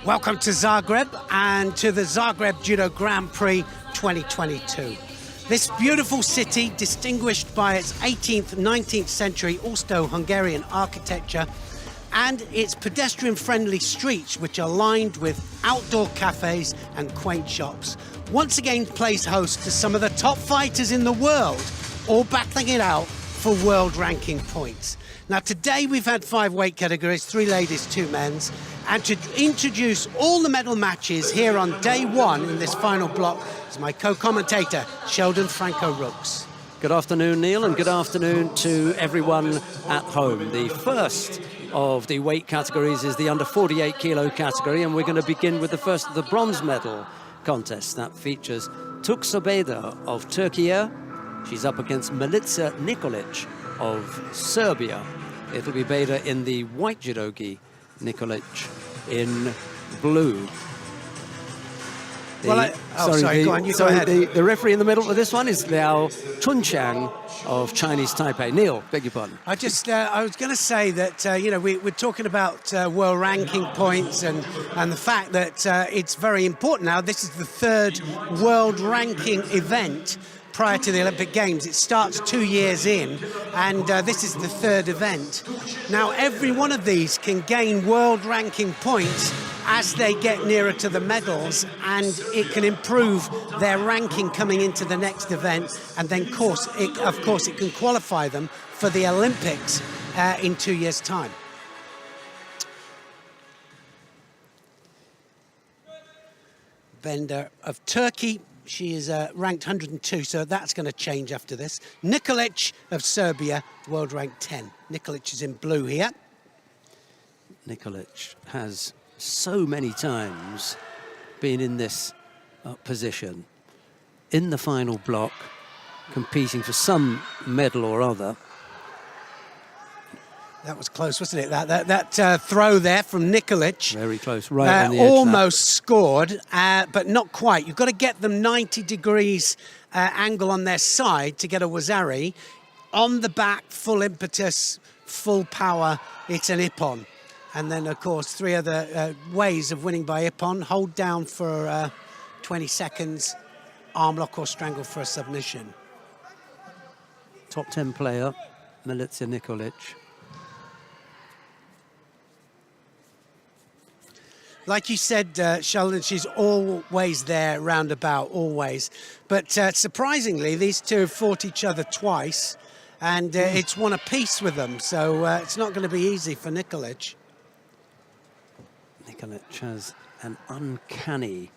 Welcome to Zagreb and to the Zagreb Judo Grand Prix 2022. This beautiful city, distinguished by its 18th, 19th century Austro-Hungarian architecture and its pedestrian-friendly streets, which are lined with outdoor cafes and quaint shops, once again plays host to some of the top fighters in the world, all battling it out for world ranking points. Now today we've had 5 weight categories, 3 ladies, 2 men's, and to introduce all the medal matches here on day 1 in this final block is my co-commentator, Sheldon Franco-Rooks. Good afternoon, Neil, and good afternoon to everyone at home. The first of the weight categories is the under 48 kilo category, and we're going to begin with the first of the bronze medal contests. That features Tuksa Beda of Turkey. She's up against Milica Nikolic of Serbia. It'll be Beda in the white judogi, Nikolic in blue. Go on, you go ahead. The referee in the middle of this one is Liao Chunchang of Chinese Taipei. Neil, beg your pardon. I was going to say that, we're talking about world ranking points and the fact that it's very important now. This is the 3rd world ranking event prior to the Olympic Games. It starts 2 years in, and this is the 3rd event. Now, every one of these can gain world ranking points as they get nearer to the medals, and it can improve their ranking coming into the next event, and then of course it can qualify them for the Olympics in 2 years' time. Bender of Turkey, she is ranked 102, so that's going to change after this. Nikolic of Serbia, world ranked 10. Nikolic is in blue here. Nikolic has so many times been in this position, in the final block, competing for some medal or other. That was close, wasn't it? That throw there from Nikolic. Very close, right on the edge. Almost scored, but not quite. You've got to get them 90 degrees angle on their side to get a wazari. On the back, full impetus, full power, it's an ippon. And then, of course, 3 other ways of winning by ippon. Hold down for 20 seconds, arm lock or strangle for a submission. Top 10 player, Milica Nikolic. Like you said, Sheldon, she's always there, roundabout, always. But surprisingly, these two have fought each other twice, and it's one apiece with them. So it's not going to be easy for Nikolic. Nikolic has an uncanny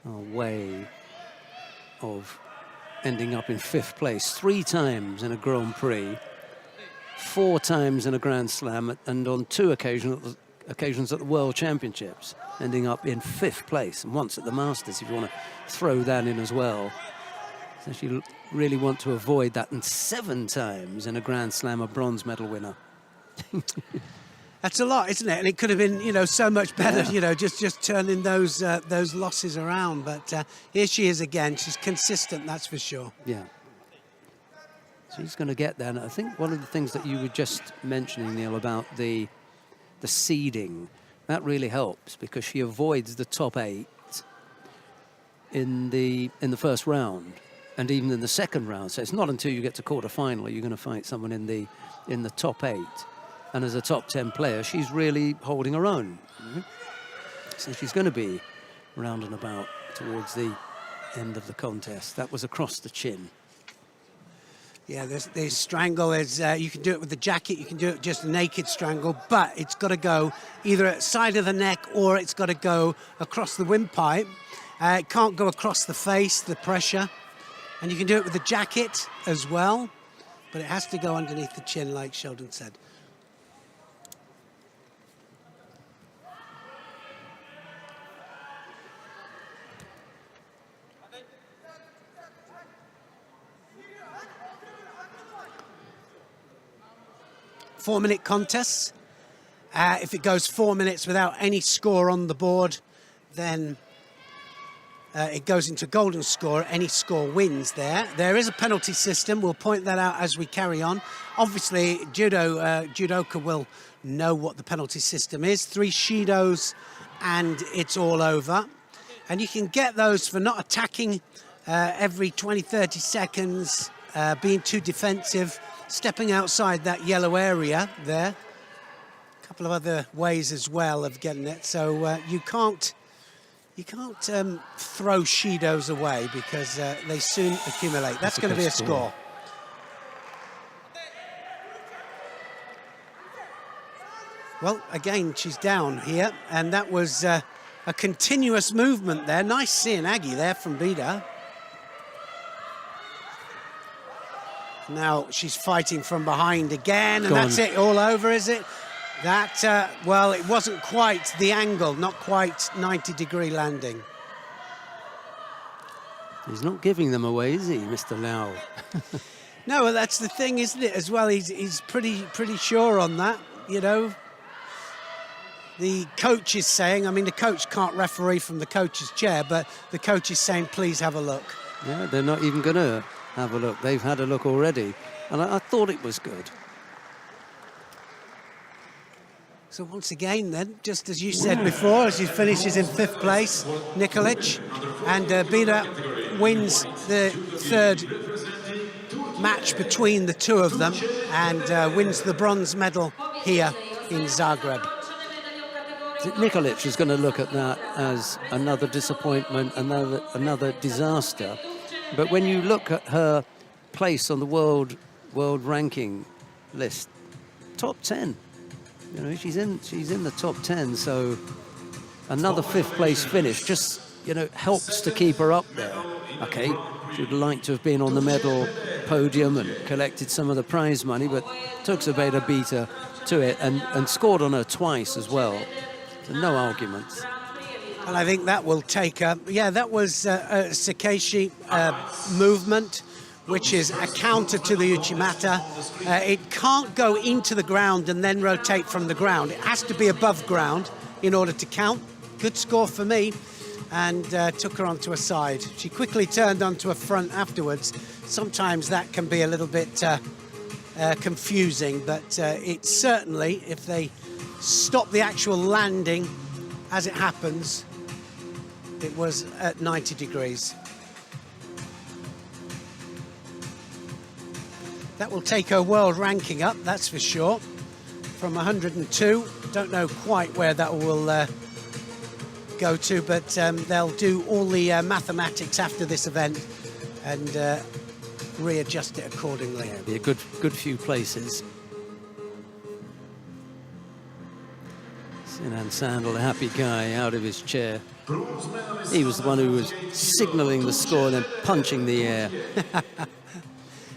way of ending up in 5th place 3 times in a Grand Prix, 4 times in a Grand Slam, and on 2 occasions at the World Championships, ending up in 5th place, and once at the Masters, if you want to throw that in as well. So she really want to avoid that, and 7 times in a Grand Slam, a bronze medal winner. That's a lot, isn't it? And it could have been, so much better, just turning those losses around. But here she is again. She's consistent, that's for sure. Yeah. She's going to get there. And I think one of the things that you were just mentioning, Neil, about the seeding, that really helps, because she avoids the top 8 in the first round and even in the second round. So it's not until you get to quarter-final you're going to fight someone in the top 8. And as a top 10 player, she's really holding her own. So she's going to be round and about towards the end of the contest. That was across the chin. Yeah, this strangle is, you can do it with the jacket, you can do it just a naked strangle, but it's got to go either at the side of the neck or it's got to go across the windpipe. It can't go across the face, the pressure. And you can do it with the jacket as well, but it has to go underneath the chin, like Sheldon said. Four-minute contests. If it goes 4 minutes without any score on the board, then it goes into golden score. Any score wins there. There is a penalty system. We'll point that out as we carry on. Obviously, judoka will know what the penalty system is. 3 shidos and it's all over. And you can get those for not attacking every 20, 30 seconds, being too defensive, stepping outside that yellow area there. A couple of other ways as well of getting it. So you can't throw Shidos away because they soon accumulate. That's going to be a score. Well, again, she's down here, and that was a continuous movement there. Nice seeing Aggie there from Bida. Now she's fighting from behind again, and that's it, all over, is it? That, well, it wasn't quite the angle, not quite 90-degree landing. He's not giving them away, is he, Mr. Lau? No, well, that's the thing, isn't it, as well? He's pretty sure on that, you know. The coach is saying, I mean, the coach can't referee from the coach's chair, but the coach is saying, please have a look. Yeah, they're not even going to have a look. They've had a look already, and I thought it was good. So once again, then, just as you said before, as he finishes in 5th place, Nikolic, and Bida wins the 3rd match between the two of them and wins the bronze medal here in Zagreb. Nikolic is going to look at that as another disappointment, another disaster. But when you look at her place on the world ranking list, top 10. You know, she's in the top 10. So another 5th place finish just, you know, helps to keep her up there. Okay, she'd like to have been on the medal podium and collected some of the prize money, but Tuxabeda beat her to it and scored on her twice as well. So no arguments. And I think that will take a... Yeah, that was a Sakeshi movement, which is a counter to the Uchimata. It can't go into the ground and then rotate from the ground. It has to be above ground in order to count. Good score for me. And took her onto a side. She quickly turned onto a front afterwards. Sometimes that can be a little bit confusing, but it certainly, if they stop the actual landing as it happens, it was at 90 degrees. That will take her world ranking up, that's for sure, from 102. Don't know quite where that will go to, but they'll do all the mathematics after this event and readjust it accordingly. Yeah, be a good few places. Sinan Sandal, a happy guy, out of his chair. He was the one who was signalling the score and then punching the air.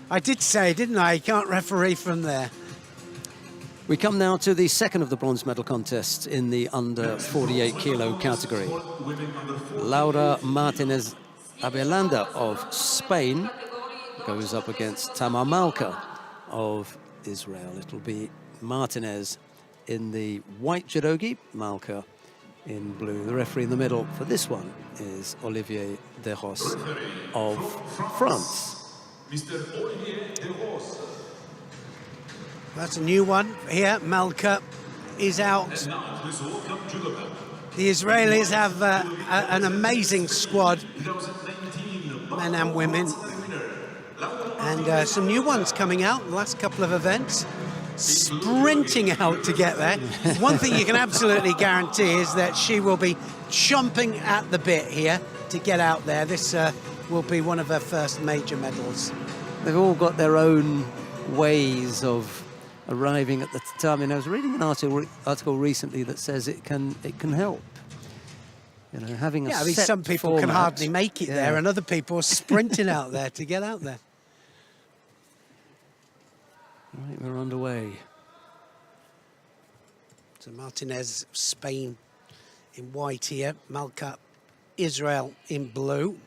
I did say, didn't I? You can't referee from there. We come now to the second of the bronze medal contests in the under 48 kilo category. Laura Martinez Abelanda of Spain goes up against Tamar Malka of Israel. It'll be Martinez in the white judogi, Malka in blue. The referee in the middle for this one is Olivier Deros of France. That's a new one here. Malka is out. The Israelis have an amazing squad, men and women. And some new ones coming out in the last couple of events. Sprinting out to get there. One thing you can absolutely guarantee is that she will be chomping at the bit here to get out there. This will be one of her first major medals. They've all got their own ways of arriving at the time. And I was reading an article recently that says it can help. You know, having a I mean, some people format, can hardly make it there, and other people are sprinting out there to get out there. Right, we're underway. So Martinez, Spain in white here. Malka, Israel in blue.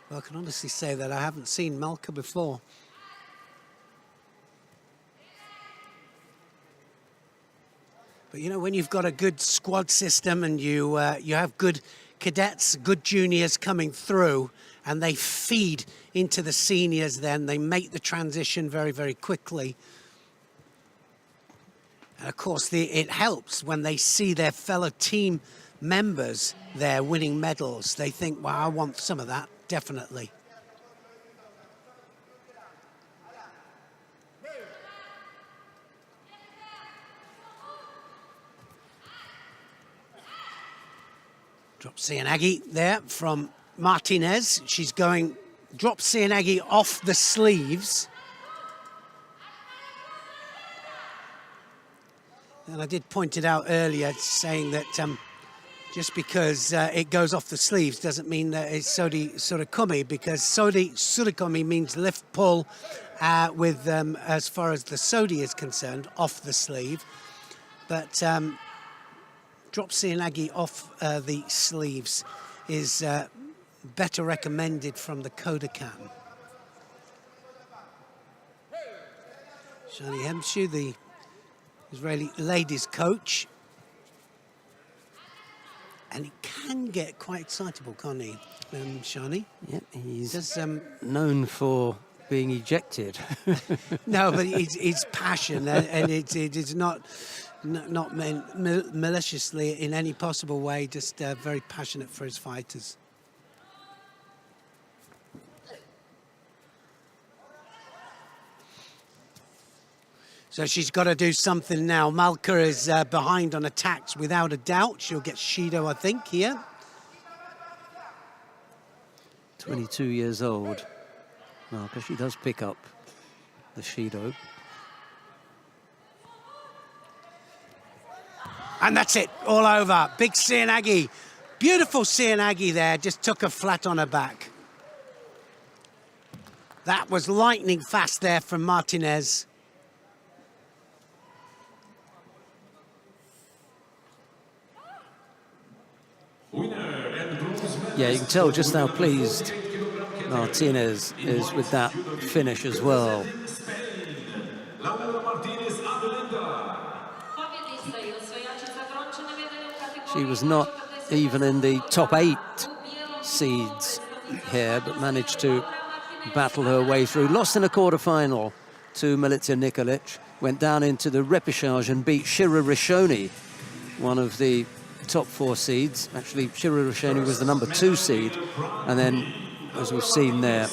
Well, I can honestly say that I haven't seen Malka before. But you know, when you've got a good squad system and you have good cadets, good juniors coming through, and they feed into the seniors then. They make the transition very, very quickly. And of course, it helps when they see their fellow team members there winning medals. They think, well, I want some of that, definitely. Drop Cianagi there from Martinez. She's going, drop Cianagi off the sleeves. And I did point it out earlier, saying that just because it goes off the sleeves doesn't mean that it's Sodi Surikomi, because Sodi Surikomi means lift pull with, as far as the Sodi is concerned, off the sleeve. But drop Cianagi off the sleeves is better recommended from the Kodokan. Shani Hemshu, the Israeli ladies coach. And it can get quite excitable, can't he, Shani? Yep, he's known for being ejected. No, but it's passion, and it is not meant maliciously in any possible way, just very passionate for his fighters. So she's got to do something now. Malka is behind on attacks without a doubt. She'll get Shido, I think, here. 22 years old. Malka, she does pick up the Shido. And that's it, all over. Big Cianagi. Beautiful Cianagi there, just took her flat on her back. That was lightning fast there from Martinez. Yeah, you can tell just how pleased Martinez is with that finish as well. She was not even in the top 8 seeds here, but managed to battle her way through. Lost in a quarter-final to Milica Nikolic. Went down into the repechage and beat Shira Rishoni, one of the top 4 seeds. Actually, Shira Rishoni was the number 2 seed. And then, as we've seen there,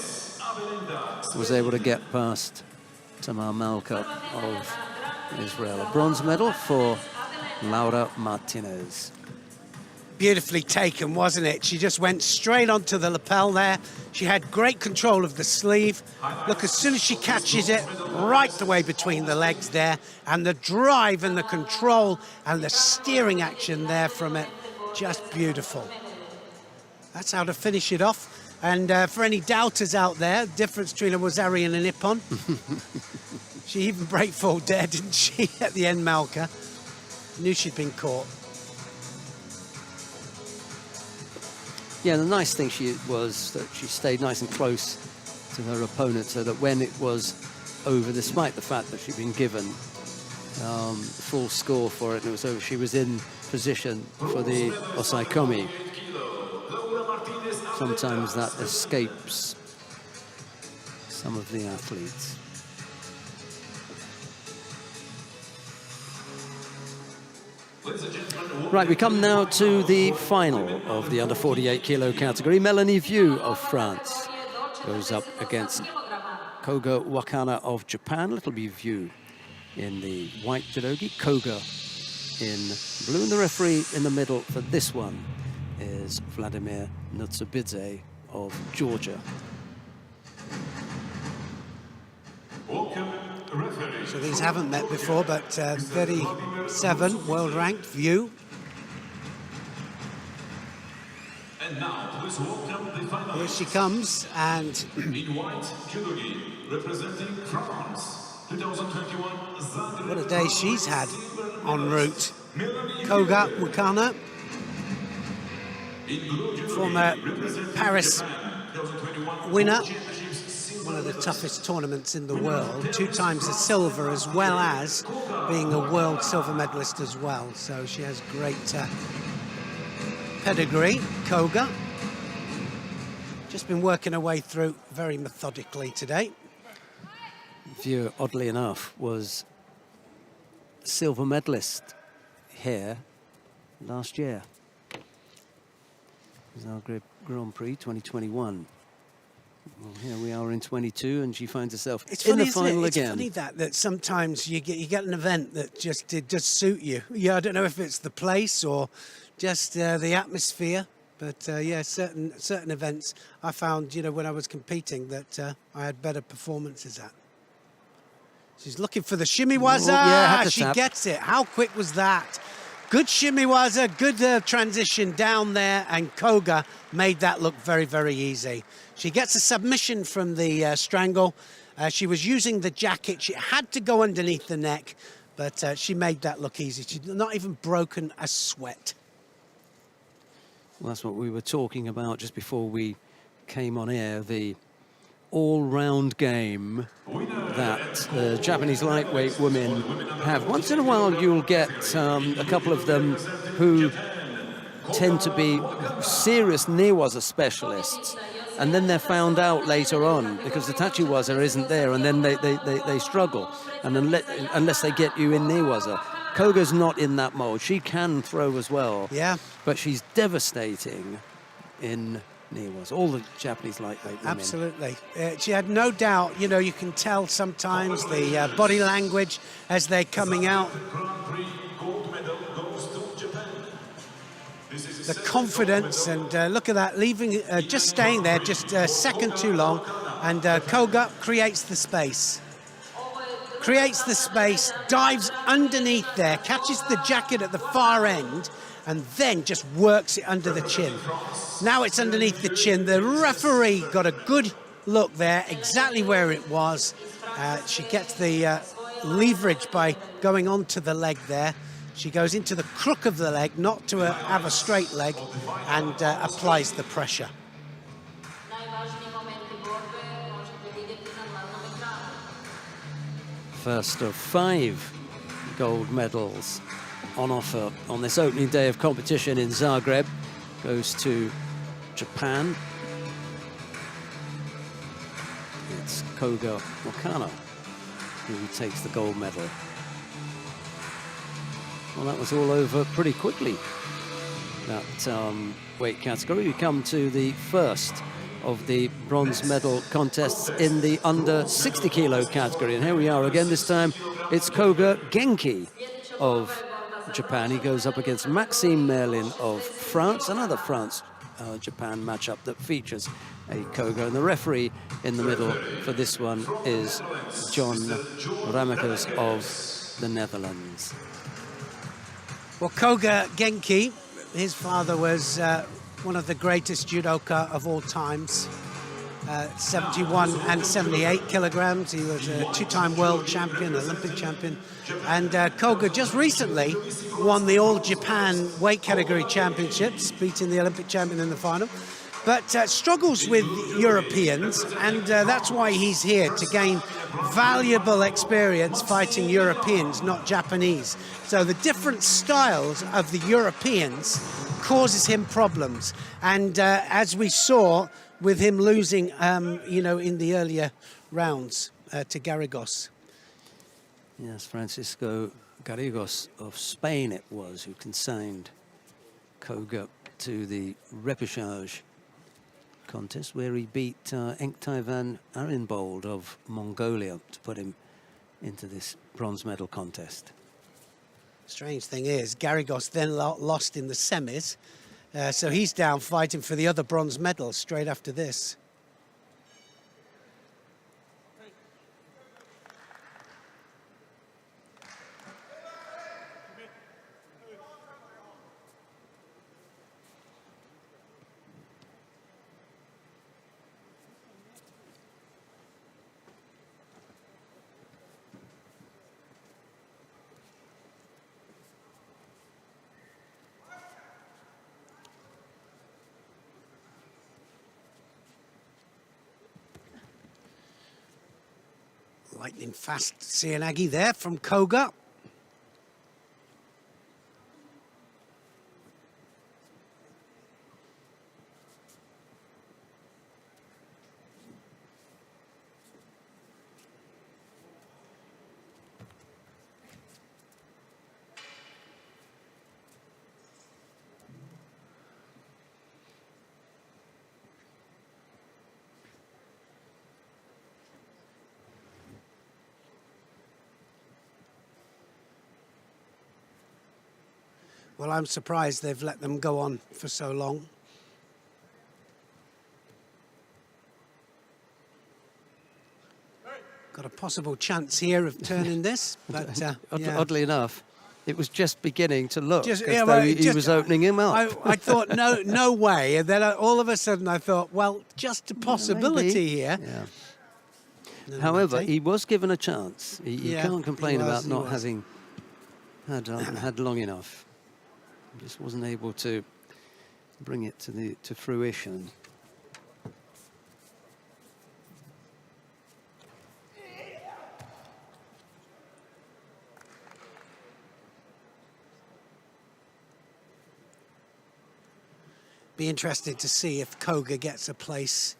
was able to get past Tamar Malka of Israel. A bronze medal for Laura Martinez. Beautifully taken, wasn't it? She just went straight onto the lapel there. She had great control of the sleeve. Look, as soon as she catches it, right the way between the legs there, and the drive and the control and the steering action there from it, just beautiful. That's how to finish it off. And for any doubters out there, difference between a Wazarian and Ippon. She even breakfall there, didn't she, at the end, Malka? Knew she'd been caught. Yeah, the nice thing was that she stayed nice and close to her opponent, so that when it was over, despite the fact that she'd been given full score for it and it was over, she was in position for the Osaikomi. Sometimes that escapes some of the athletes. Right, we come now to the final of the under 48 kilo category. Melanie Vieux of France goes up against Koga Wakana of Japan. Little Vieux in the white judogi, Koga in blue. And the referee in the middle for this one is Vladimir Nutsubidze of Georgia. So these haven't met before, but 37 world ranked Vieux. And now please welcome the finalists. Here she comes, and in white judogi, representing France, 2021 Zagreb. what a day she's had en route. Koga Wakana, former Paris winner, one of the toughest tournaments in the world, 2 times a silver, as well as being a world silver medalist as well. So she has great pedigree, Koga. Just been working her way through very methodically today. Viewer, oddly enough, was silver medalist here last year. Zagreb Grand Prix 2021. Well, here we are in 22, and she finds herself in the final again. It's funny that sometimes you get an event that it just suit you. Yeah, I don't know if it's the place or just the atmosphere, but yeah, certain events I found, you know, when I was competing that I had better performances at. She's looking for the shimiwaza. Yeah, she gets it. How quick was that? Good shimiwaza, good transition down there, and Koga made that look very, very easy. She gets a submission from the strangle. She was using the jacket. She had to go underneath the neck, but she made that look easy. She's not even broken a sweat. Well, that's what we were talking about just before we came on air, the all-round game that Japanese lightweight women have. Once in a while you'll get a couple of them who tend to be serious newaza specialists, and then they're found out later on because the tachiwaza isn't there, and then they struggle, and unless they get you in newaza. Koga's not in that mold. She can throw as well, yeah, but she's devastating in newaza. All the Japanese lightweight women. Absolutely. She had no doubt. You know, you can tell sometimes the body language as they're coming out. The confidence, and look at that, leaving, just staying there, just a second too long, and Koga creates the space. Creates the space, dives underneath there, catches the jacket at the far end, and then just works it under the chin. Now it's underneath the chin. The referee got a good look there, exactly where it was. She gets the leverage by going onto the leg there. She goes into the crook of the leg, not to have a straight leg, and applies the pressure. First of 5 gold medals on offer on this opening day of competition in Zagreb goes to Japan. It's Koga Wakano who takes the gold medal. Well, that was all over pretty quickly, that weight category. We come to the first of the bronze medal contests in the under 60 kilo category. And here we are again. This time it's Koga Genki of Japan. He goes up against Maxime Merlin of France, another France-Japan matchup that features a Koga. And the referee in the middle for this one is John Ramekers of the Netherlands. Well, Koga Genki, his father was one of the greatest judoka of all times, 71 and 78 kilograms. He was a 2-time world champion, Olympic champion. And Koga just recently won the All Japan weight category championships, beating the Olympic champion in the final. But struggles with Europeans, and that's why he's here, to gain valuable experience fighting Europeans, not Japanese. So the different styles of the Europeans causes him problems. And as we saw with him losing, you know, in the earlier rounds to Garrigos. Yes, Francisco Garrigos of Spain it was who consigned Koga to the repechage contest, where he beat Enktai van Arenbold of Mongolia to put him into this bronze medal contest. Strange thing is, Garrigos then lost in the semis, so he's down fighting for the other bronze medal straight after this. Lightning fast Seoinage there from Koga. Well, I'm surprised they've let them go on for so long. Got a possible chance here of turning this, but yeah. Oddly enough, it was just beginning to look as well, though he was opening him up. I thought, no way. And then all of a sudden I thought, well, just a possibility here. Yeah. No, However, Mate. he was given a chance. He can't complain about not he was. having had long enough. He just wasn't able to bring it to fruition. Be interested to see if Koga gets a place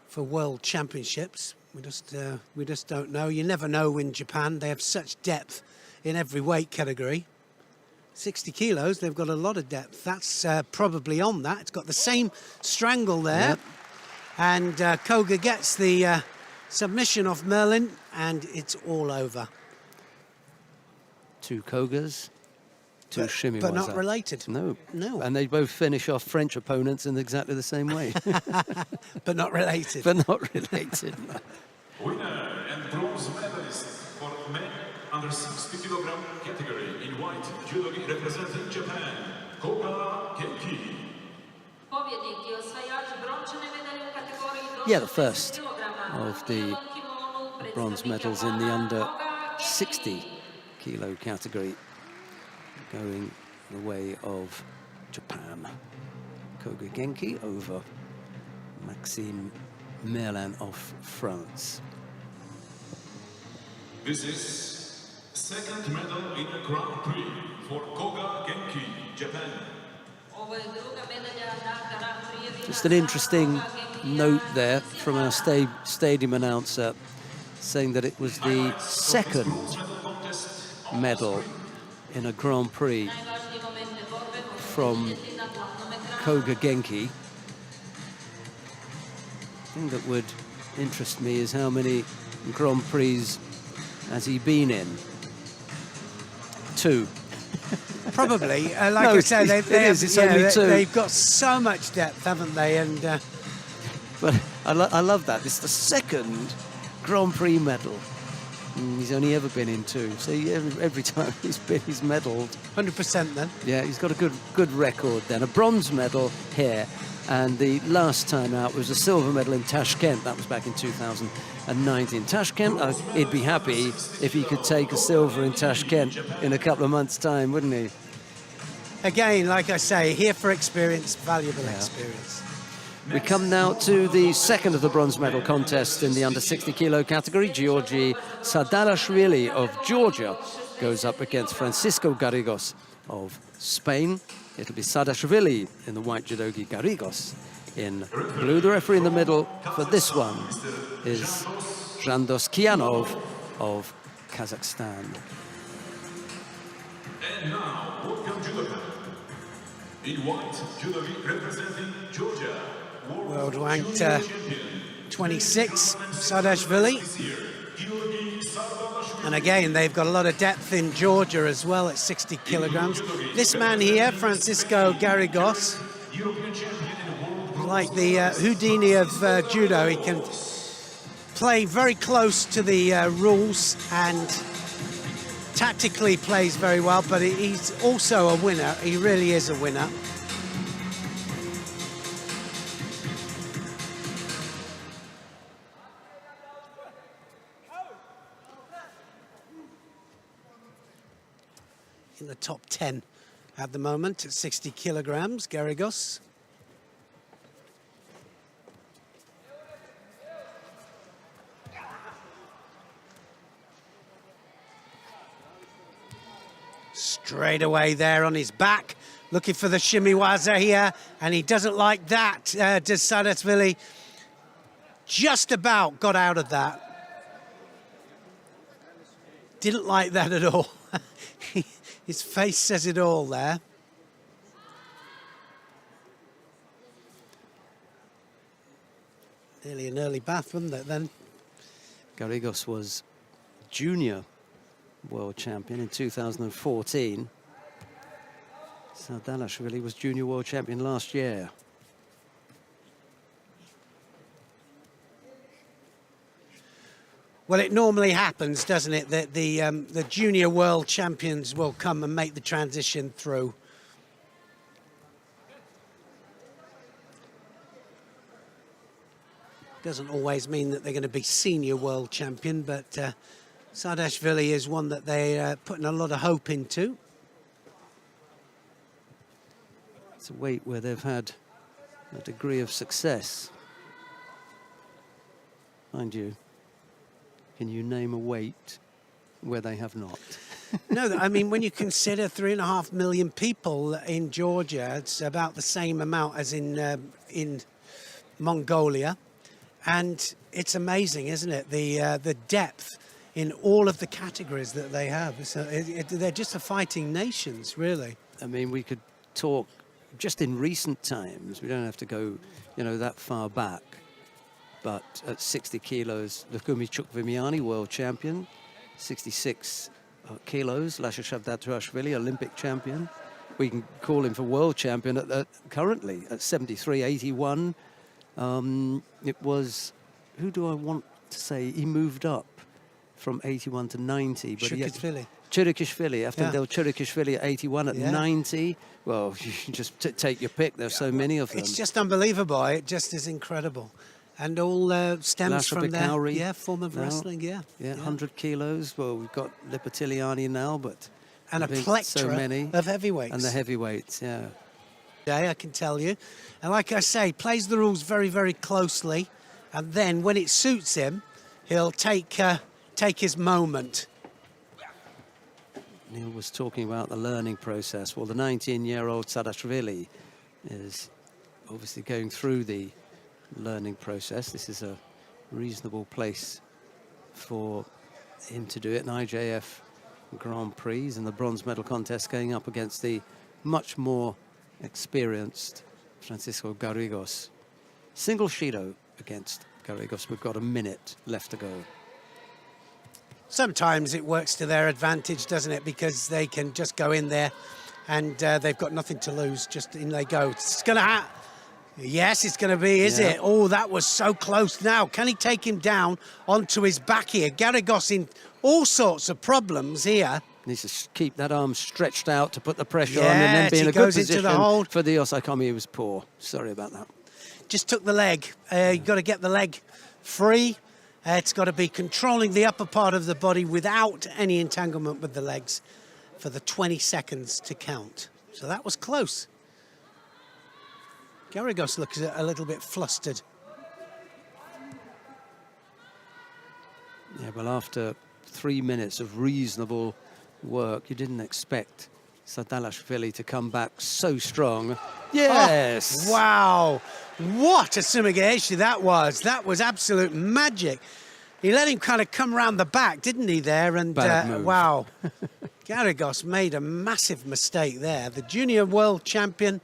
for World Championships. We just don't know. You never know in Japan. They have such depth in every weight category. 60 kilos, they've got a lot of depth. That's probably on that. It's got the same strangle there. Yep. And Koga gets the submission off Merlin, and it's all over. 2 Kogas, 2 Shimiwaza. But not related. No. No. And they both finish off French opponents in exactly the same way. But not related. But not related. Winner and bronze medalist for men under 60 kilogram category in white judo representing Japan, Koga Genki. Yeah, the first of the bronze medals in the under 60 kilo category, going the way of Japan. Koga Genki over Maxime Merlin of France. This is second medal in the Grand Prix for Koga Genki, Japan. Just an interesting note there from our stadium announcer, saying that it was the second medal in a Grand Prix from Koga Genki. The thing that would interest me is how many Grand Prix has he been in? 2. Probably. Like No, I said, it's only 2. They've got so much depth, haven't they? And But I love that. It's the second Grand Prix medal. He's only ever been in 2. So every time he's medalled. 100% then. Yeah, he's got a good record then. A bronze medal here. And the last time out was a silver medal in Tashkent. That was back in 2019. Tashkent, he'd be happy if he could take a silver in Tashkent in a couple of months' time, wouldn't he? Again, like I say, here for experience, valuable experience. We come now to the second of the bronze medal contests in the under 60 kilo category. Georgi Sadalashvili of Georgia goes up against Francisco Garrigos of Spain. It'll be Sadashvili in the white judogi, Garrigos in blue. The referee in the middle for this one is Jandoskianov of Kazakhstan. And now, welcome judoka. In white judogi representing Georgia, World ranked 26, Sadashvili. And again, they've got a lot of depth in Georgia as well at 60 kilograms. This man here, Francisco Garrigos, like the Houdini of judo. He can play very close to the rules and tactically plays very well, but he's also a winner. He really is a winner. In the top 10 at the moment at 60 kilograms, Garrigos. Straight away there on his back, looking for the shimiwaza here, and he doesn't like that, does Sadashvili. Just about got out of that. Didn't like that at all. His face says it all there. Nearly an early bath, wasn't it, then? Garrigos was junior world champion in 2014. Sadalashvili was junior world champion last year. Well, it normally happens, doesn't it, that the junior world champions will come and make the transition through. Doesn't always mean that they're going to be senior world champion, but Sadalashvili is one that they're putting a lot of hope into. It's a weight where they've had a degree of success. Mind you, can you name a weight where they have not? No, I mean, when you consider 3.5 million people in Georgia, it's about the same amount as in Mongolia. And it's amazing, isn't it? The depth in all of the categories that they have. So they're just a fighting nations, really. I mean, we could talk just in recent times. We don't have to go, you know, that far back. But at 60 kilos, Lukumi Chukvimiani, world champion. 66 kilos, Lasha Shavdaturashvili, Olympic champion. We can call him for world champion currently at 73.81. It was, who do I want to say? He moved up from 81 to 90. Churikishvili. Churikishvili, After Churikishvili at 81, at 90. Well, you can just take your pick. There's so many of them. It's just unbelievable. It just is incredible. And all stems from their form of wrestling, Yeah, 100 kilos. Well, we've got Liptiliani now, but... And a plethora of heavyweights. And the heavyweights, yeah. I can tell you. And like I say, plays the rules very, very closely. And then when it suits him, he'll take his moment. Neil was talking about the learning process. Well, the 19-year-old Sadalashvili is obviously going through the learning process. This is a reasonable place for him to do it. An IJF Grand Prix and the bronze medal contest, going up against the much more experienced Francisco Garrigos. Single Shido against Garrigos. We've got a minute left to go. Sometimes it works to their advantage, doesn't it? Because they can just go in there and they've got nothing to lose. Just in they go. It's going to yes, it's going to be, is it? Oh, that was so close. Now, can he take him down onto his back here? Garrigos in all sorts of problems here. Needs to keep that arm stretched out to put the pressure on and then be in a good position for the Osakami. He was poor. Sorry about that. Just took the leg. You've got to get the leg free. It's got to be controlling the upper part of the body without any entanglement with the legs for the 20 seconds to count. So that was close. Garrigos looks a little bit flustered. Yeah, well, after 3 minutes of reasonable work, you didn't expect Sadalashvili to come back so strong. Yes! Oh, wow! What a sumigaeshi that was. That was absolute magic. He let him kind of come around the back, didn't he, there? And wow. Garrigos made a massive mistake there. The junior world champion.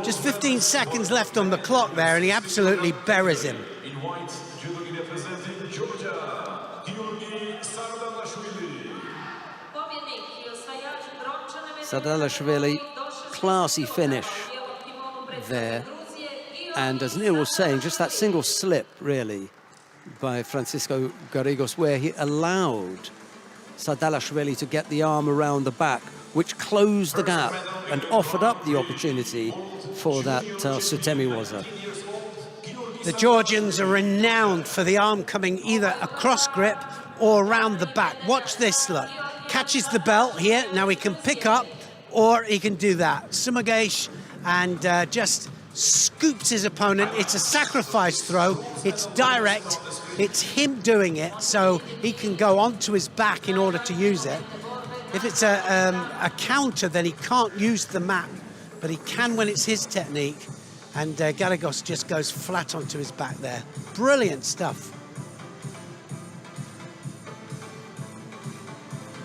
Just 15 seconds left on the clock there, and he absolutely buries him. In white, judo representing Georgia, Sadalashvili, classy finish there. And as Neil was saying, just that single slip, really, by Francisco Garrigos, where he allowed Sadalashvili to get the arm around the back, which closed the gap and offered up the opportunity for that Sutemi waza. The Georgians are renowned for the arm coming either across grip or around the back. Watch this, look. Catches the belt here. Now he can pick up or he can do that. Sumigaeshi and just scoops his opponent. It's a sacrifice throw. It's direct. It's him doing it, so he can go onto his back in order to use it. If it's a counter, then he can't use the mat, but he can when it's his technique. And Garrigos just goes flat onto his back there. Brilliant stuff.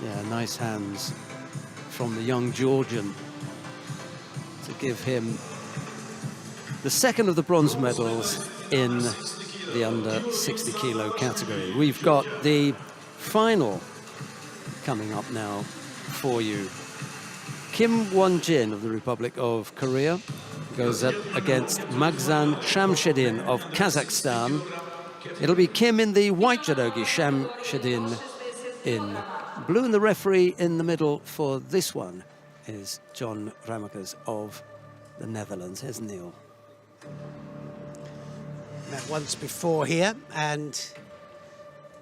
Yeah, nice hands from the young Georgian to give him the second of the bronze medals in the under 60 kilo category. We've got the final coming up now for you. Kim Won-jin of the Republic of Korea goes up against Magzan Shamshidin of Kazakhstan. It'll be Kim in the white judogi, Shamshidin in blue, and the referee in the middle for this one is John Ramakers of the Netherlands. Here's Neil. Met once before here, and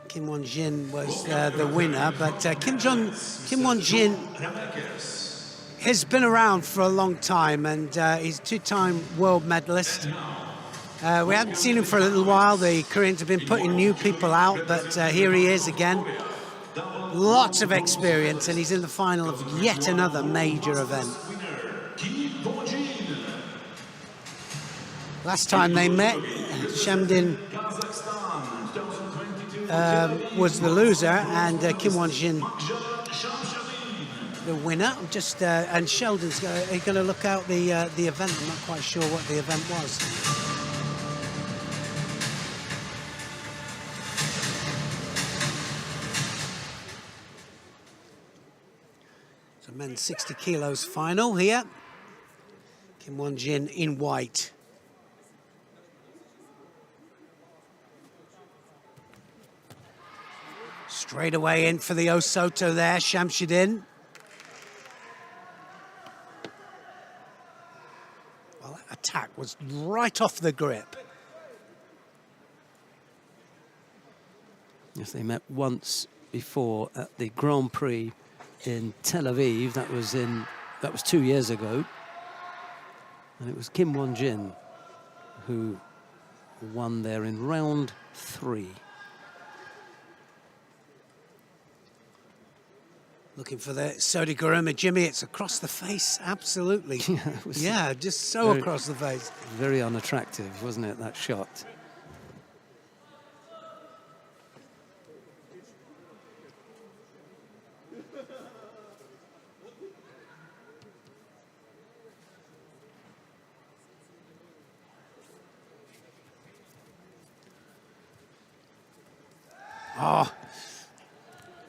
Kim Won-jin was the winner, but Kim Won-jin has been around for a long time, and he's a two-time world medalist. We haven't seen him for a little while. The Koreans have been putting new people out, but here he is again. Lots of experience, and he's in the final of yet another major event. Last time they met, Shamdin was the loser, and Kim Won-jin the winner. Just and Sheldon's going to look out the event. I'm not quite sure what the event was. So men's 60 kilos final here. Kim Won-jin in white. Straight away in for the Osoto there, Shamshidin. Well, that attack was right off the grip. Yes, they met once before at the Grand Prix in Tel Aviv. That was 2 years ago. And it was Kim Won-jin who won there in round 3. Looking for the Sodiguruma Jimmy. It's across the face, absolutely. Yeah, just so across the face. Very unattractive, wasn't it, that shot? Oh.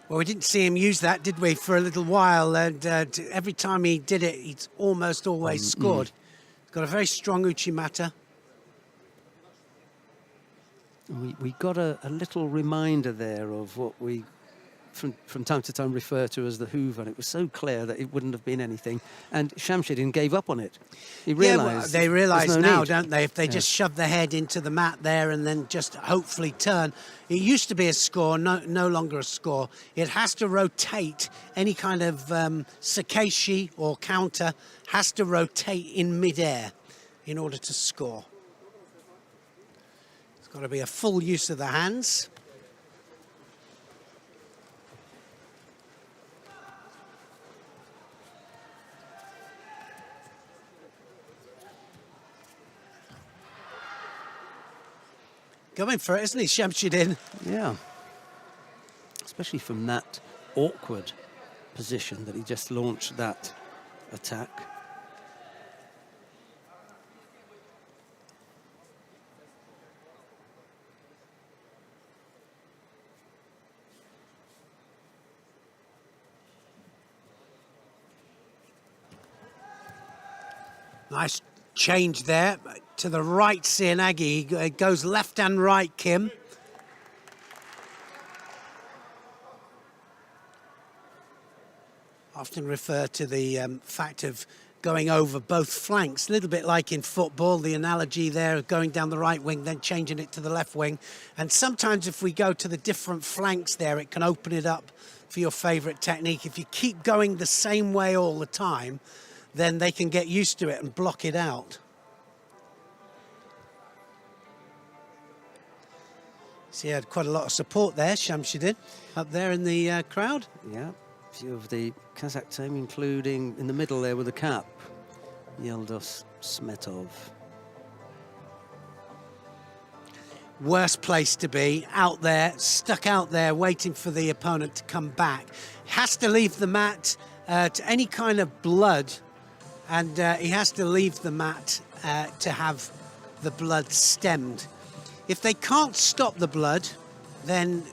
Well, we didn't see him use that, did we, for a little while? And every time he did it, he's almost always scored. He's got a very strong Uchimata. We got a little reminder there of what we, from time to time, refer to as the Hoover. And it was so clear that it wouldn't have been anything. And Shamshidin gave up on it. He realised. Yeah, well, they realise now, don't they? If they just shove their head into the mat there and then just hopefully turn. It used to be a score, no longer a score. It has to rotate. Any kind of sakeshi or counter has to rotate in midair in order to score. It's got to be a full use of the hands. Going for it, isn't he, Shamshidin? Yeah. Especially from that awkward position that he just launched that attack. Nice change there to the right, Sianagi. He goes left and right, Kim. Often refer to the fact of going over both flanks, a little bit like in football, the analogy there of going down the right wing, then changing it to the left wing. And sometimes if we go to the different flanks there, it can open it up for your favorite technique. If you keep going the same way all the time, then they can get used to it and block it out. So he had quite a lot of support there, Shamshidin, up there in the crowd. Yeah, a few of the Kazakh team, including in the middle there with the cap, Yildiz Smetov. Worst place to be, out there, stuck out there, waiting for the opponent to come back. Has to leave the mat to any kind of blood, and he has to leave the mat to have the blood stemmed. If they can't stop the blood, then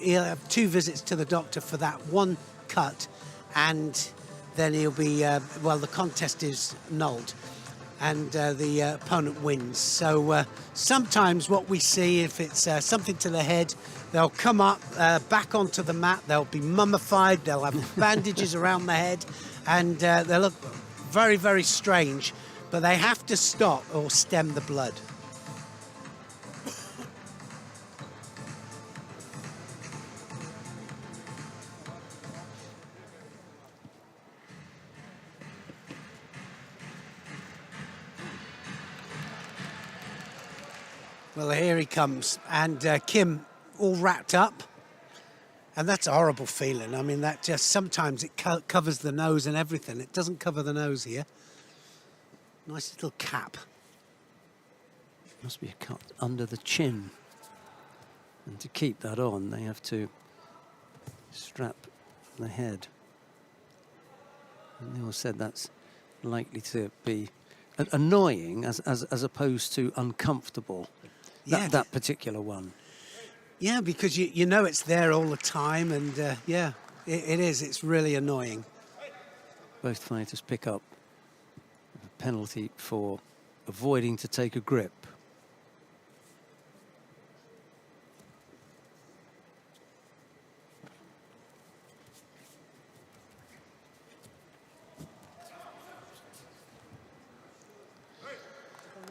he'll have 2 visits to the doctor for that one cut, and then he'll be, well, the contest is annulled and the opponent wins. So sometimes what we see, if it's something to the head, they'll come up back onto the mat, they'll be mummified, they'll have bandages around the head, and they look very, very strange, but they have to stop or stem the blood. Well, here he comes, and Kim all wrapped up, and that's a horrible feeling. I mean, that just sometimes it covers the nose and everything. It doesn't cover the nose here. Nice little cap. Must be a cut under the chin, and to keep that on, they have to strap the head. And Neil said that's likely to be annoying as opposed to uncomfortable. That particular one. Yeah, because you know it's there all the time, and yeah, it is. It's really annoying. Both fighters pick up a penalty for avoiding to take a grip.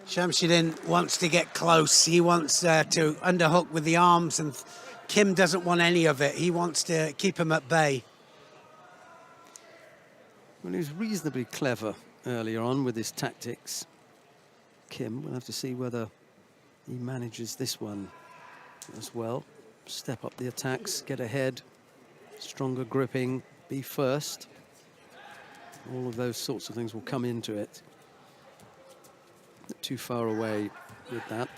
Shamsuddin wants to get close. He wants to underhook with the arms, and Kim doesn't want any of it. He wants to keep him at bay. Well, he was reasonably clever earlier on with his tactics. Kim, we'll have to see whether he manages this one as well. Step up the attacks, get ahead, stronger gripping, be first. All of those sorts of things will come into it. Not too far away with that.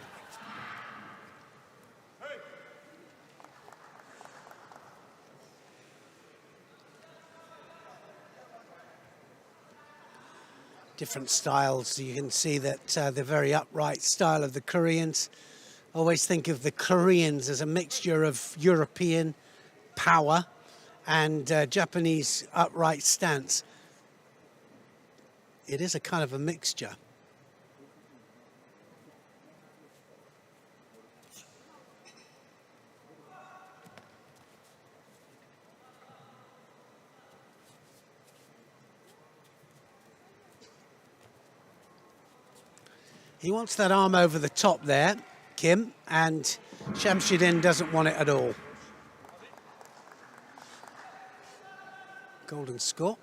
Different styles. You can see that the very upright style of the Koreans. Always think of the Koreans as a mixture of European power and Japanese upright stance. It is a kind of a mixture. He wants that arm over the top there, Kim, and Shamsuddin doesn't want it at all. Golden score.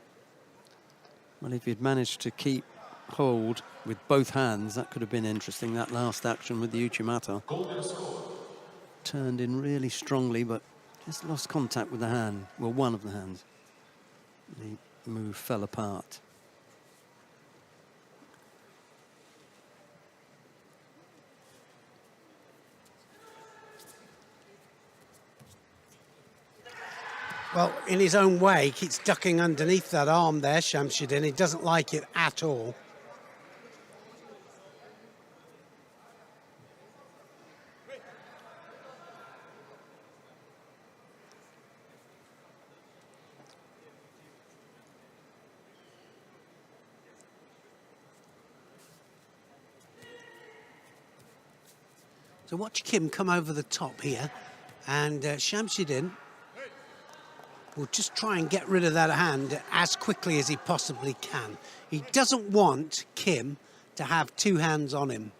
Well, if he'd managed to keep hold with both hands, that could have been interesting. That last action with the Uchimata. Turned in really strongly, but just lost contact with the hand. Well, one of the hands. The move fell apart. Well, in his own way, he keeps ducking underneath that arm there, Shamsuddin. He doesn't like it at all. So watch Kim come over the top here, and Shamsuddin will just try and get rid of that hand as quickly as he possibly can. He doesn't want Kim to have two hands on him.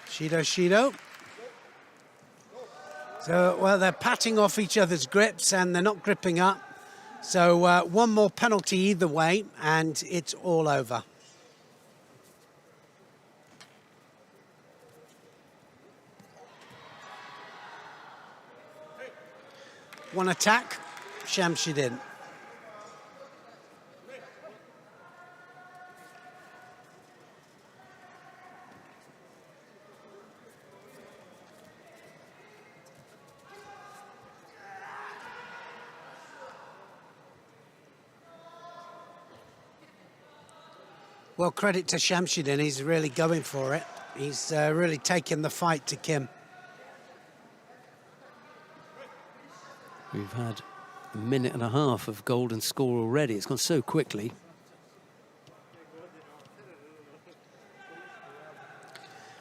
Shido. So, well, they're patting off each other's grips and they're not gripping up. So one more penalty either way and it's all over. One attack, Shamsuddin. Well, credit to Shamsuddin, he's really going for it. He's really taken the fight to Kim. We've had a minute and a half of golden score already. It's gone so quickly.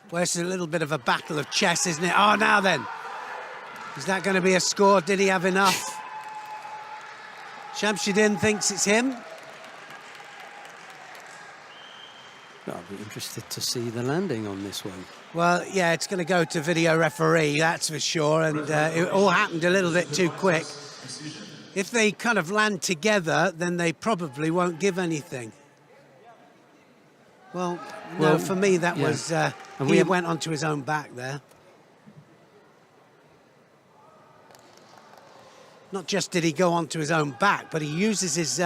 Well, it's a little bit of a battle of chess, isn't it? Oh, now then. Is that going to be a score? Did he have enough? Shamsuddin thinks it's him. I'll be interested to see the landing on this one. Well, yeah, it's going to go to video referee, that's for sure. And it all happened a little bit too quick. If they kind of land together, then they probably won't give anything. Well, no, for me, that was... he went onto his own back there. Not just did he go onto his own back, but he uses his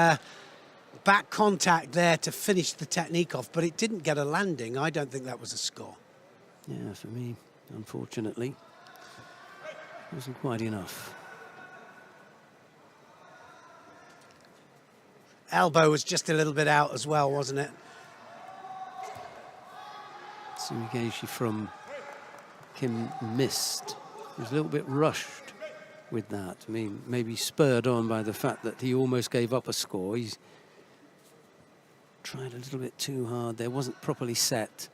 back contact there to finish the technique off, but it didn't get a landing. I don't think that was a score. Yeah, for me, unfortunately, wasn't quite enough. Elbow was just a little bit out as well, wasn't it? Sumigaeshi from Kim missed. He was a little bit rushed with that. I mean, maybe spurred on by the fact that he almost gave up a score. He's tried a little bit too hard there, wasn't properly set.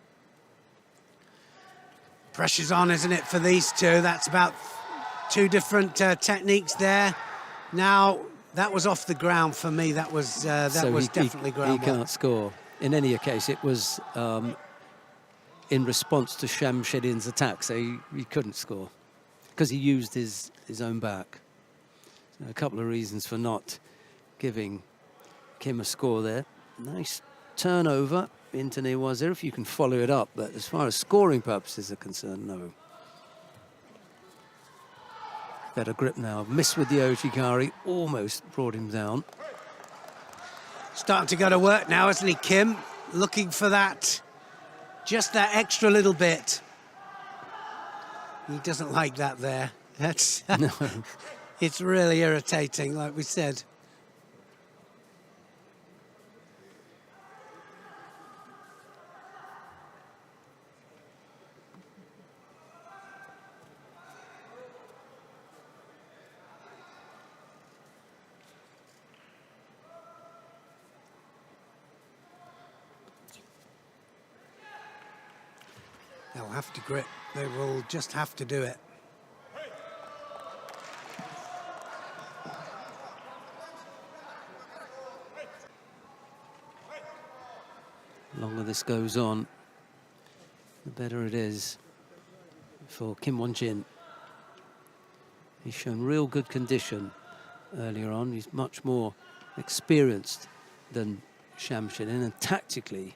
Pressure's on, isn't it, for these two? That's about two different techniques there. Now, that was off the ground for me. That was definitely ground. He can't score. In any case, it was in response to Shamsuddin's attack, so he couldn't score because he used his own back. So a couple of reasons for not giving Kim a score there. Nice turnover into Newazir if you can follow it up, but as far as scoring purposes are concerned, no. Better grip now. Missed with the Ojigari, almost brought him down. Starting to go to work now, isn't he, Kim? Looking for that, just that extra little bit. He doesn't like that there. That's No. It's really irritating, like we said. They'll have to grip. They will just have to do it. The longer this goes on, the better it is for Kim Won-jin. He's shown real good condition earlier on. He's much more experienced than Shamsuddin, and tactically,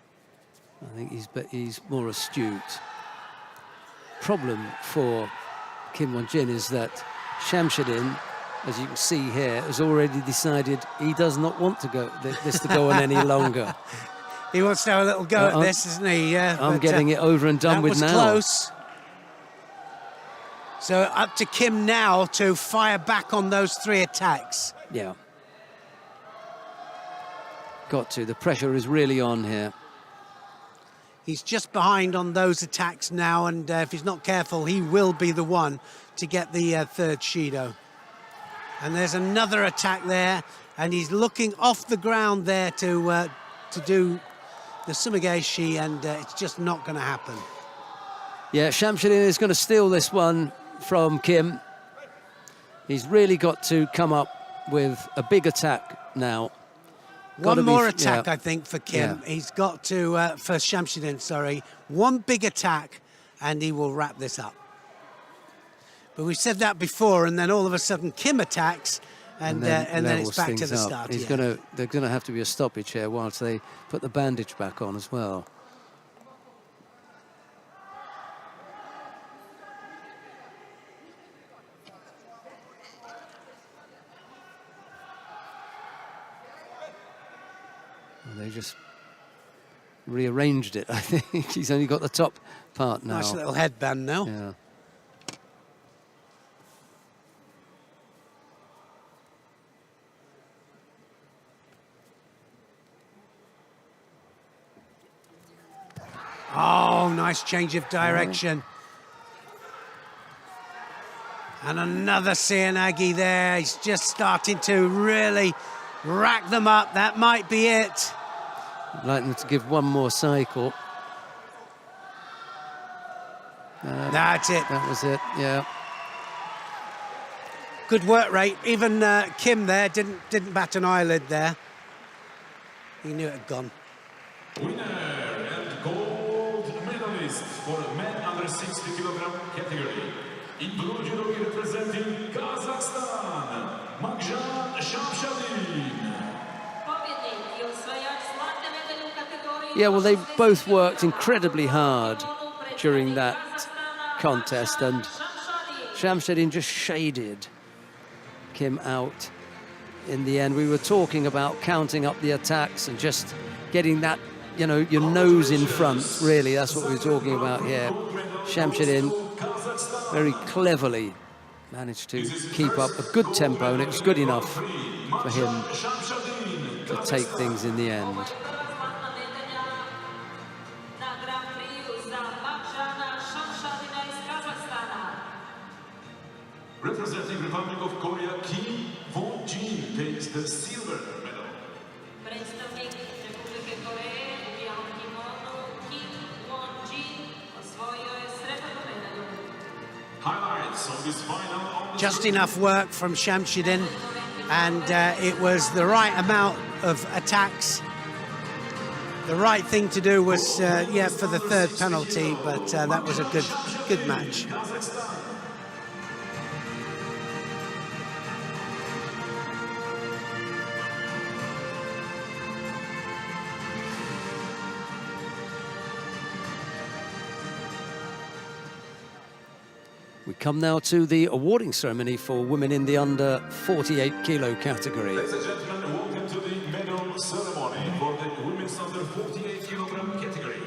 I think he's more astute. Problem for Kim Won-jin is that Shamsuddin, as you can see here, has already decided he does not want to go this to go on any longer. He wants to have a little go at this, isn't he? Yeah. I'm getting it over and done with now. That was close. So up to Kim now to fire back on those three attacks. Yeah. Got to. The pressure is really on here. He's just behind on those attacks now, and if he's not careful, he will be the one to get the third Shido. And there's another attack there, and he's looking off the ground there to do the Sumigaeshi, and it's just not going to happen. Yeah, Shamsuddin is going to steal this one from Kim. He's really got to come up with a big attack now. One more attack, I think, for Kim. Yeah. He's got to, for Shamsuddin, sorry, one big attack, and he will wrap this up. But we said that before, and then all of a sudden Kim attacks, and then it's back to the start. There's going to have to be a stoppage here whilst they put the bandage back on as well. They just rearranged it, I think. He's only got the top part now. Nice little headband now. Yeah. Oh, nice change of direction. And another Seanagi there. He's just starting to really rack them up. That might be it. I'd like them to give one more cycle. That's it. That was it, yeah. Good work rate. Even Kim there didn't bat an eyelid there. He knew it had gone. Winner and gold medalist for men under 60 kilogram category. In blue judo representing Kazakhstan, Magjan Shamshadin. Yeah, well, they both worked incredibly hard during that contest, and Shamshadin just shaded Kim out in the end. We were talking about counting up the attacks and just getting that, you know, your nose in front, really. That's what we were talking about here. Shamshadin very cleverly managed to keep up a good tempo, and it was good enough for him to take things in the end. Representing Republic of Korea, Kim Won-jin takes the silver medal. Highlights on this final. Just enough work from Shamshadin, and it was the right amount of attacks. The right thing to do was, yeah, for the third penalty, but that was a good match. We come now to the awarding ceremony for women in the under 48 kilo category. Ladies and gentlemen, welcome to the medal ceremony for the women's under 48 kilogram category.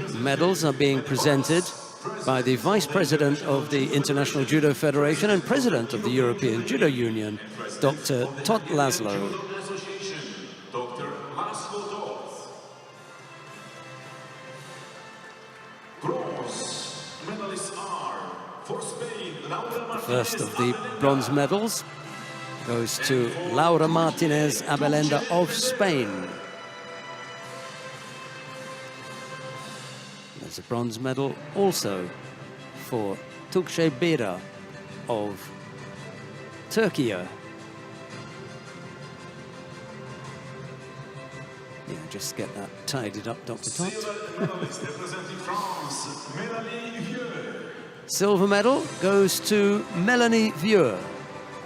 The medals are being presented by the Vice President of the International Judo Federation and President of the European Judo Union, Dr. Todd Laszlo. The first of the bronze medals goes to Laura Martinez Abelenda of Spain. There's a bronze medal also for Tukşe Bira of Turkey. Yeah, just get that tidied up, Dr. Todd. Silver medal goes to Melanie Vieux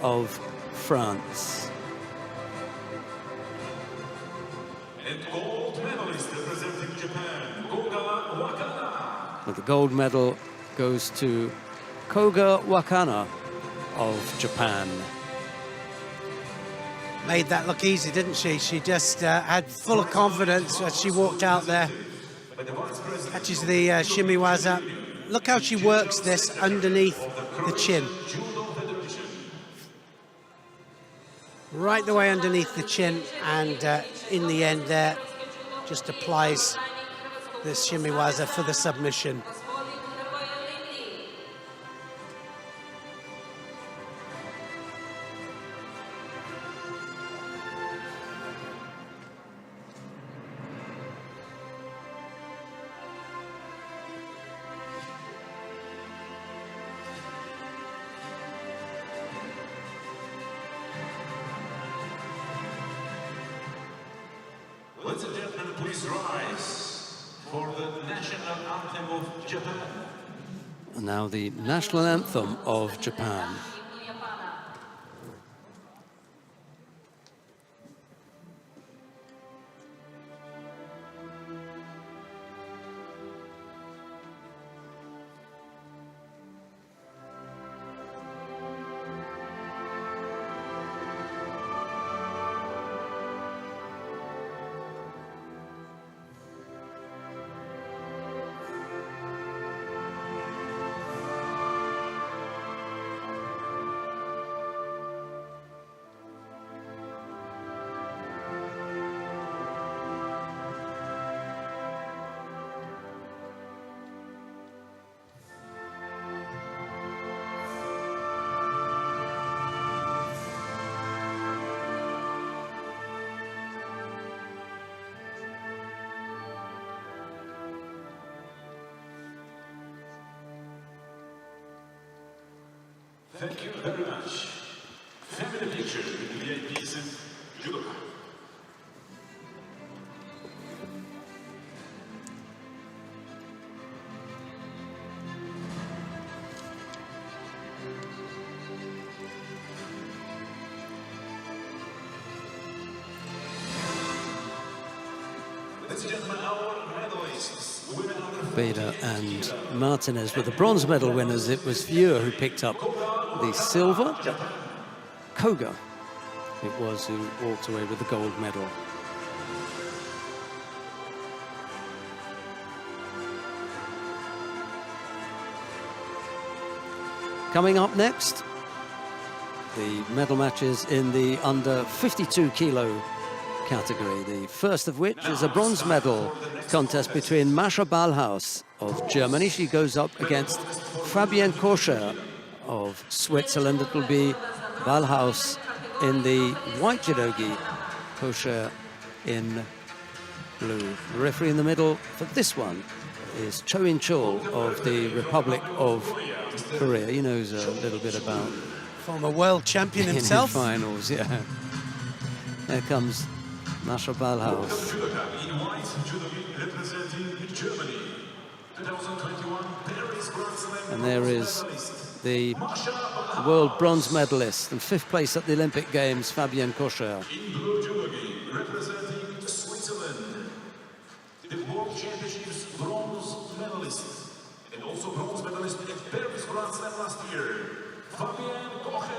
of France. And gold medalist representing Japan, Koga Wakana. But the gold medal goes to Koga Wakana of Japan. Made that look easy, didn't she? She just had full of confidence as she walked out there. Catches the shimiwaza. Look how she works this underneath the chin. Right the way underneath the chin, and in the end there, just applies the shimiwaza for the submission. Ladies and gentlemen, please rise for the national anthem of Japan. And now the national anthem of Japan. Thank you very much. Family picture with VIPs and judo. Beda and Martinez were the bronze medal winners. It was Viewer who picked up the silver. Koga, it was, who walked away with the gold medal. Coming up next, the medal matches in the under 52 kilo category, the first of which is a bronze medal contest between Mascha Ballhaus of Germany. She goes up against Fabienne Koscher of Switzerland. It will be Ballhaus in the white judogi, Koscher in blue. The referee in the middle for this one is Cho In-chul of the Republic of Korea. He knows a little bit about former world champion himself. Finals, yeah. There comes Mascha Ballhaus. In white judogi representing Germany. 2021 Paris Grand Slam. And there is the world bronze medalist and 5th place at the Olympic Games, Fabienne Koscher. In blue judogi representing Switzerland. The World Championships bronze medalist and also bronze medalist at Paris Grand Slam last year, Fabienne Koscher.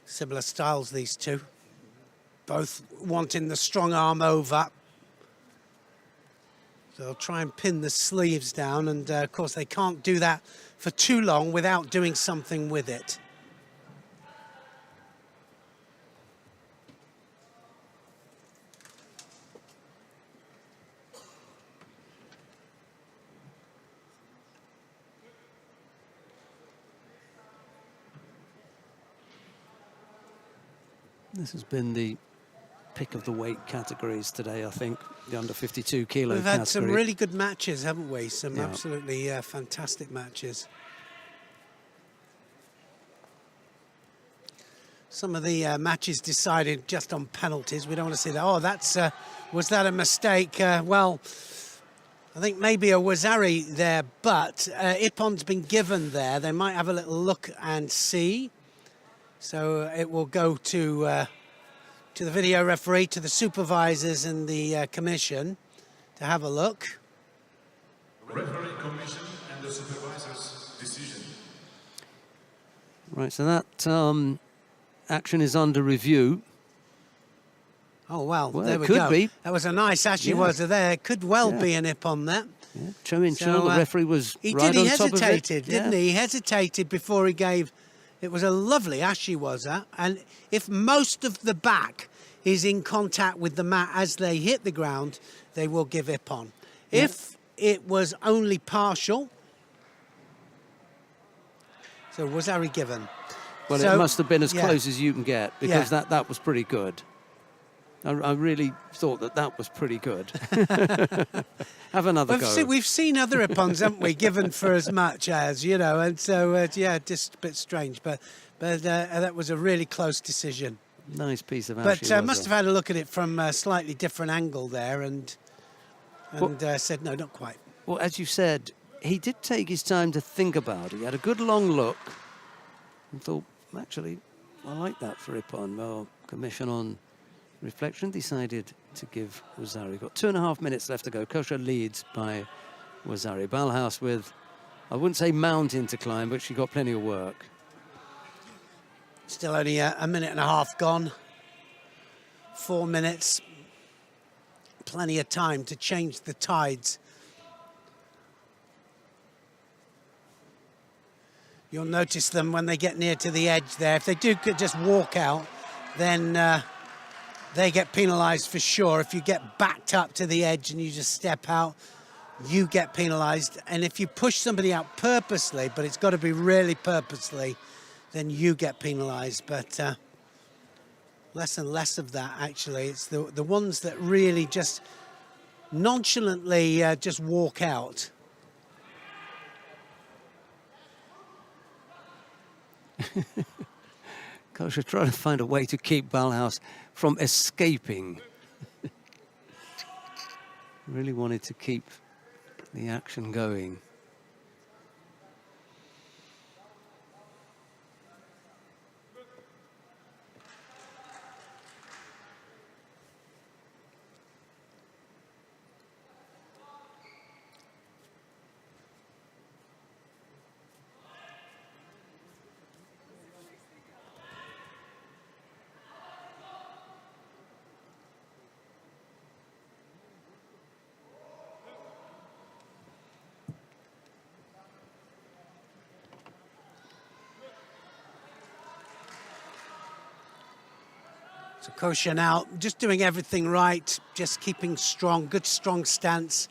Similar styles, these two. Both wanting the strong arm over. So they'll try and pin the sleeves down, and of course they can't do that for too long without doing something with it. This has been the pick of the weight categories today, I think, the under 52 kilo We've had category. some really good matches, haven't we? Some Yeah. absolutely fantastic matches. Some of the matches decided just on penalties. We don't want to see that. Oh, that's was that a mistake? Well, I think maybe a Wazari there, but Ippon's been given there. They might have a little look and see. So it will go to the video referee, to the supervisors and the commission to have a look. Referee, commission and the supervisor's decision. Right, so that action is under review. Oh, well, Well, there it we could go. be. That was a nice Ashiwaza there. It could well be an Ippon there. Yeah. Cho In-chul, So, the referee, was He right did, he on top of it. hesitated, didn't Yeah. he? He hesitated before he gave. It was a lovely Ashiwaza, and if most of the back is in contact with the mat as they hit the ground, they will give Ippon. Yeah. If it was only partial, so was Ari given? Well, So, it must have been as yeah. close as you can get, because Yeah. that was pretty good. I really thought that was pretty good. Have another go. We've seen other Ippons, haven't we, given for as much as, you know, and so, yeah, just a bit strange, but that was a really close decision. Nice piece of But Ashiwaza. must have had a look at it from a slightly different angle there and said, no, not quite. Well, as you said, he did take his time to think about it. He had a good long look and thought, actually, I like that for Ippon. Well, commission on reflection decided to give Wazari. Got 2.5 minutes left to go. Koscher leads by Wazari. Ballhaus with, I wouldn't say mountain to climb, but she got plenty of work. Still only a minute and a half gone. 4 minutes. Plenty of time to change the tides. You'll notice them when they get near to the edge there. If they do just walk out, then they get penalised for sure. If you get backed up to the edge and you just step out, you get penalized. And if you push somebody out purposely, but it's got to be really purposely, then you get penalized. But less and less of that, actually. It's the ones that really just nonchalantly just walk out. Gosh, we're trying to find a way to keep Ballhaus from escaping. Really wanted to keep the action going. So Kosha now just doing everything right, just keeping strong, good strong stance,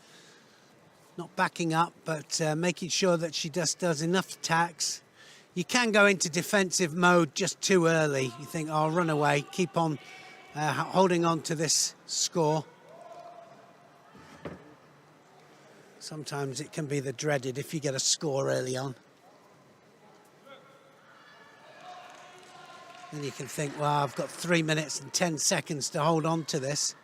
not backing up, but making sure that she just does enough attacks. You can go into defensive mode just too early. You think, oh, I'll run away, keep on holding on to this score. Sometimes it can be the dreaded if you get a score early on. Then you can think, well, I've got 3 minutes and 10 seconds to hold on to this.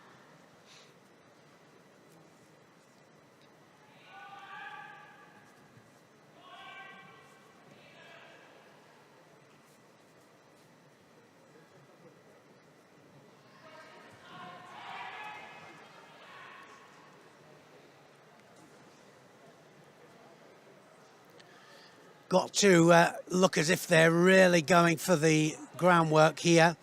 Got to look as if they're really going for the groundwork here,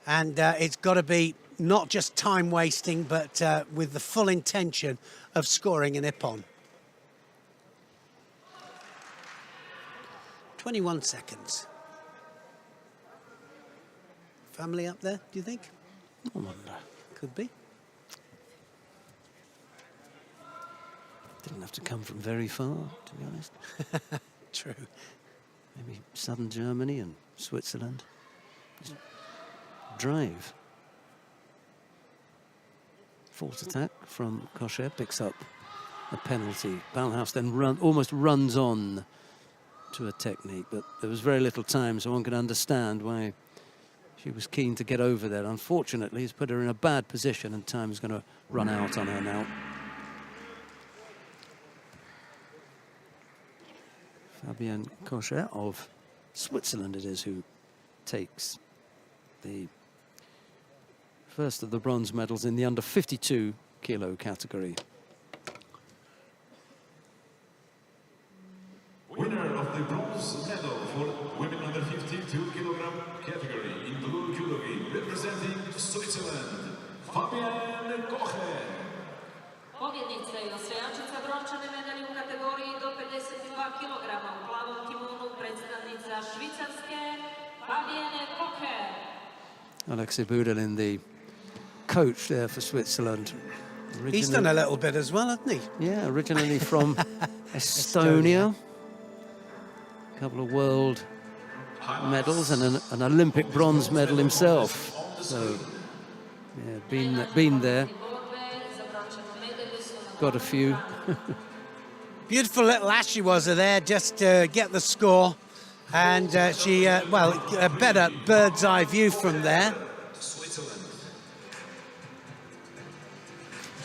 and it's got to be not just time wasting, but with the full intention of scoring an ippon. 21 seconds. Family up there, do you think? I wonder. Could be. Didn't have to come from very far, to be honest. True. Maybe southern Germany and Switzerland. Just drive. False attack from Kosher, picks up a penalty. Ballhaus then almost runs on to a technique, but there was very little time, so one can understand why she was keen to get over there. Unfortunately, he's put her in a bad position, and time is going to run out on her now. Fabienne Kosher of Switzerland it is who takes the first of the bronze medals in the under 52 kilo category. Winner of the bronze medal for women under 52 kilogram category in blue judo, representing Switzerland, Fabienne Kosher. Pobjednica i osvajačica brončane medalje u kategoriji do 52 kg u plavom kimonu, predstavnica Švicarske, Fabienne Kosher. Alexei Budalin, the coach there for Switzerland. He's done a little bit as well, hasn't he? Yeah, originally from Estonia. A couple of world medals and an Olympic bronze medal himself. So, yeah, been there. Got a few. Beautiful little Ashiwaza there just to get the score. And she, well, a better bird's eye view from there.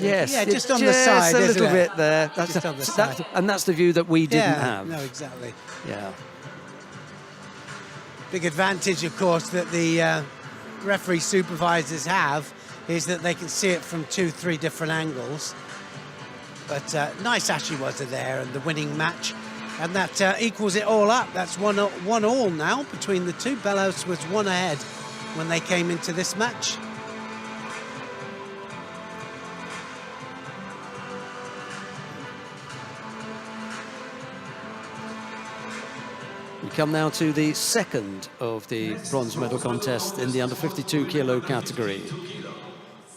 Yes, yeah, just on the side, a little it? bit there. Just on the side. And that's the view that we didn't have. No, exactly. Yeah. Big advantage, of course, that the referee supervisors have is that they can see it from 2-3 different angles. But nice Ashiwaza there, and the winning match. And that equals it all up. That's one all now between the two. Ballhaus was one ahead when they came into this match. We come now to the second of the bronze medal contest in the under 52 kilo category.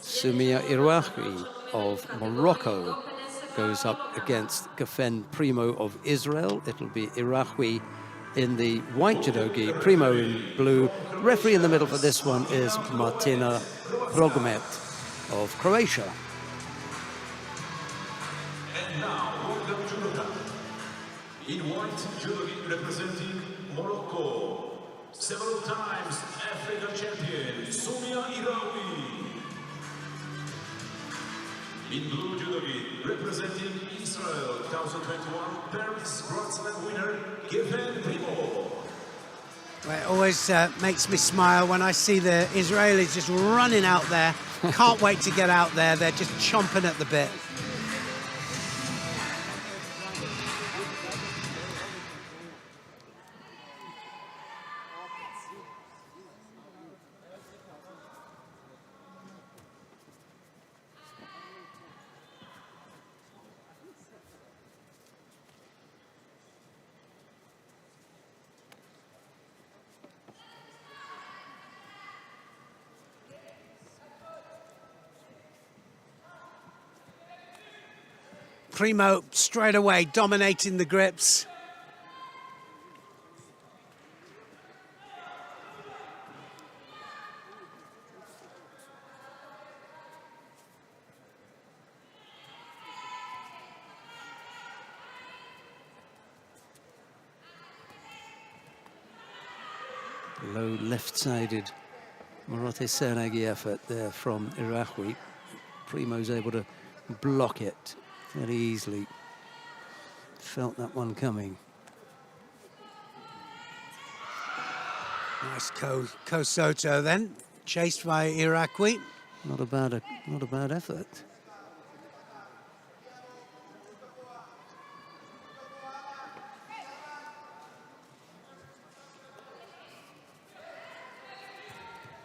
Soumia Irouahi of Morocco goes up against Geffen Primo of Israel. It'll be Iraqi in the white judogi, Primo in blue. The referee in the middle for this one is Martina Progomet of Croatia. And now, welcome to the top. In white judogi representing Morocco, several times African champion, Soumia Iraoui. In blue judogi representing Israel, 2021 Paris Grand Slam winner, Geffen Primo. Well, it always makes me smile when I see the Israelis just running out there. Can't wait to get out there. They're just chomping at the bit. Primo straight away dominating the grips. Low left-sided Morote Senagi effort there from Iraqi. Primo's able to block it very easily. Felt that one coming. Nice Kosoto then, chased by Iraqi. Not a bad effort.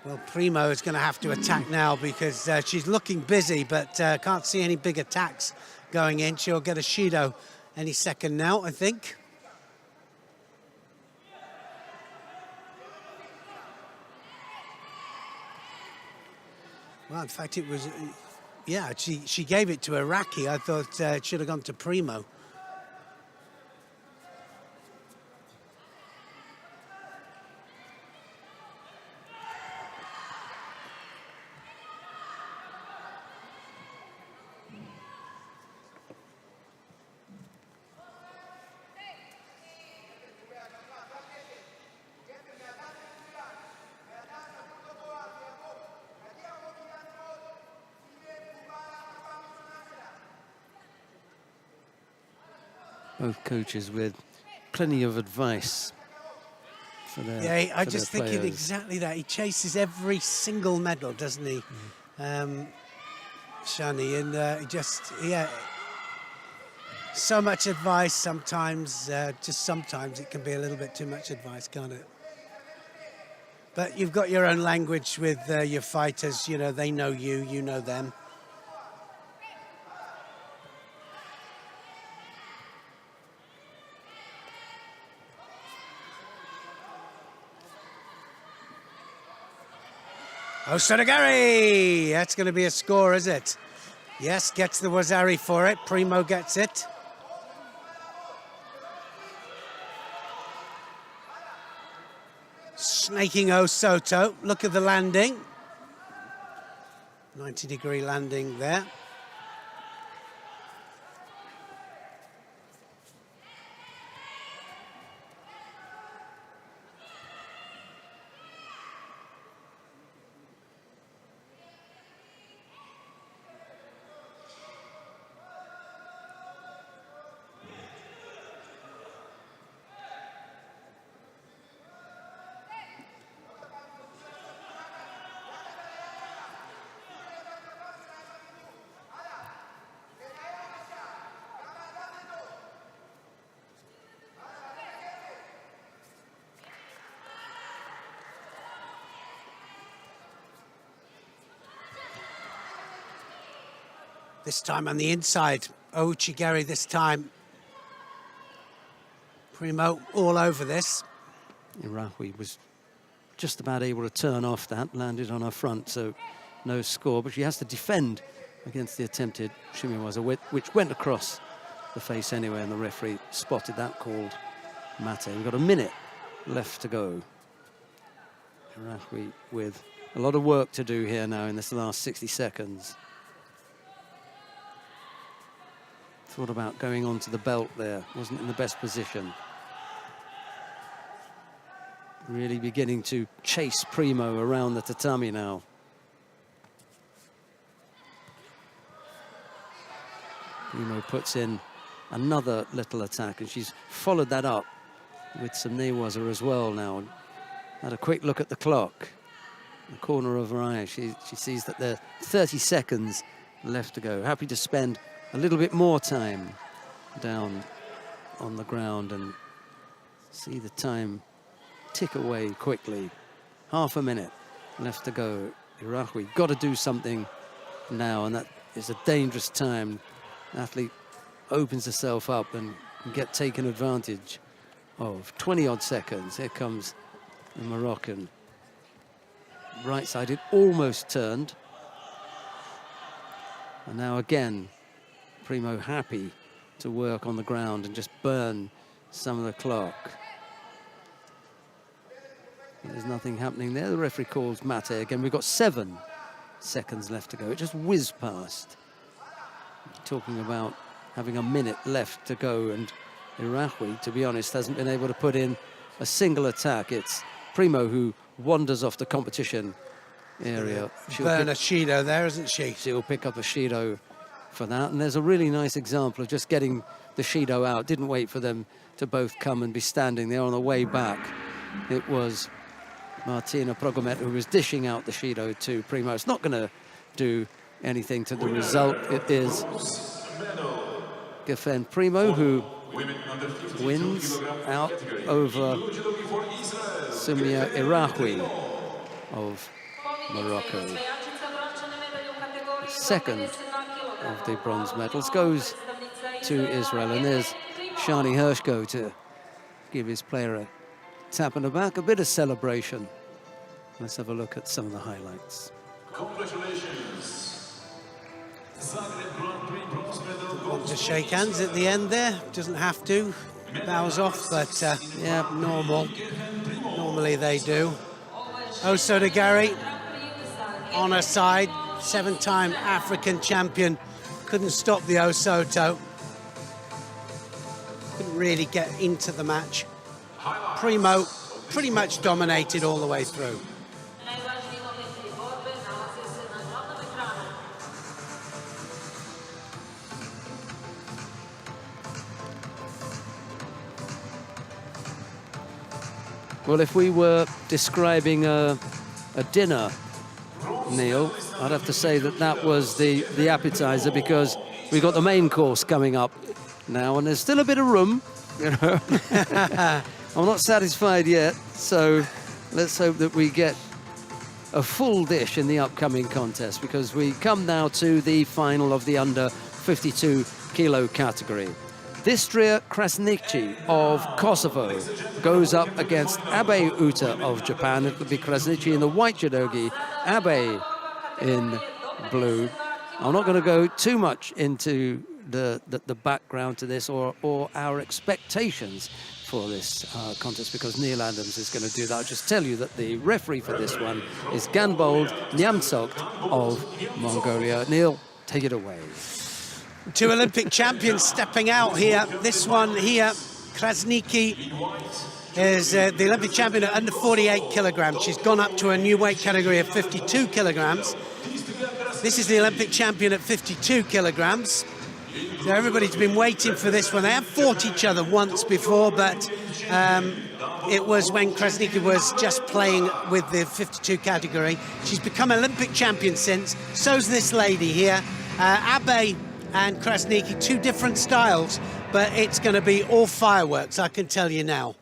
Well, Primo is going to have to attack now because she's looking busy, but can't see any big attacks going in. She'll get a Shido any second now, I think. Well, in fact, it was, yeah, she gave it to Iraqi. I thought it should have gone to Primo. Both coaches with plenty of advice for their Yeah, I'm for just their thinking players. exactly that. He chases every single medal, doesn't he? Shani, and he just, yeah, so much advice sometimes, just sometimes it can be a little bit too much advice, can't it? But you've got your own language with your fighters, you know, they know you, you know them. Oh, Sodagari! That's going to be a score, is it? Yes, gets the Wazari for it. Primo gets it. Snaking Soto. Look at the landing. 90-degree landing there. This time on the inside. Uchigari this time. Primo all over this. Iraqi was just about able to turn off that, landed on her front, so no score. But she has to defend against the attempted shimiwaza, which went across the face anyway, and the referee spotted that, called mate. We've got a minute left to go. Iraqi with a lot of work to do here now in this last 60 seconds. Thought about going on to the belt there, wasn't in the best position. Really beginning to chase Primo around the tatami now. Primo puts in another little attack, and she's followed that up with some newaza as well now. Had a quick look at the clock. The corner of her eye, she sees that there are 30 seconds left to go. Happy to spend a little bit more time down on the ground and see the time tick away quickly. Half a minute left to go. Iraqi got to do something now, and that is a dangerous time. Athlete opens herself up and can get taken advantage of. 20-odd seconds. Here comes the Moroccan. Right side, it almost turned. And now again, Primo happy to work on the ground and just burn some of the clock. There's nothing happening there. The referee calls mate again. We've got 7 seconds left to go. It just whizzed past. Talking about having a minute left to go, and Iraqi, to be honest, hasn't been able to put in a single attack. It's Primo who wanders off the competition area. Burn a Shido there, isn't she? She'll pick up a Shido for that, and there's a really nice example of just getting the Shido out. Didn't wait for them to both come and be standing there on the way back. It was Martina Progomet who was dishing out the Shido to Primo. It's not going to do anything to the result. It is Geffen Primo who wins out over Sumia Iraqi of Morocco. Second of the bronze medals goes to Israel, and there's Shani Hershko to give his player a tap on the back, a bit of celebration. Let's have a look at some of the highlights. Congratulations. Zagreb Grand Prix bronze medal. Want to shake hands at the end there, doesn't have to. Bows off, but yeah, normal. Normally they do. Osoto Gary on her side, 7-time African champion. Couldn't stop the Osoto. Couldn't really get into the match. Primo pretty much dominated all the way through. Well, if we were describing a dinner, Neil, I'd have to say that that was the appetizer, because we've got the main course coming up now, and there's still a bit of room, you know. I'm not satisfied yet, so let's hope that we get a full dish in the upcoming contest, because we come now to the final of the under 52 kilo category. Distria Krasniqi of Kosovo goes up against Abe Uta of Japan. It would be Krasniqi in the white judogi, Abe in blue. I'm not going to go too much into the background to this or our expectations for this contest, because Neil Adams is going to do that. I'll just tell you that the referee for this one is Ganbold Nyamtsokt of Mongolia. Neil, take it away. 2 Olympic champions stepping out here. This one here, Krasniqi, is the Olympic champion at under 48 kilograms. She's gone up to a new weight category of 52 kilograms. This is the Olympic champion at 52 kilograms. So everybody's been waiting for this one. They have fought each other once before, but it was when Krasniqi was just playing with the 52 category. She's become Olympic champion since. So's this lady here. Abe and Krasniqi, 2 different styles, but it's going to be all fireworks, I can tell you now.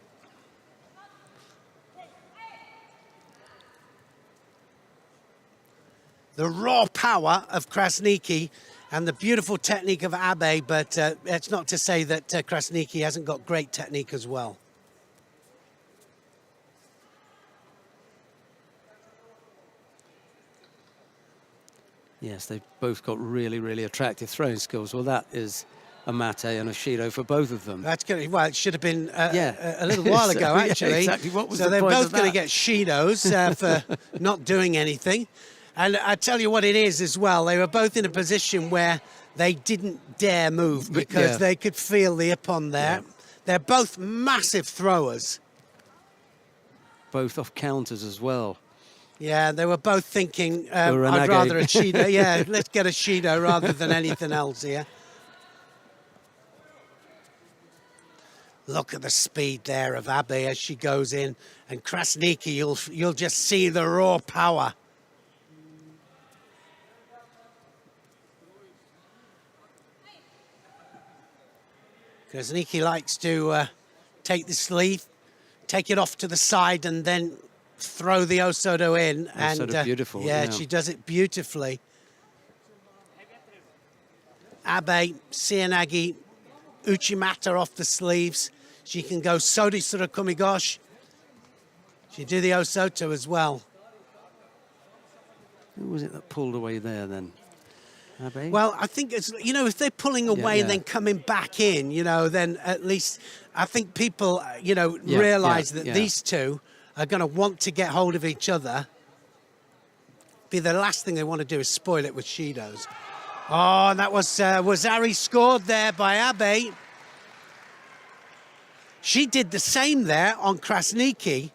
The raw power of Krasniqi and the beautiful technique of Abe, but it's not to say that Krasniqi hasn't got great technique as well. Yes, they've both got really, really attractive throwing skills. Well, that is a mate and a shido for both of them. That's good. Well, it should have been a little while ago, actually. Yeah, exactly. What was so the they're point both of going to that? get shidos for not doing anything. And I tell you what it is as well. They were both in a position where they didn't dare move because they could feel the ippon there. Yeah. They're both massive throwers. Both off counters as well. Yeah, they were both thinking, I'd Uranage. rather a shido. Yeah, let's get a shido rather than anything else here. Look at the speed there of Abe as she goes in. And Krasniki, you'll just see the raw power. Krasniki likes to take the sleeve, take it off to the side, and then throw the Osodo in. That's and sort of beautiful. yeah, she does it beautifully. Abe, Sianagi, Uchimata off the sleeves. She can go Sodi Surakumigosh. She do the Osoto as well. Who was it that pulled away there then? Abe? Well, I think it's, you know, if they're pulling away and then coming back in, you know, then at least I think people, you know, realize that these two are going to want to get hold of each other. Be the last thing they want to do is spoil it with shidos. Oh, and that was Wazari scored there by Abe. She did the same there on Krasniki.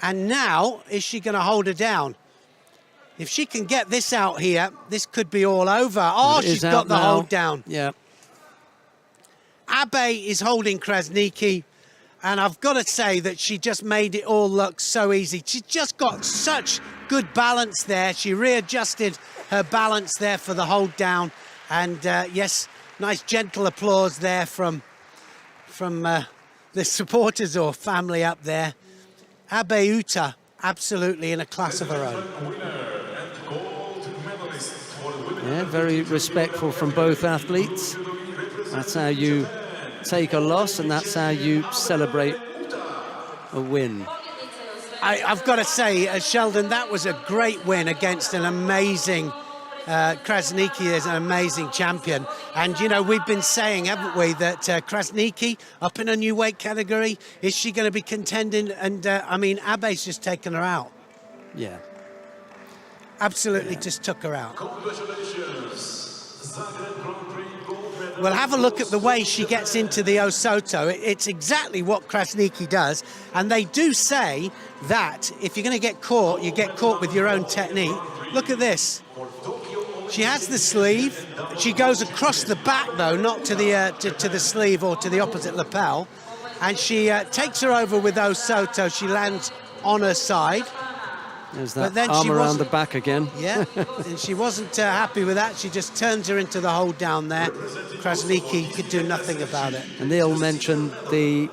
And now, is she going to hold her down? If she can get this out here, this could be all over. Oh, she's got the hold down. Yeah. Abe is holding Krasniki, and I've got to say that she just made it all look so easy. She just got such good balance there. She readjusted her balance there for the hold down. And yes, nice gentle applause there from the supporters or family up there. Abe Uta, absolutely in a class of her own. Yeah, very respectful from both athletes. That's how you take a loss, and that's how you celebrate a win. I've got to say, Sheldon, that was a great win against an amazing Krasniki is an amazing champion. And, you know, we've been saying, haven't we, that Krasniki up in a new weight category, is she going to be contending? And, I mean, Abe's just taken her out. Yeah. Absolutely just took her out. We'll have a look at the way she gets into the Osoto. It's exactly what Krasniki does. And they do say that if you're going to get caught, you get caught with your own technique. Look at this. She has the sleeve. She goes across the back, though, not to the sleeve or to the opposite lapel. And she takes her over with Osoto. She lands on her side. There's that arm around the back again. Yeah, and she wasn't happy with that. She just turns her into the hold down there. Krasniki could do nothing about it. And Neil mentioned the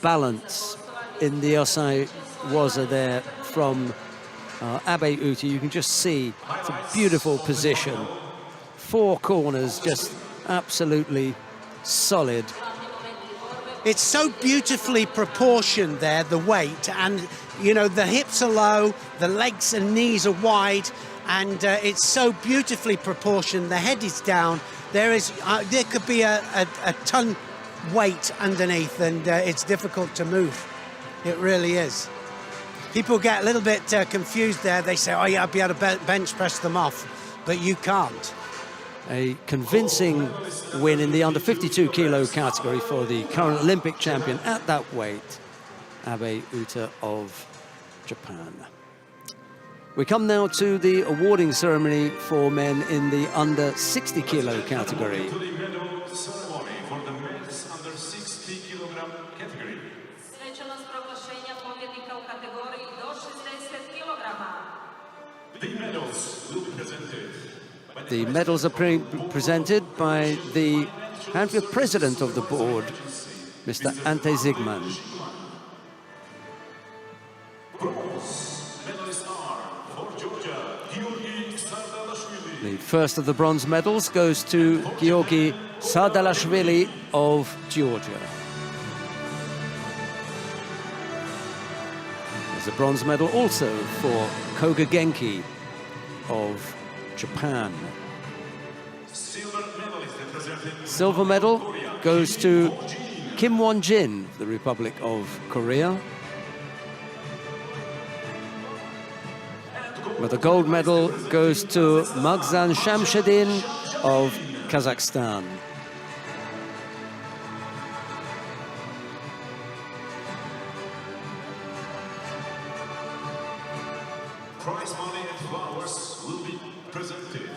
balance in the Osai Waza there from Abe Uta. You can just see it's a beautiful position. Four corners, just absolutely solid. It's so beautifully proportioned there, the weight, and you know, the hips are low, the legs and knees are wide, and it's so beautifully proportioned. The head is down. There could be a ton weight underneath, and it's difficult to move. It really is. People get a little bit confused there. They say, oh yeah, I'll be able to bench press them off, but you can't. A convincing win in the under 52 kilo category for the current Olympic champion at that weight, Abe Uta of Japan. We come now to the awarding ceremony for men in the under 60 kilo category. The medals are presented by the Handfield president of the board, Mr. Ante Zigman. The first of the bronze medals goes to Georgi Sardalashvili of Georgia. There's a bronze medal also for Koga Genki of Japan. Silver medalist representing Silver medal goes to Kim Won-jin, the Republic of Korea. But the gold medal goes to Magzan Shamshadin of Kazakhstan. prize money and flowers will be presented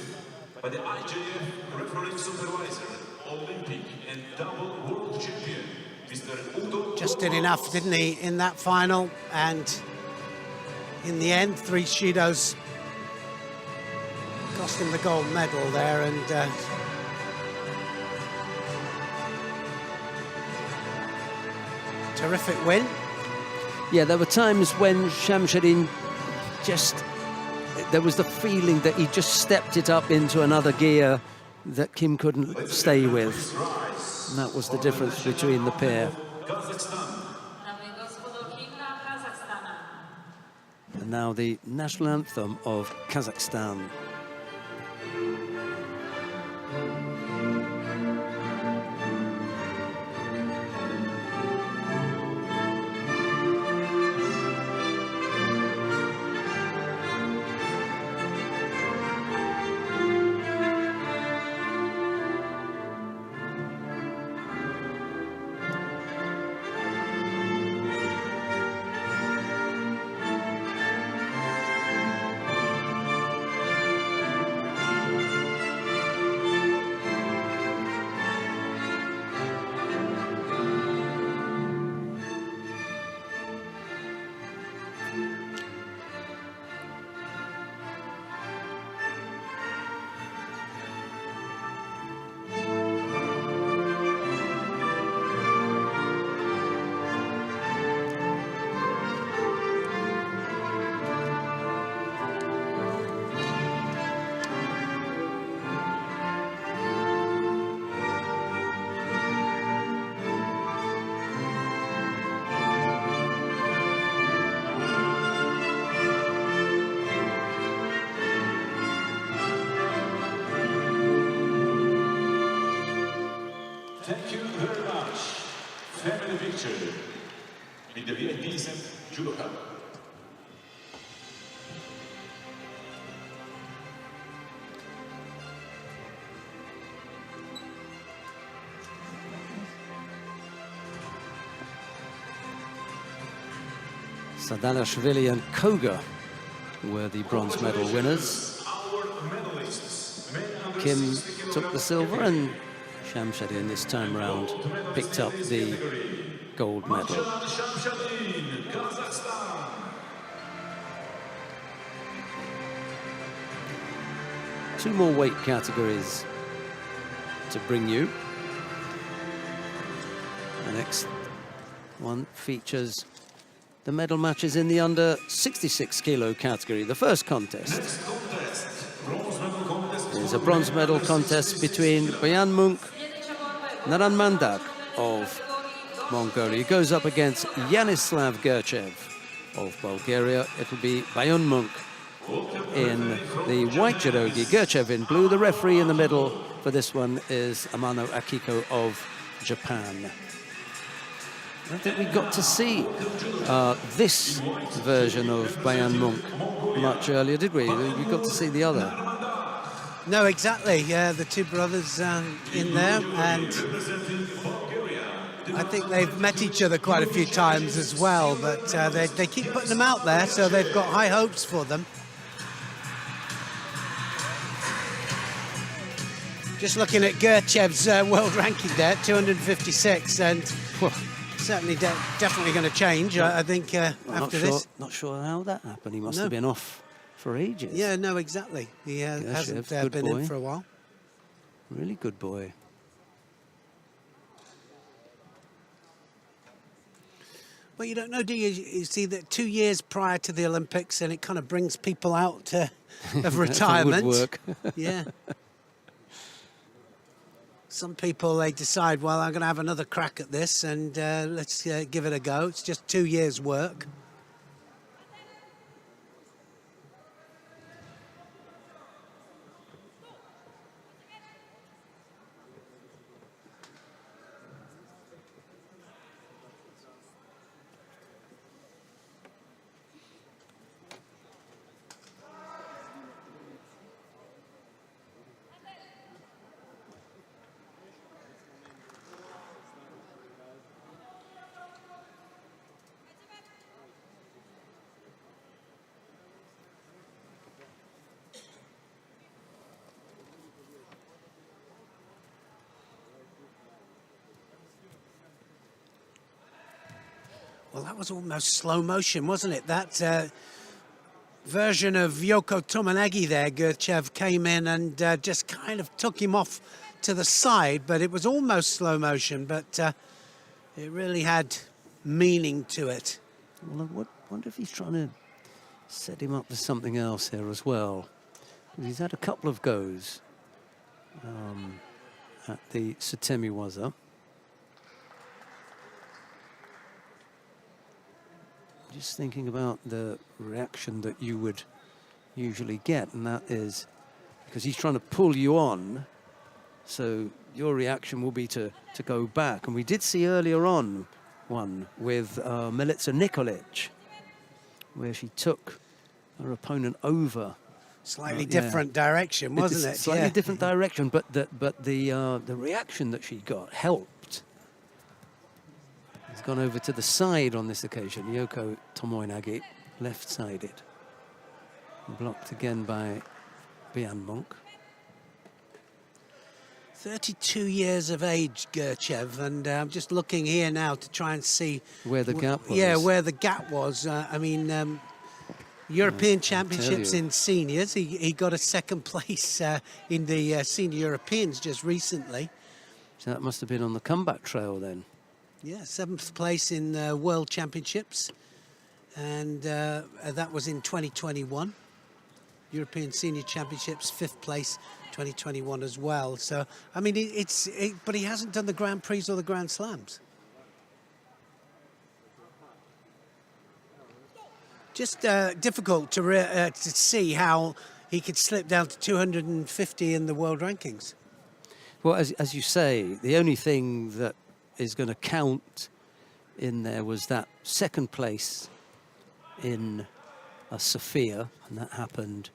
by the IJF referee supervisor, Olympic and double world champion, Mr. Udo. Just did enough, didn't he, in that final? And in the end, 3 Shidos cost him the gold medal there, and terrific win. Yeah, there were times when Shamshadin there was the feeling that he just stepped it up into another gear that Kim couldn't stay with. And that was the difference between the pair. And now the national anthem of Kazakhstan. Thank you very much. Family picture in the VIP Center Judo Highlight. Sadanashvili and Koga were the bronze medal winners. Our medalists, men under Kim 60 took the silver and Shamshadin this time round picked up the gold medal. Shamshadin, Kazakhstan. Two more weight categories to bring you. The next one features the medal matches in the under 66 kilo category. The first contest is a bronze medal contest between Bayan Munk Naranmandak of Mongolia. He goes up against Yanislav Gerchev of Bulgaria. It'll be Bayan Munk in the white judogi, Gerchev in blue. The referee in the middle for this one is Amano Akiko of Japan. I don't think we got to see this version of Bayan Munk much earlier, did we? We got to see the other. No, exactly. Yeah, the two brothers in there, and I think they've met each other quite a few times as well, but they keep putting them out there, so they've got high hopes for them. Just looking at Gerchev's world ranking there, 256, and certainly definitely going to change, I think, after this. Not sure how that happened. He must have been off for ages. Yeah, no, exactly. He hasn't been in for a while. Really good boy. Well, you don't know, do you? You see that 2 years prior to the Olympics, and it kind of brings people out of retirement. Woodwork. Yeah. Some people, they decide, well, I'm going to have another crack at this, and let's give it a go. It's just 2 years' work. Well, that was almost slow motion, wasn't it? That version of Yoko Tomonagi there, Gurchev came in and just kind of took him off to the side, but it was almost slow motion, but it really had meaning to it. Well, I wonder if he's trying to set him up for something else here as well. He's had a couple of goes at the Satemiwaza. Just thinking about the reaction that you would usually get, and that is because he's trying to pull you on, so your reaction will be to go back. And we did see earlier on one with Milica Nikolic, where she took her opponent over. Slightly different direction, wasn't it? Slightly different direction, but the reaction that she got helped. He's gone over to the side on this occasion. Yoko Tomoinagi, left-sided. Blocked again by Bian Monk. 32 years of age, Gurchev, and I'm just looking here now to try and see where the gap was. Yeah, where the gap was. I mean, European Championships in seniors. He got a second place in the Senior Europeans just recently. So that must have been on the comeback trail then. Yeah, 7th place in World Championships, and that was in 2021. European Senior Championships, 5th place, 2021 as well. So, I mean, but he hasn't done the Grand Prix or the Grand Slams. Just difficult to see how he could slip down to 250 in the world rankings. Well, as you say, the only thing that is going to count in there was that second place in Sofia, and that happened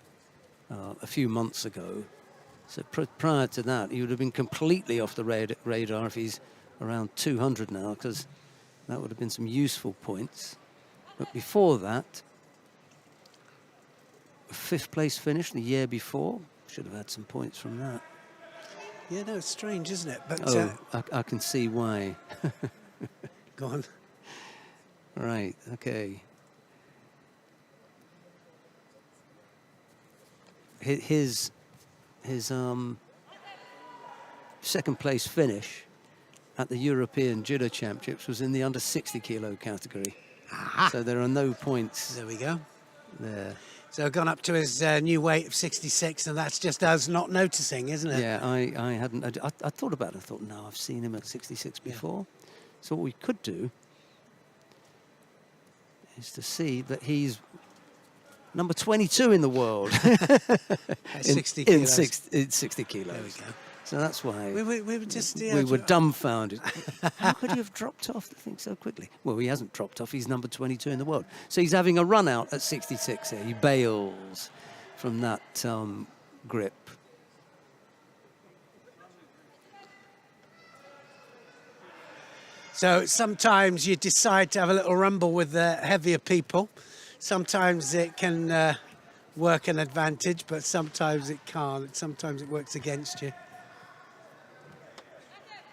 a few months ago. So prior to that, he would have been completely off the radar if he's around 200 now, because that would have been some useful points. But before that, a 5th place finish the year before, should have had some points from that. Yeah, no, it's strange, isn't it? But I can see why. Go on. Right, okay. His second place finish at the European Judo Championships was in the under 60 kilo category. Aha. So there are no points. There we go. There. So gone up to his new weight of 66, and that's just us not noticing, isn't it? Yeah, I hadn't. I thought about it. I thought, no, I've seen him at 66 before. So what we could do is to see that he's number 22 in the world. At 60 kilos. In 60 kilos. There we go. So that's why we were just... we were dumbfounded. How could he have dropped off the thing so quickly? Well, he hasn't dropped off. He's number 22 in the world. So he's having a run out at 66 here. He bails from that grip. So sometimes you decide to have a little rumble with the heavier people. Sometimes it can work an advantage, but sometimes it can't. Sometimes it works against you.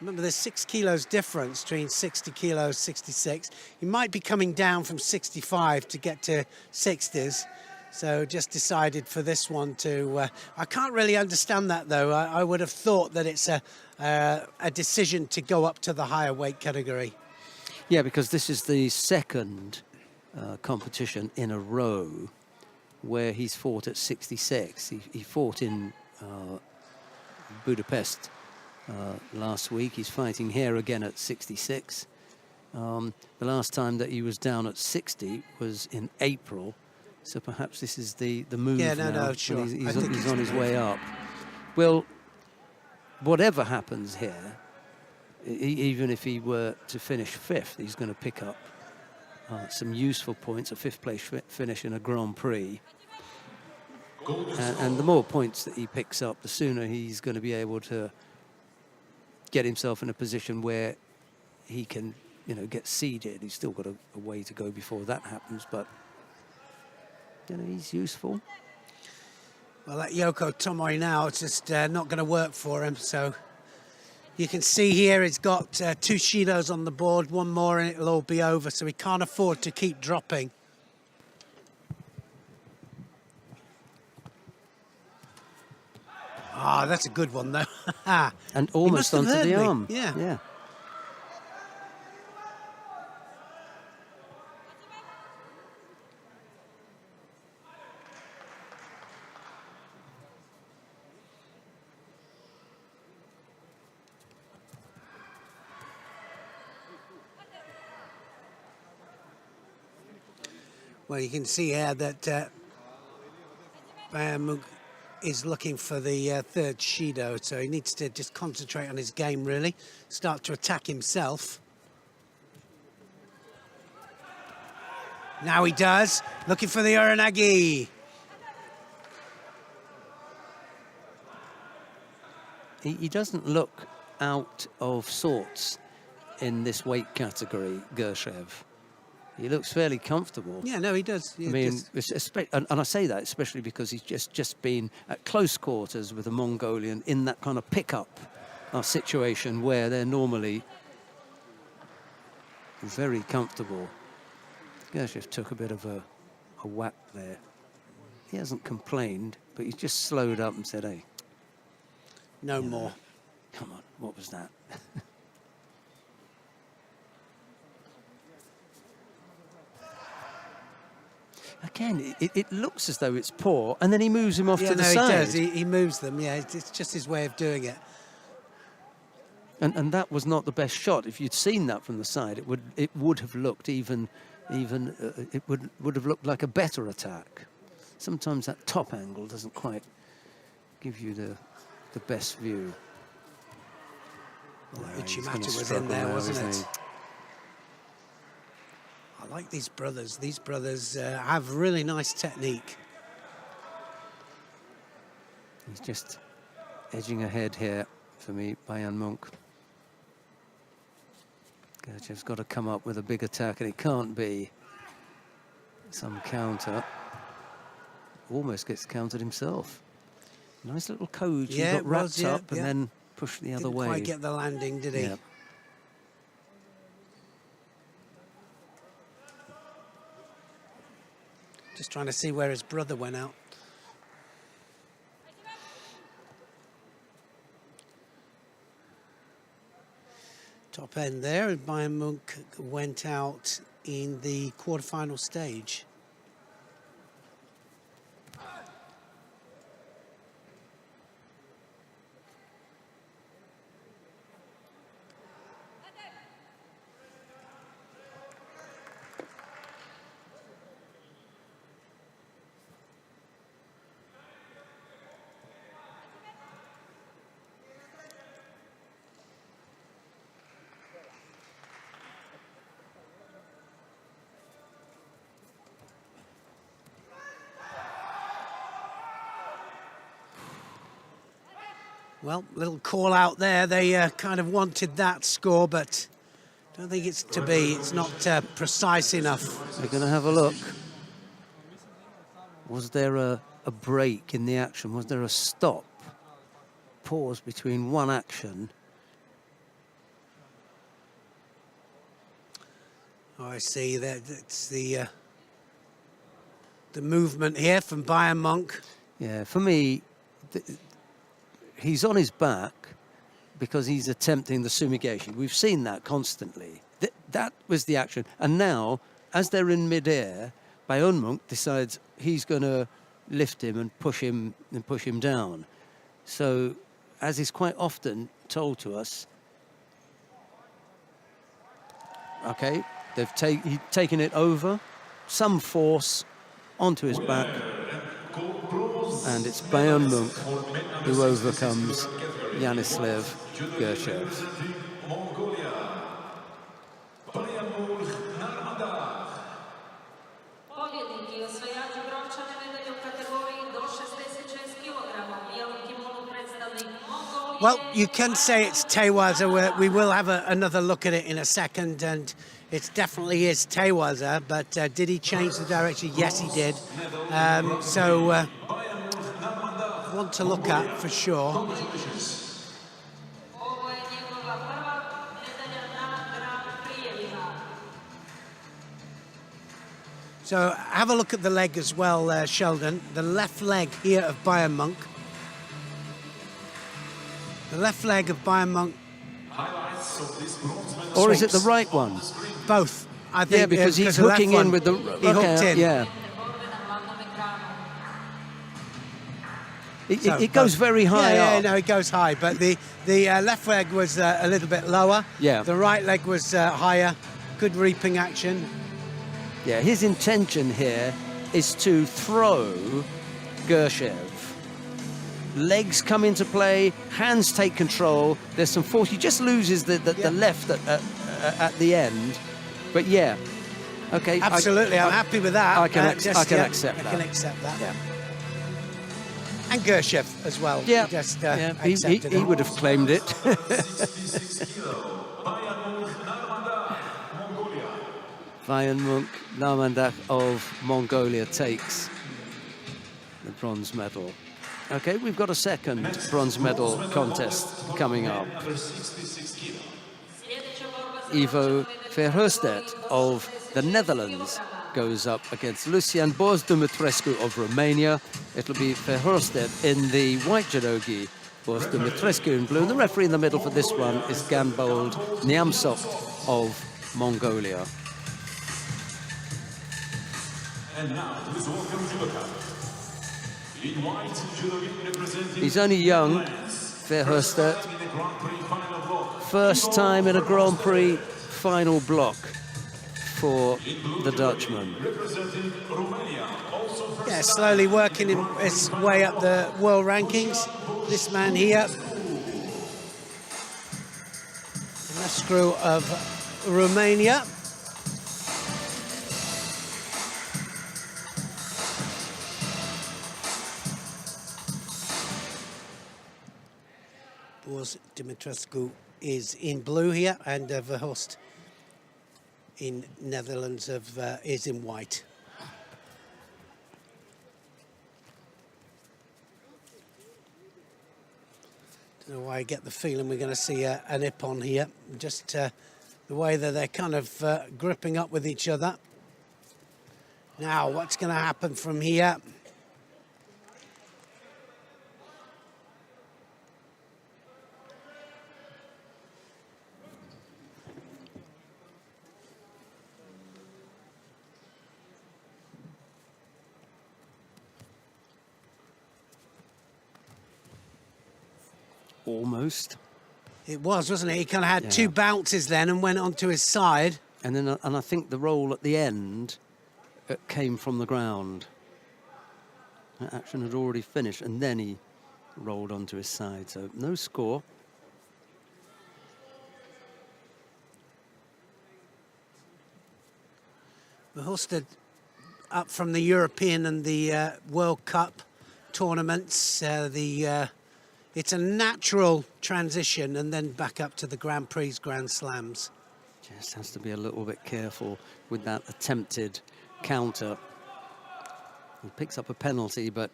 Remember, there's 6 kilos difference between 60 kilos, 66. You might be coming down from 65 to get to 60s. So just decided for this one to... I can't really understand that, though. I would have thought that it's a decision to go up to the higher weight category. Yeah, because this is the second competition in a row where he's fought at 66. He fought in Budapest last week. He's fighting here again at 66. The last time that he was down at 60 was in April. So perhaps this is the move now. No, sure. He's on his way up. Well, whatever happens here, even if he were to finish 5th, he's going to pick up some useful points, a 5th place finish in a Grand Prix. And the more points that he picks up, the sooner he's going to be able to get himself in a position where he can, get seeded. He's still got a way to go before that happens, but he's useful. Well, that Yoko Tomoe now, it's just not going to work for him. So You can see here he's got 2 Shidos on the board, 1 more and it'll all be over, so he can't afford to keep dropping. Ah, that's a good one though. And almost onto the arm. Yeah. Well, you can see here that Bayamug is looking for the 3rd Shido, so he needs to just concentrate on his game, really. Start to attack himself. Now he does, looking for the Uranagi. He doesn't look out of sorts in this weight category, Gershev. He looks fairly comfortable. Yeah, no, he does. I mean, and I say that especially because he's just been at close quarters with a Mongolian in that kind of pickup situation where they're normally very comfortable. Gershev took a bit of a whack there. He hasn't complained, but he's just slowed up and said, hey. No more. Come on, what was that? Again, it looks as though it's poor, and then he moves him off to the side. He does. He moves them, yeah. It's just his way of doing it. And that was not the best shot. If you'd seen that from the side, it would have looked it would have looked like a better attack. Sometimes that top angle doesn't quite give you the best view. Uchimata was in there, wasn't it? I like these brothers. These brothers have really nice technique. He's just edging ahead here for me, Bayan Monk. Gerchev's got to come up with a big attack, and it can't be some counter. Almost gets countered himself. Nice little code. Yeah, he got wrapped up and then pushed the other way. Didn't quite get the landing, did he? Yeah. Just trying to see where his brother went out. Top end there, and Bayern Munch went out in the quarterfinal stage. Well, little call out there. They kind of wanted that score, but don't think it's to be. It's not precise enough. We're going to have a look. Was there a break in the action? Was there a stop? Pause between one action? Oh, I see that. It's the movement here from Bayern Monk. Yeah, for me, he's on his back because he's attempting the sumigation. We've seen that constantly. That was the action. And now, as they're in midair, Bayern Monk decides he's going to lift him and push him down. So, as is quite often told to us, okay, he's taken it over, some force onto his back, and it's Bayern Monk who overcomes Yanislav Gershev. Well, you can say it's Tewaza. We will have another look at it in a second, and it definitely is Tewaza, but did he change the direction? Yes, he did. So want to look at for sure. So have a look at the leg as well, Sheldon. The left leg here of Bayern Monk. The left leg of Bayern Monk. Highlights of this bronze medal. Or is it the right one? Both, I think. Yeah, because he's the left hooking one, in with the... He hooked in. Yeah. So It goes very high yeah, up. no, it goes high. But the left leg was a little bit lower. Yeah. The right leg was higher. Good reaping action. Yeah, his intention here is to throw Gershev. Legs come into play, hands take control. There's some force. He just loses the left at the end. But yeah, okay. Absolutely, I'm happy with that. I can accept that. I can accept that. Yeah. And Gershev as well. Yeah, He just yeah. accepted He it. would have claimed it. 66 kilo. Bayern Monk Narmandak of Mongolia takes the bronze medal. Okay, we've got a second bronze medal contest coming up. Ivo Verhulst of the Netherlands goes up against Lucian Boz Dumitrescu of Romania. It'll be Verhulst in the white judogi, Boz Dumitrescu in blue. And the referee in the middle for this one is Ganbold Niamsok of Mongolia. And now, please welcome judoka. In white, judogi representing... He's only young, Verhulst. in the Grand Prix final block. First time in a Grand Prix final block for the Dutchman. Representing Romania, also first Yeah, slowly working his way up the world rankings. This man here, the screw of Romania. Boz Dumitrescu is in blue here, and Verhulst in Netherlands is in white. Don't know why I get the feeling we're going to see an Ippon here. Just the way that they're kind of gripping up with each other. Now, what's going to happen from here? Almost. It was, wasn't it? He kind of had two bounces then and went onto his side. And then, and I think the roll at the end came from the ground. That action had already finished, and then he rolled onto his side. So no score. Verhulst up from the European and the World Cup tournaments. It's a natural transition, and then back up to the Grand Prix, Grand Slams. Just has to be a little bit careful with that attempted counter. He picks up a penalty, but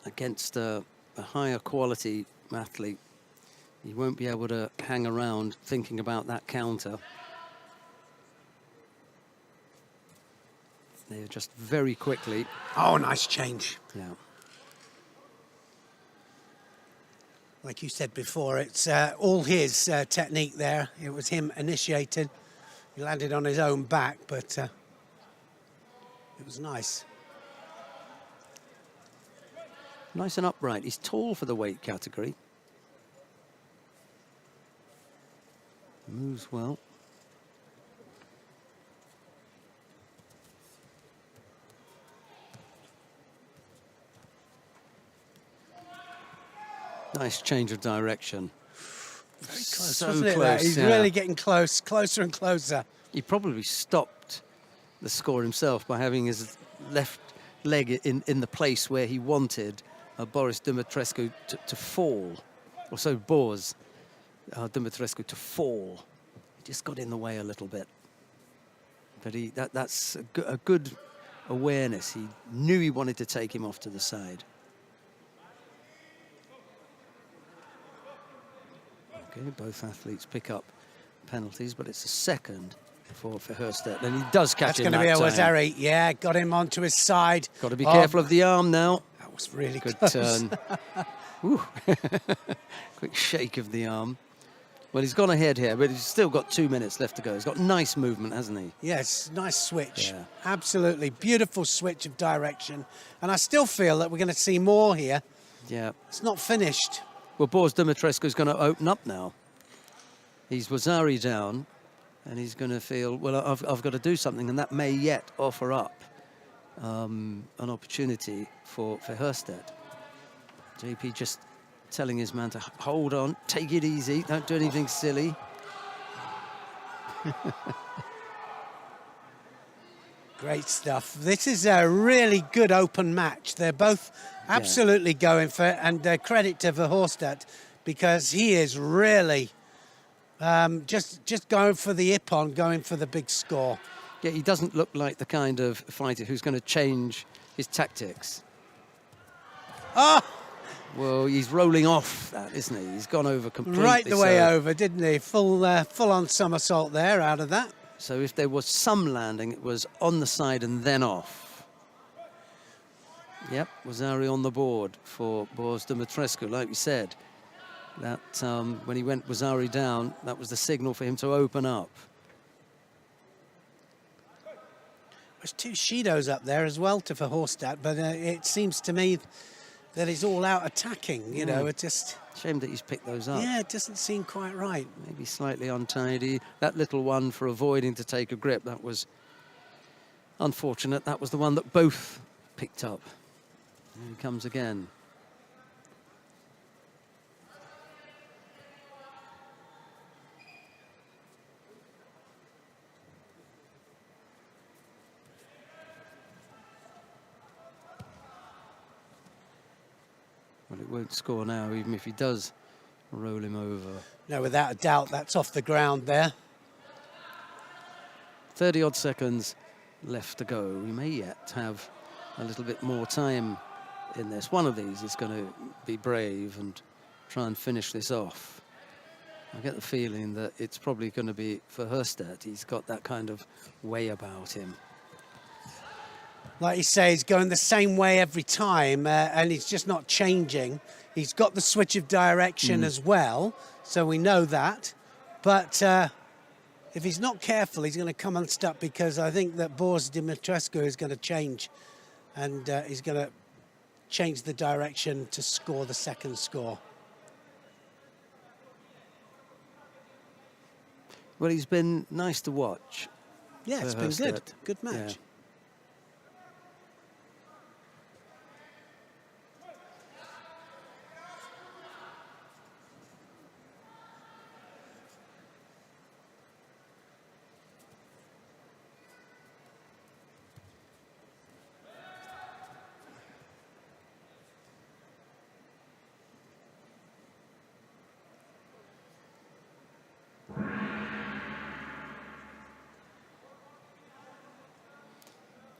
against a higher quality athlete, he won't be able to hang around thinking about that counter. They adjust very quickly. Oh, nice change. Yeah. Like you said before, it's all his technique there. It was him initiated. He landed on his own back, but it was nice. Nice and upright. He's tall for the weight category. Moves well. Nice change of direction. Very close, So wasn't it? close, He's yeah. really getting close, closer and closer. He probably stopped the score himself by having his left leg in the place where he wanted Boris Dumitrescu to fall, or so Boz Dumitrescu to fall. He just got in the way a little bit. But that's a good awareness. He knew he wanted to take him off to the side. Okay, both athletes pick up penalties, but it's a second for Herstedt. And he does catch That's him going to be a that time. Wazari. Yeah, got him onto his side. Got to be careful of the arm now. That was really Good close. turn. Ooh. Quick shake of the arm. Well, he's gone ahead here, but he's still got 2 minutes left to go. He's got nice movement, hasn't he? Yes, nice switch. Yeah. Absolutely beautiful switch of direction. And I still feel that we're going to see more here. Yeah. It's not finished. Well, Boris Dumitrescu is going to open up now. He's Wazari down, and he's going to feel, well, I've got to do something, and that may yet offer up an opportunity for Herstedt. JP just telling his man to hold on, take it easy, don't do anything silly. Great stuff. This is a really good open match. They're both absolutely going for it, and credit to Verhofstadt because he is really just going for the ippon, going for the big score. Yeah, he doesn't look like the kind of fighter who's going to change his tactics. Oh! Well, he's rolling off that, isn't he? He's gone over completely. Right the way over, didn't he? Full-on somersault there out of that. So if there was some landing, it was on the side and then off. Yep, Wazari on the board for Boris Dumitrescu, like we said. That when he went Wazari down, that was the signal for him to open up. There's two Shidos up there as well to Verhofstadt, but it seems to me that he's all out attacking, you know, it just... Shame that he's picked those up. Yeah, it doesn't seem quite right. Maybe slightly untidy. That little one for avoiding to take a grip, that was unfortunate. That was the one that both picked up. Here he comes again. Well, it won't score now, even if he does roll him over. No, without a doubt, that's off the ground there. 30-odd seconds left to go. We may yet have a little bit more time in this. One of these is going to be brave and try and finish this off. I get the feeling that it's probably going to be for Herstedt. He's got that kind of way about him. Like you say, he's going the same way every time, and he's just not changing. He's got the switch of direction as well, so we know that. But if he's not careful, he's going to come unstuck, because I think that Boris Dumitrescu is going to change, and he's going to change the direction to score the second score. Well, he's been nice to watch. Yeah, it's been good. Good match. Yeah.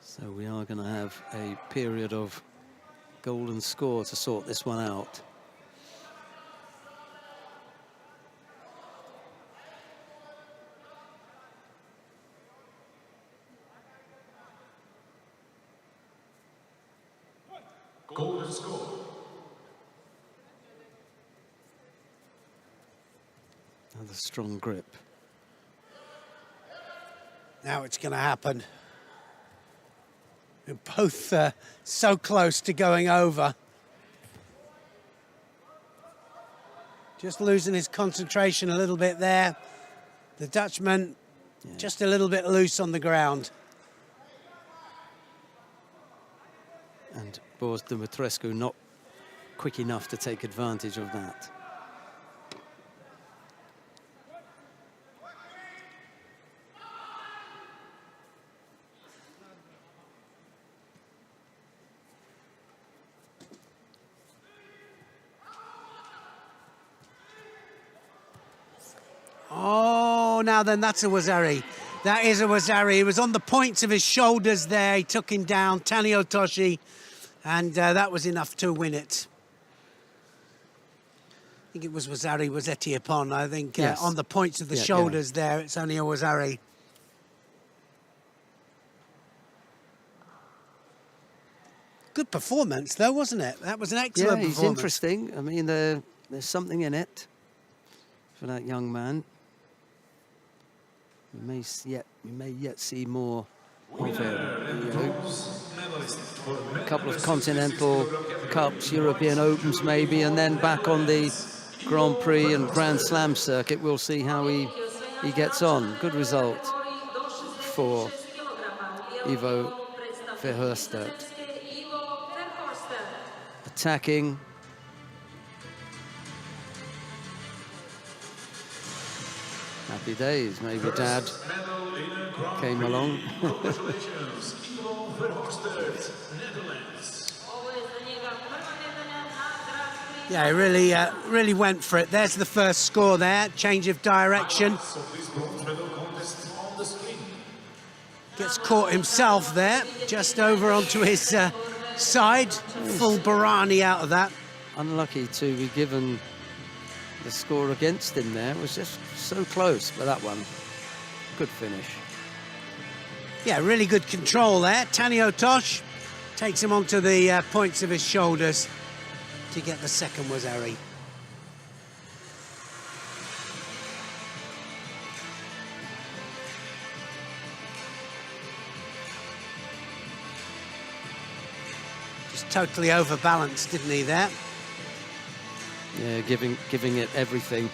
So we are going to have a period of golden score to sort this one out. Golden score. Another strong grip. Now it's going to happen. They're both so close to going over. Just losing his concentration a little bit there. The Dutchman just a little bit loose on the ground. And Boris Dumitrescu not quick enough to take advantage of that. Oh, now then, that's a Wazari. That is a Wazari. He was on the points of his shoulders there. He took him down, Tani Otoshi, and that was enough to win it. I think it was Wazari, was Etiepon. I think Yes. on the points of the shoulders there, it's only a Wazari. good performance, though, wasn't it? That was an excellent he's performance. interesting. I mean, there's something in it for that young man. We may yet see more of him. You know. A couple of Continental Cups, European Opens maybe, and then back on the Grand Prix and Grand Slam circuit. We'll see how he gets on. Good result for Ivo Verhofstadt. Attacking. Happy days. Maybe Dad came along. Yeah, he really went for it. There's the first score there. Change of direction. Gets caught himself there, just over onto his side. Full Barani out of that. Unlucky to be given the score against him there. It was just so close for that one. Good finish. Yeah, really good control there. Tanio Tosh takes him onto the points of his shoulders to get the second Wazari. Just totally overbalanced, didn't he, there? Yeah, giving it everything.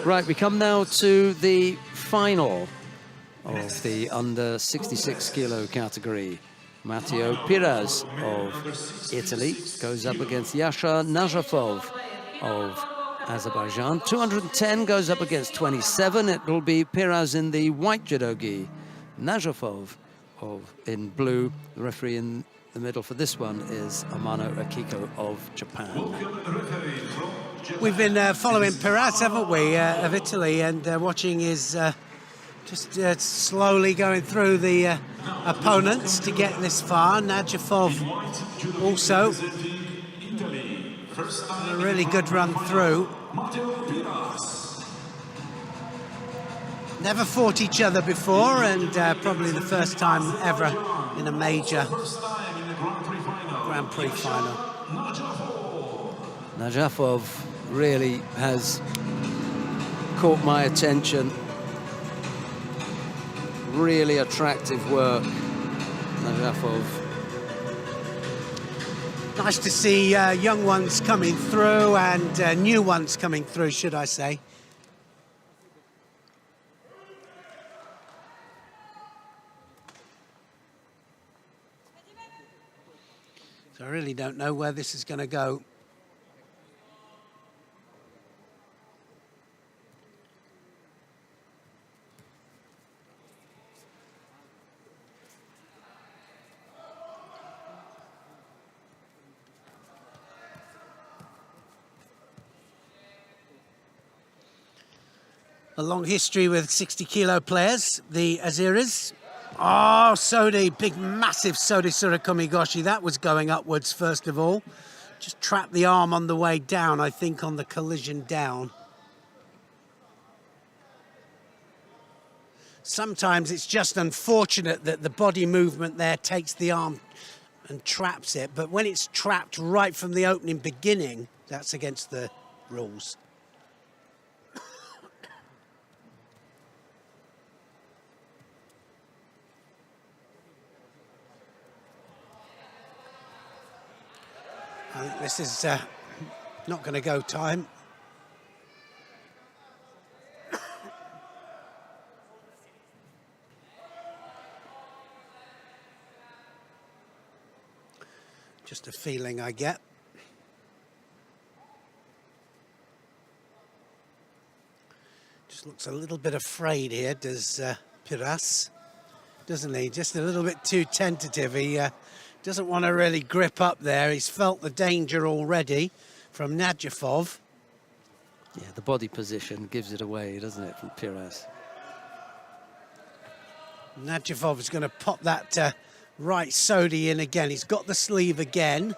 Right, we come now to the final of the under 66 kilo category. Matteo Piras of Italy goes up against Yasha Najafov of Azerbaijan. 210 goes up against 27. It will be Piras in the white judogi, Najafov in blue. The referee in the middle for this one is Amano Akiko of Japan. We've been following Piras, haven't we, of Italy, and watching his just slowly going through the opponents to get this far. Najafov also a really good run through. Never fought each other before, and probably the first time ever in a major Grand Prix final. Najafov really has caught my attention. Really attractive work, Najafov. Nice to see young ones coming through and new ones coming through, should I say. So I really don't know where this is going to go. A long history with 60-kilo players, the Azeris. Oh, Sodi, big, massive Sodi Surakomigoshi. That was going upwards, first of all. Just trapped the arm on the way down, I think, on the collision down. Sometimes it's just unfortunate that the body movement there takes the arm and traps it. But when it's trapped right from the opening beginning, that's against the rules. I think this is not going to go time. Just a feeling I get. Just looks a little bit afraid here, does Piras, doesn't he? Just a little bit too tentative. He doesn't want to really grip up there. He's felt the danger already from Najafov. Yeah, the body position gives it away, doesn't it, from Piras? Nadjafov is going to pop that right sodi in again. He's got the sleeve again.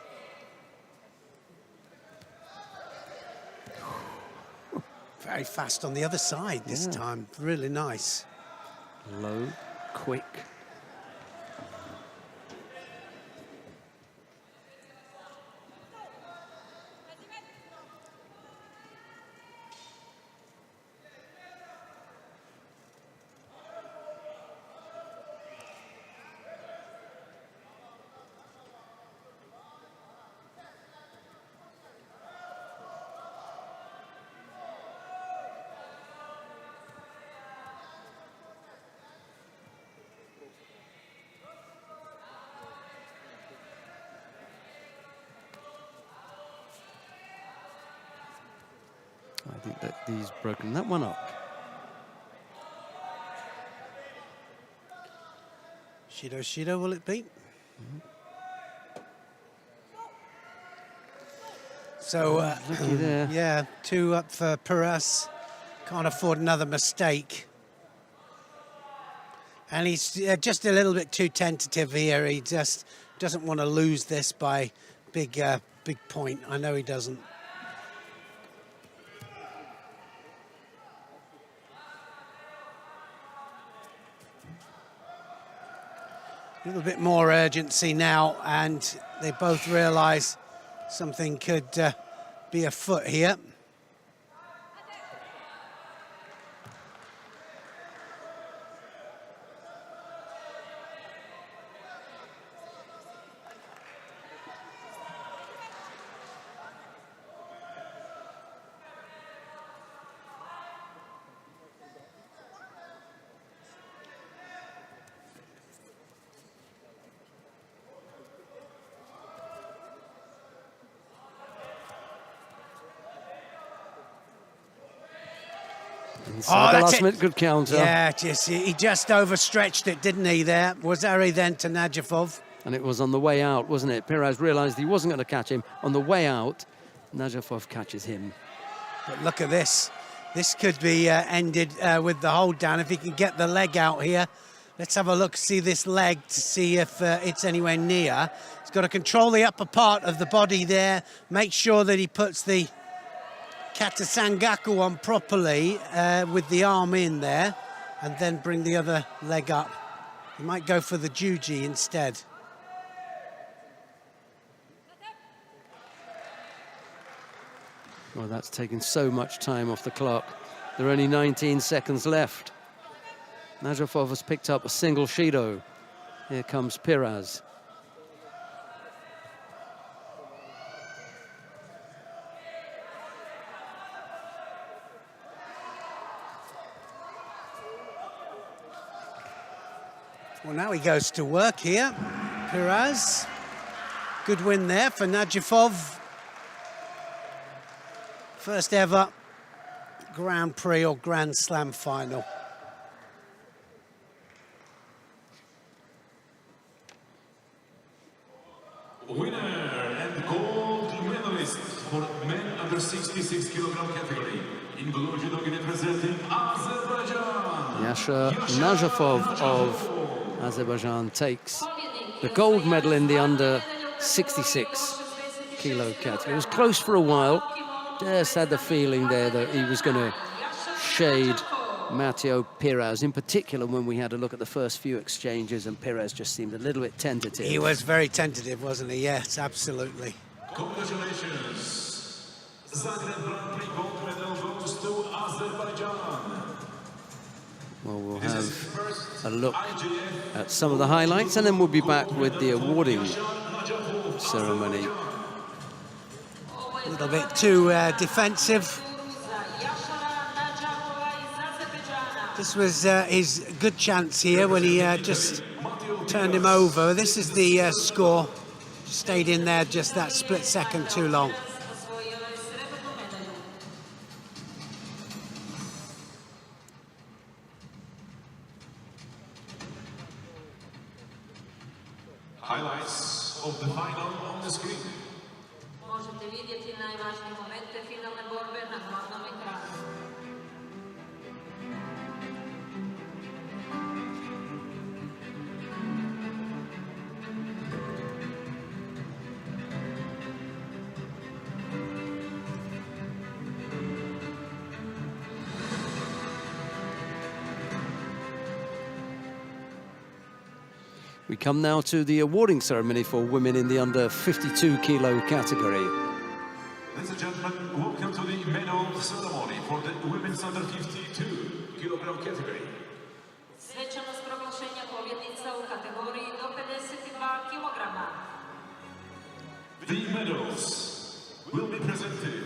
Very fast on the other side this time. Really nice. Low, quick. I think that he's broken that one up. Shido, will it be? So, looky there. yeah, 2 up for Prix. Can't afford another mistake. And he's just a little bit too tentative here. He just doesn't want to lose this by big point. I know he doesn't. A little bit more urgency now, and they both realise something could be afoot here. Inside the last minute, good counter. Yeah, he just overstretched it, didn't he, there? Was Ari then to Nadjafov? And it was on the way out, wasn't it? Prix realised he wasn't going to catch him. On the way out, Nadjafov catches him. But look at this. This could be ended with the hold down if he can get the leg out here. Let's have a look, see this leg to see if it's anywhere near. He's got to control the upper part of the body there. Make sure that he puts the Kata Sangaku on properly with the arm in there, and then bring the other leg up. He might go for the Juji instead. Well, that's taken so much time off the clock. There are only 19 seconds left. Nadjafov has picked up a single Shido. Here comes Prix. Well, now he goes to work here. Prix. Good win there for Nadjafov. First ever Grand Prix or Grand Slam final. Winner and gold medalist for men under 66 kilogram category in Global Judo representing Azerbaijan. Yasha Nadjafov of Azerbaijan takes the gold medal in the under 66 kilo category. It was close for a while. Just had the feeling there that he was going to shade Matteo Prix, in particular when we had a look at the first few exchanges, and Prix just seemed a little bit tentative. He was very tentative, wasn't he? Yes, absolutely. Congratulations. Zagreb Grand Prix gold medal goes to Azerbaijan. Well, we'll have a look at some of the highlights, and then we'll be back with the awarding ceremony. A little bit too defensive. This was his good chance here when he just turned him over. This is the score. Stayed in there just that split second too long. Highlights of the final on the screen. Možete vidjeti najvažnije momente finalne borbe na glavnom ekranu. We come now to the awarding ceremony for women in the under 52 kilo category. Ladies and gentlemen, welcome to the medal ceremony for the women's under 52 kilogram category. Svečanost proglašenja pobjednica u kategoriji do 52 kilograma. The medals will be presented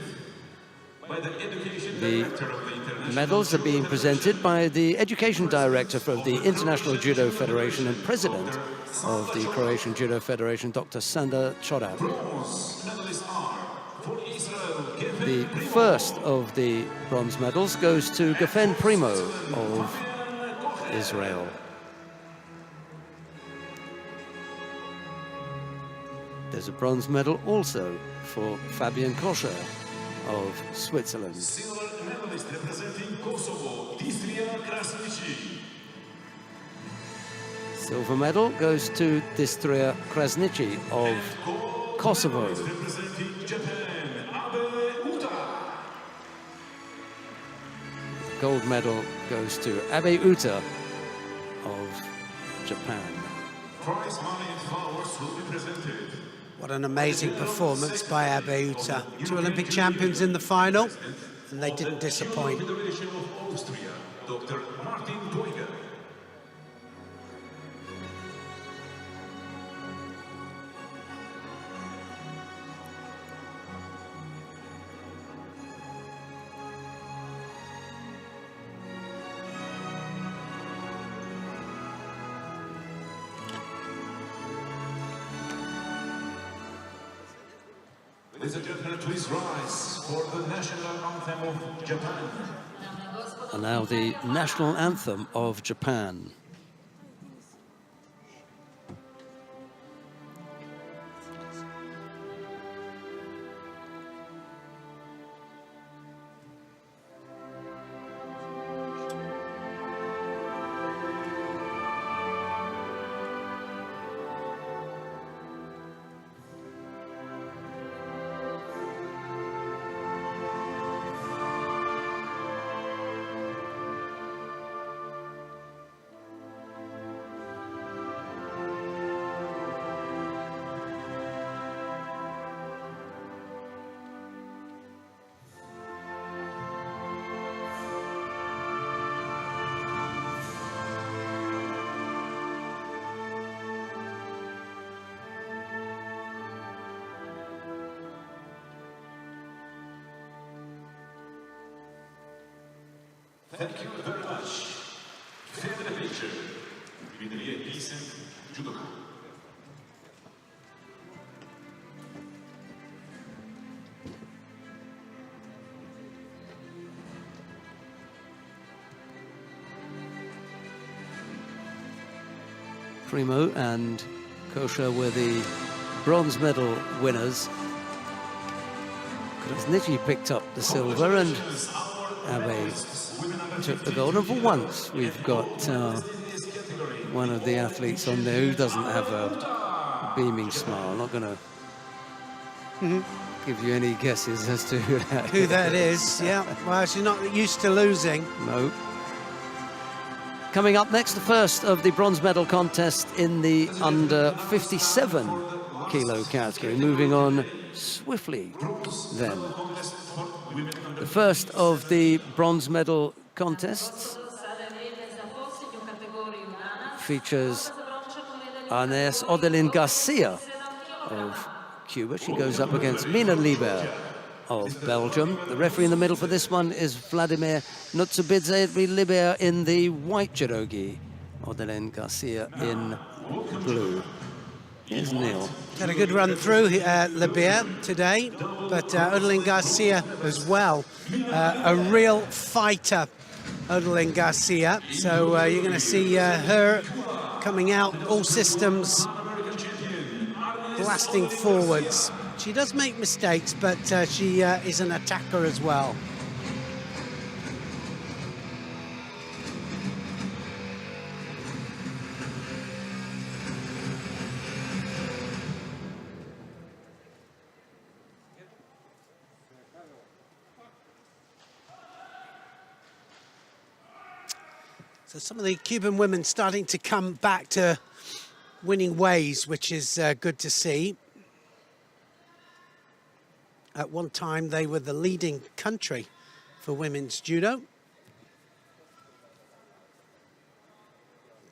by the education director of the International Medals are being presented by the education director of the International Judo Federation and president of the Croatian Judo Federation, Dr. Sanda Chorak. Bronze medalists are for Israel. The first of the bronze medals goes to Geffen Primo of Israel. There's a bronze medal also for Fabian Kosher of Switzerland. Silver medalist representing Kosovo, Distria Krasniqi. Silver medal goes to Distria Krasniqi of Kosovo. Representing Japan, Abe Uta. Gold medal goes to Abe Uta of Japan. Prize money and flowers will be presented. What an amazing performance by Abe Uta. 2 Olympic champions in the final, and they didn't disappoint. Federation of Austria, Dr. Martin Teuger. Ladies and gentlemen, please rise for the national anthem of Japan. And now the national anthem of Japan. Thank you very much. Family picture with the VIPs and judoka. Primo and Kosher were the bronze medal winners. Krasniqi picked up the silver and Abe took the gold. And for once, we've got one of the athletes on there who doesn't have a beaming smile. I'm not going to give you any guesses as to Who that is, yeah. Well, she's not used to losing. No. Coming up next, the first of the bronze medal contest in the under 57 kilo category. Moving on swiftly then. The first of the bronze medal contests features Ines Odelin Garcia of Cuba. She goes up against Mina Liber of Belgium. The referee in the middle for this one is Vladimir Nutsubidze Liber in the white judogi. Odelin Garcia in blue. Here's Neil. Had a good run through Liber today, but Odelin Garcia as well. A real fighter, Odelin Garcia. So you're going to see her coming out, all systems blasting forwards. She does make mistakes, but she is an attacker as well. So some of the Cuban women starting to come back to winning ways, which is good to see. At one time, they were the leading country for women's judo.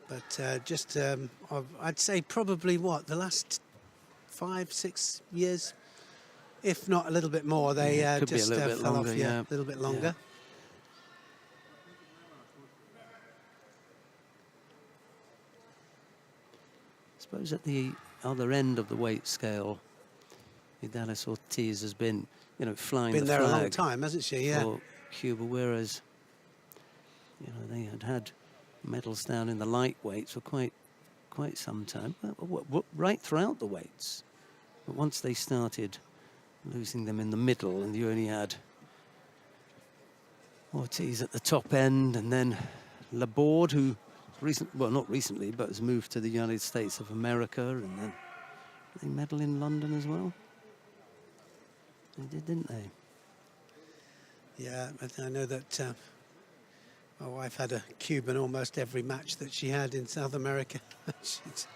But I'd say probably, what, the last 5-6 years, if not a little bit more, they just fell off, a little bit longer. Yeah. I suppose at the other end of the weight scale, Idalis Ortiz has been, you know, flying been the there flag a long time, hasn't she? Yeah. for Cuba, whereas, you know, they had medals down in the lightweights for quite some time, right throughout the weights. But once they started losing them in the middle, and you only had Ortiz at the top end, and then Laborde, who not recently, but has moved to the United States of America, and then they medal in London as well. They did, didn't they? Yeah, I know that my wife had a Cuban almost every match that she had in South America. She's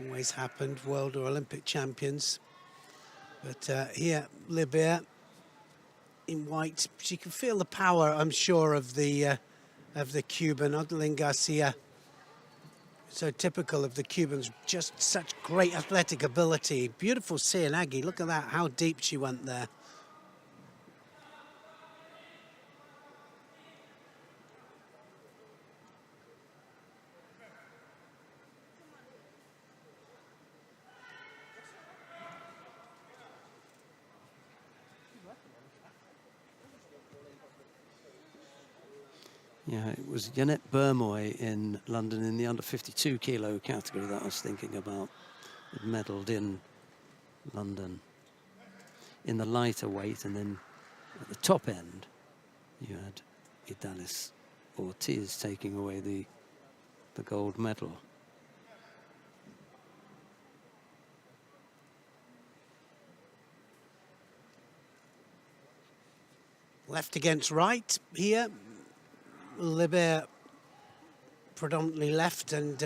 always happened, world or Olympic champions. But here, Libia in white, she can feel the power, I'm sure, of the Cuban, Odelin Garcia. So typical of the Cubans, just such great athletic ability. Beautiful Seoinage, look at that, how deep she went there. Yeah, it was Yannet Burmoy in London in the under 52 kilo category that I was thinking about. It medalled in London in the lighter weight, and then at the top end you had Idalis Ortiz taking away the gold medal. Left against right here. Libia predominantly left, and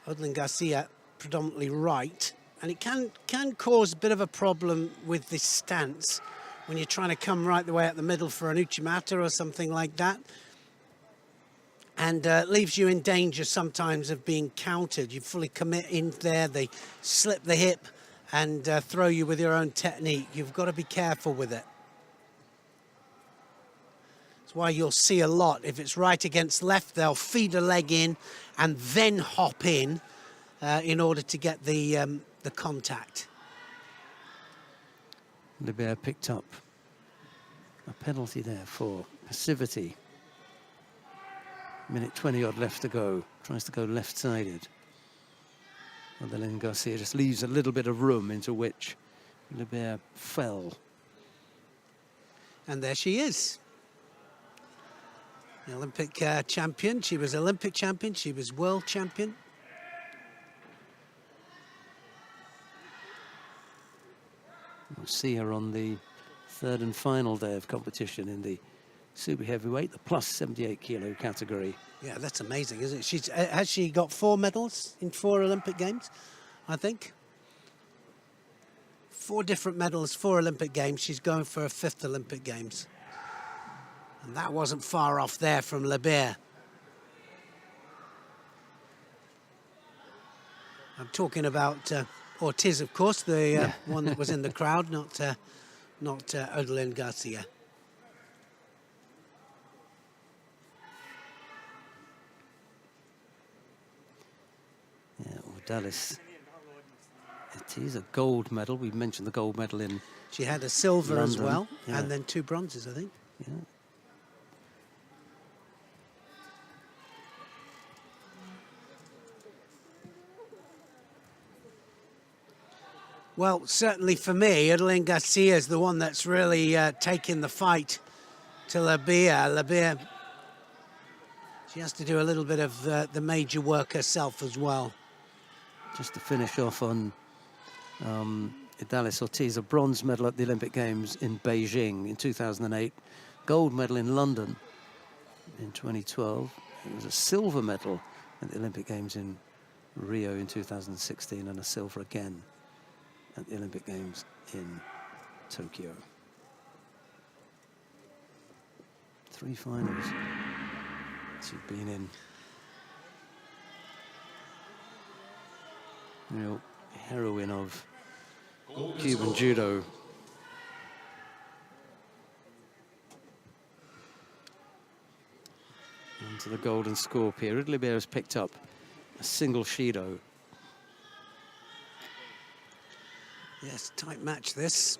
Odelin Garcia predominantly right. And it can cause a bit of a problem with this stance when you're trying to come right the way up the middle for an uchimata or something like that. And leaves you in danger sometimes of being countered. You fully commit in there, they slip the hip and throw you with your own technique. You've got to be careful with it. Why you'll see a lot, if it's right against left, they'll feed a leg in and then hop in order to get the contact. Libia picked up a penalty there for passivity. Minute 20 odd left to go. Tries to go left-sided. Odelin Garcia just leaves a little bit of room into which Libia fell. And there she is. The Olympic champion. She was Olympic champion. She was world champion. We'll see her on the third and final day of competition in the super heavyweight, the plus 78 kilo category. Yeah, that's amazing, isn't it? Has she got 4 medals in 4 Olympic Games, I think? 4 different medals, 4 Olympic Games. She's going for a 5th Olympic Games. And that wasn't far off there from Libia. I'm talking about Ortiz, of course, the one that was in the crowd, not Odelin Garcia. Yeah, Idalis Ortiz, a gold medal. We mentioned the gold medal in She had a silver London, as well, yeah. and then 2 bronzes, I think. Yeah. Well, certainly for me, Odelin Garcia is the one that's really taken the fight to Libia. Libia, she has to do a little bit of the major work herself as well. Just to finish off on Idalis Ortiz, a bronze medal at the Olympic Games in Beijing in 2008, gold medal in London in 2012. It was a silver medal at the Olympic Games in Rio in 2016 and a silver again at the Olympic Games in Tokyo. 3 finals she's been in. Real heroine of Cuban judo. Into the golden scorpion. Ridley has picked up a single Shido. Yes, tight match this.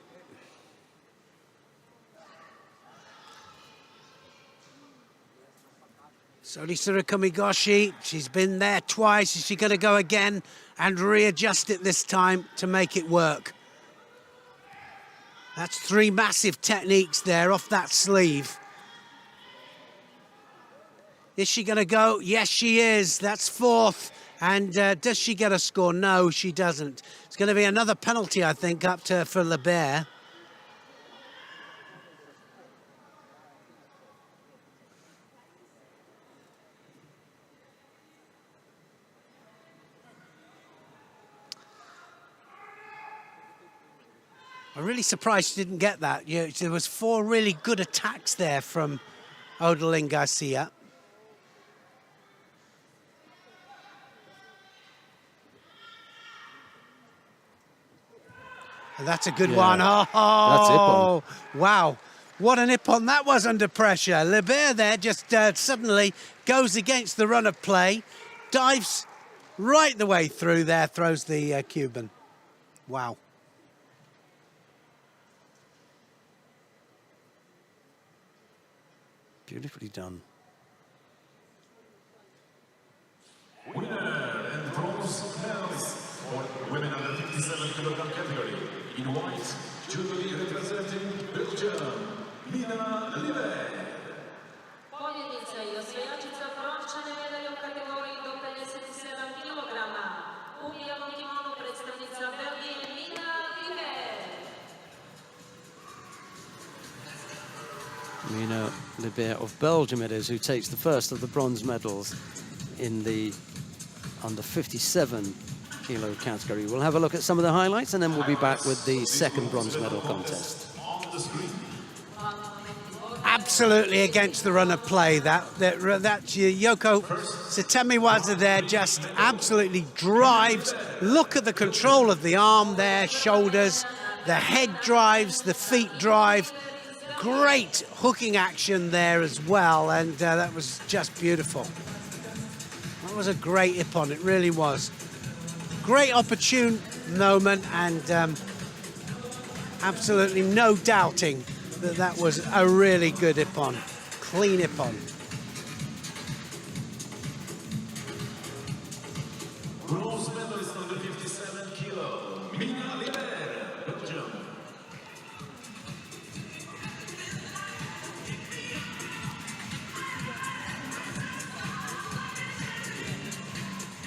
Sorisura Komigoshi, she's been there twice. Is she going to go again and readjust it this time to make it work? That's 3 massive techniques there off that sleeve. Is she going to go? Yes, she is. That's 4th. And does she get a score? No, she doesn't. It's going to be another penalty, I think, up to for Lebert. I'm really surprised she didn't get that. Yeah, there was 4 really good attacks there from Odeline Garcia. And that's a good one. Oh, that's Ippon. Wow. What an Ippon that was under pressure. Lebert there just suddenly goes against the run of play, dives right the way through there, throws the Cuban. Wow. Beautifully done. Winner and bronze medalist for women under 57 kilogram category. In white, judo representing Belgium, Mina Live. Pobjednica i osvajačica brončane medalje u kategoriji do 57 kg. U bijelom kimonu predstavnica Belgije Mina Live. Mina Libert of Belgium it is who takes the first of the bronze medals in the under 57 kilo category. We'll have a look at some of the highlights and then we'll be back with the second bronze medal contest. Absolutely against the run of play. That Yoko Satemiwaza there just absolutely drives. Look at the control of the arm there, shoulders, the head drives, the feet drive. Great hooking action there as well, and that was just beautiful. That was a great Ippon, it really was. Great opportune moment, and absolutely no doubting that that was a really good Ippon, clean Ippon. Bronze medalist under 57 kilo, Mina Live, Belgium.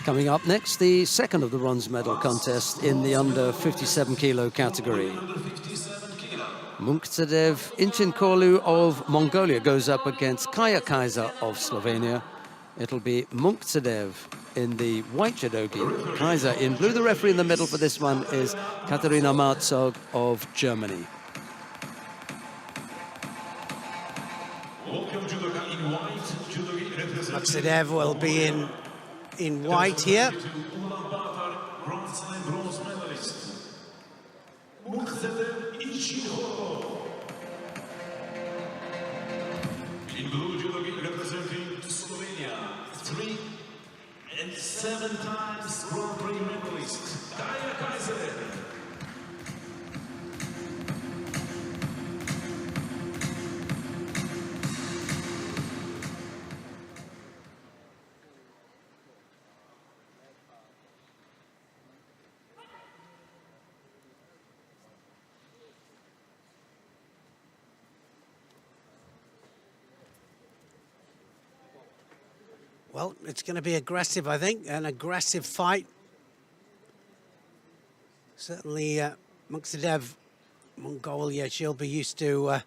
Coming up next, the second of the bronze medal contest in the under 57 kilo category. Munkzadev Inchinkolu of Mongolia goes up against Kaya Kaiser of Slovenia. It'll be Munkzadev in the white judogi, Kaiser in blue. The referee in the middle for this one is Katarina Marzog of Germany. Munkzadev will be in white here. In blue, judogi representing Slovenia, 3 and 7 times Grand Prix medalist, Kaya Kaiser. Well, it's going to be aggressive, I think, an aggressive fight. Certainly, Munkzadev, Mongolia, she'll be used to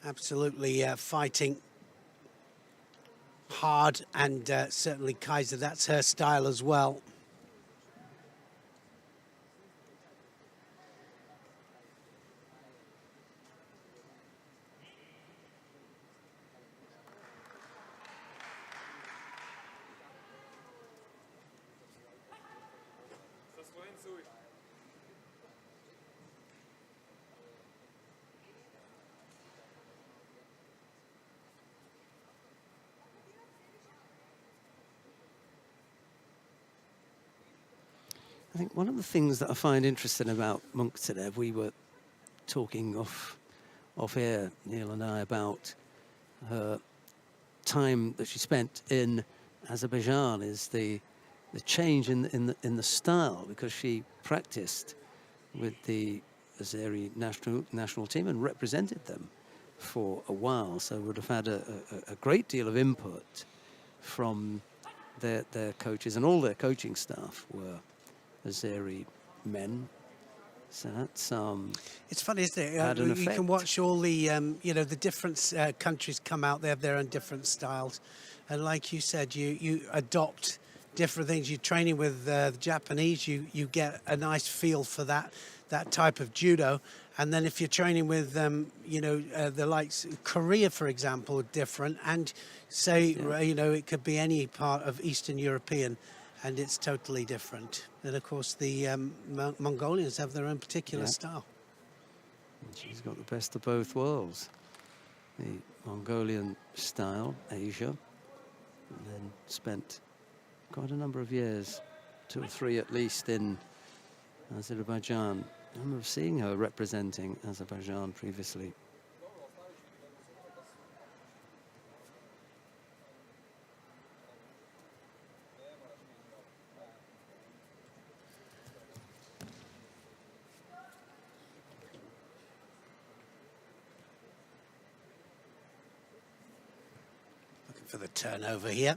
absolutely fighting hard, and certainly Kaiser, that's her style as well. I think one of the things that I find interesting about Munktadev, we were talking off air, Neil and I, about her time that she spent in Azerbaijan, is the change in the style, because she practiced with the Azeri national team and represented them for a while, so would have had a great deal of input from their coaches, and all their coaching staff were Azeri men. So that's it's funny, isn't it? You can watch all the you know, the different countries come out. They have their own different styles, and like you said, you adopt different things. You're training with the Japanese, you get a nice feel for that type of judo, and then if you're training with you know, the likes Korea, for example, are different, and say you know, it could be any part of Eastern European, and it's totally different. And of course, the Mongolians have their own particular style. And she's got the best of both worlds. The Mongolian style, Asia, and then spent quite a number of years, 2 or 3 at least, in Azerbaijan. I remember seeing her representing Azerbaijan previously. For the turnover here.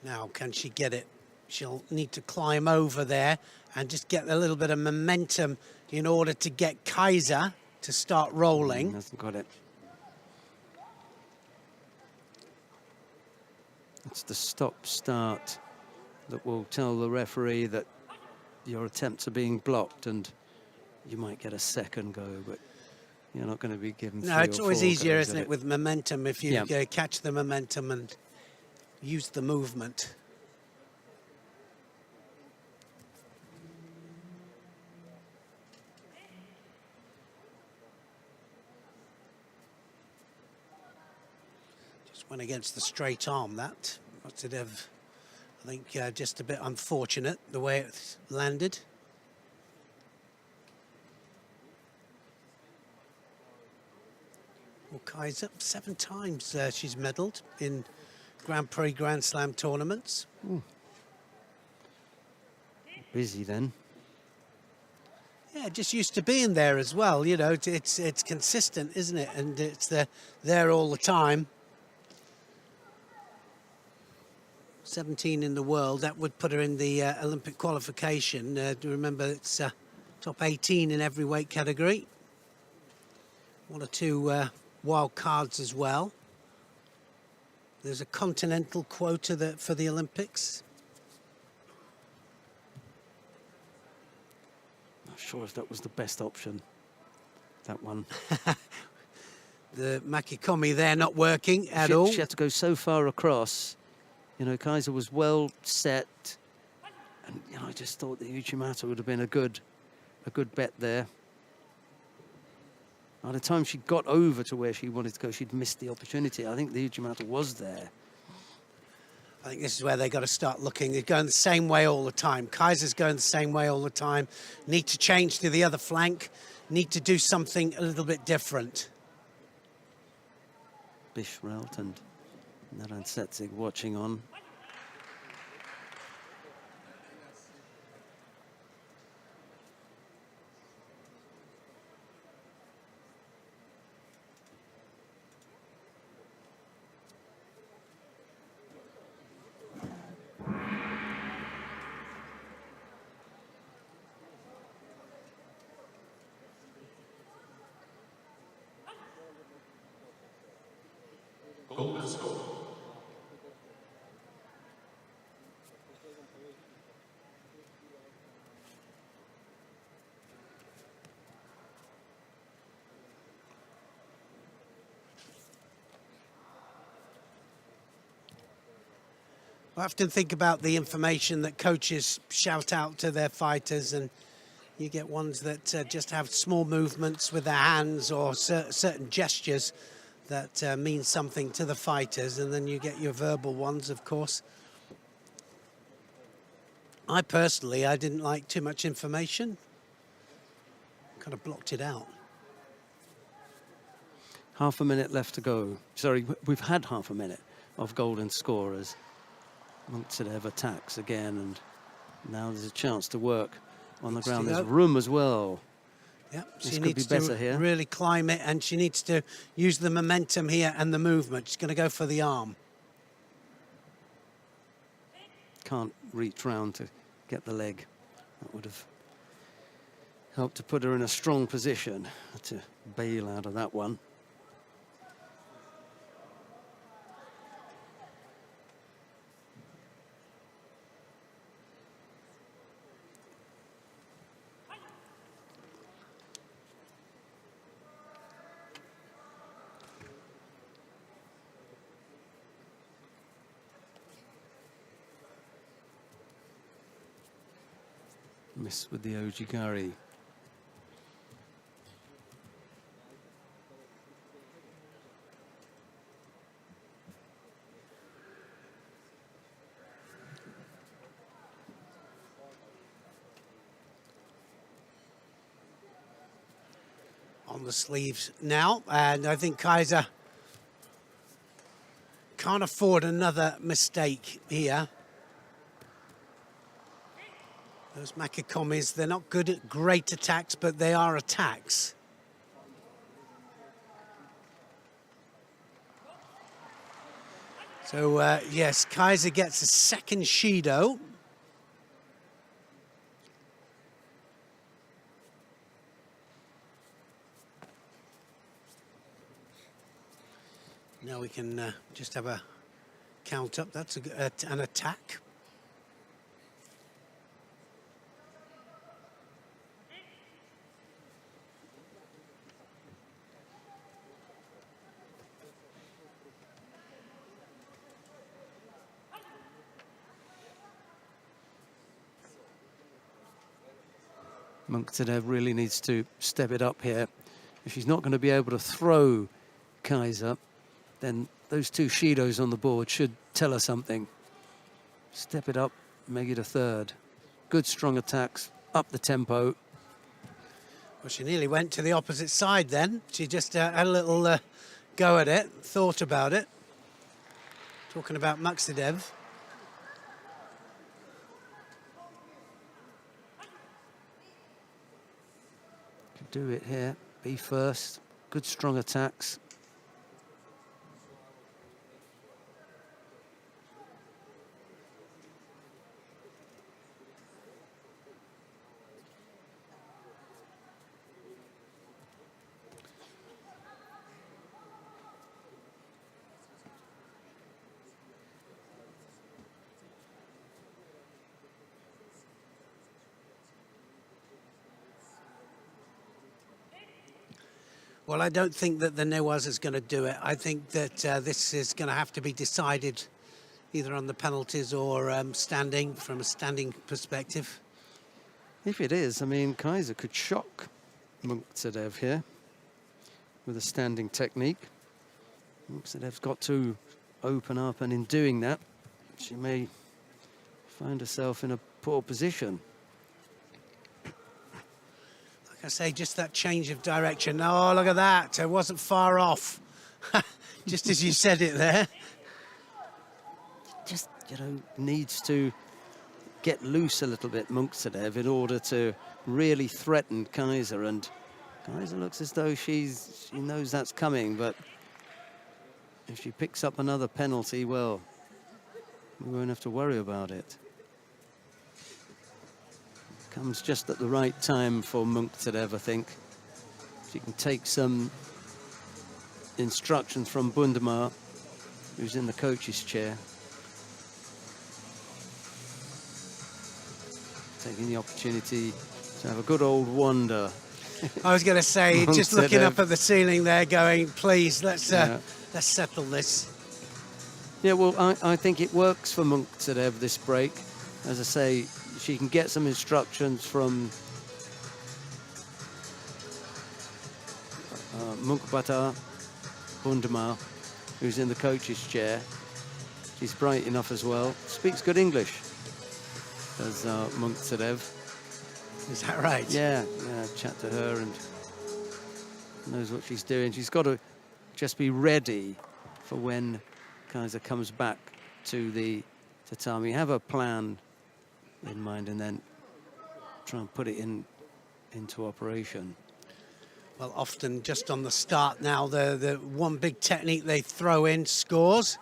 Now, can she get it? She'll need to climb over there and just get a little bit of momentum in order to get Kaiser to start rolling. Hasn't got it. It's the stop-start that will tell the referee that your attempts are being blocked, and you might get a second go, but you're not going to be given 3 No, it's or always 4 easier, goes isn't at it, with momentum, if you catch the momentum and use the movement. Just went against the straight arm, that. Must have, I think, just a bit unfortunate the way it landed. Well, Kaiser, 7 times she's medalled in Grand Prix Grand Slam tournaments. Ooh. Busy then. Yeah, just used to being there as well. You know, it's consistent, isn't it? And it's there all the time. 17 in the world, that would put her in the Olympic qualification. Remember, it's top 18 in every weight category. 1 or 2 wild cards as well. There's a continental quota for the Olympics. Not sure if that was the best option, that one. The Makikomi there not working at all. She had to go so far across. You know, Kaiser was well set, and you know, I just thought the Uchimata would have been a good bet there. By the time she got over to where she wanted to go, she'd missed the opportunity. I think the Uchimata was there. I think this is where they've got to start looking. They're going the same way all the time. Kaiser's going the same way all the time. Need to change to the other flank. Need to do something a little bit different. Bishrelt and Naran Setzig watching on. Golden score. I often think about the information that coaches shout out to their fighters, and you get ones that just have small movements with their hands or certain gestures that mean something to the fighters, and then you get your verbal ones, of course. I didn't like too much information. Kind of blocked it out. Half a minute left to go. Sorry, we've had half a minute of golden scorers. Munktsev attacks again, and now there's a chance to work on the ground. There's room as well. Yep, she needs to really climb it, and she needs to use the momentum here and the movement. She's going to go for the arm. Can't reach round to get the leg. That would have helped to put her in a strong position to bail out of that one. Miss with the ojigari. On the sleeves now, and I think Kaiser can't afford another mistake here. Those Makikomis, they're not good at great attacks, but they are attacks. So, yes, Kaiser gets a second Shido. Now we can just have a count up. That's an attack. Munktsev really needs to step it up here. If she's not going to be able to throw Kaiser, then those two Shidos on the board should tell her something. Step it up, make it a third. Good strong attacks, up the tempo. Well, she nearly went to the opposite side then. She just had a little go at it, thought about it. Talking about Munktsev. Do it here, be first, good strong attacks. Well, I don't think that the Nawaz is going to do it. I think that this is going to have to be decided either on the penalties or standing, from a standing perspective. If it is, I mean, Kaiser could shock Munktsev here with a standing technique. Munktsev's got to open up, and in doing that, she may find herself in a poor position. I say, just that change of direction. Oh, look at that. It wasn't far off. Just as you said it there. Just, you know, needs to get loose a little bit, Munktsev, in order to really threaten Kaiser. And Kaiser looks as though she knows that's coming, but if she picks up another penalty, well, we won't have to worry about it. Comes just at the right time for Munktsev, I think. She can take some instructions from Bundemar, who's in the coach's chair. Taking the opportunity to have a good old wander. I was going to say, just looking up at the ceiling there, going, please, let's settle this. Yeah, well, I think it works for Munkzadev, this break. As I say, she can get some instructions from Munkbata Bundema, who's in the coach's chair. She's bright enough as well. Speaks good English, as Munkzadev. Is that right? Yeah, chat to her and knows what she's doing. She's got to just be ready for when Kaiser comes back to the tatami. Have a plan in mind and then try and put it into operation. Well, often just on the start now, the one big technique they throw in scores.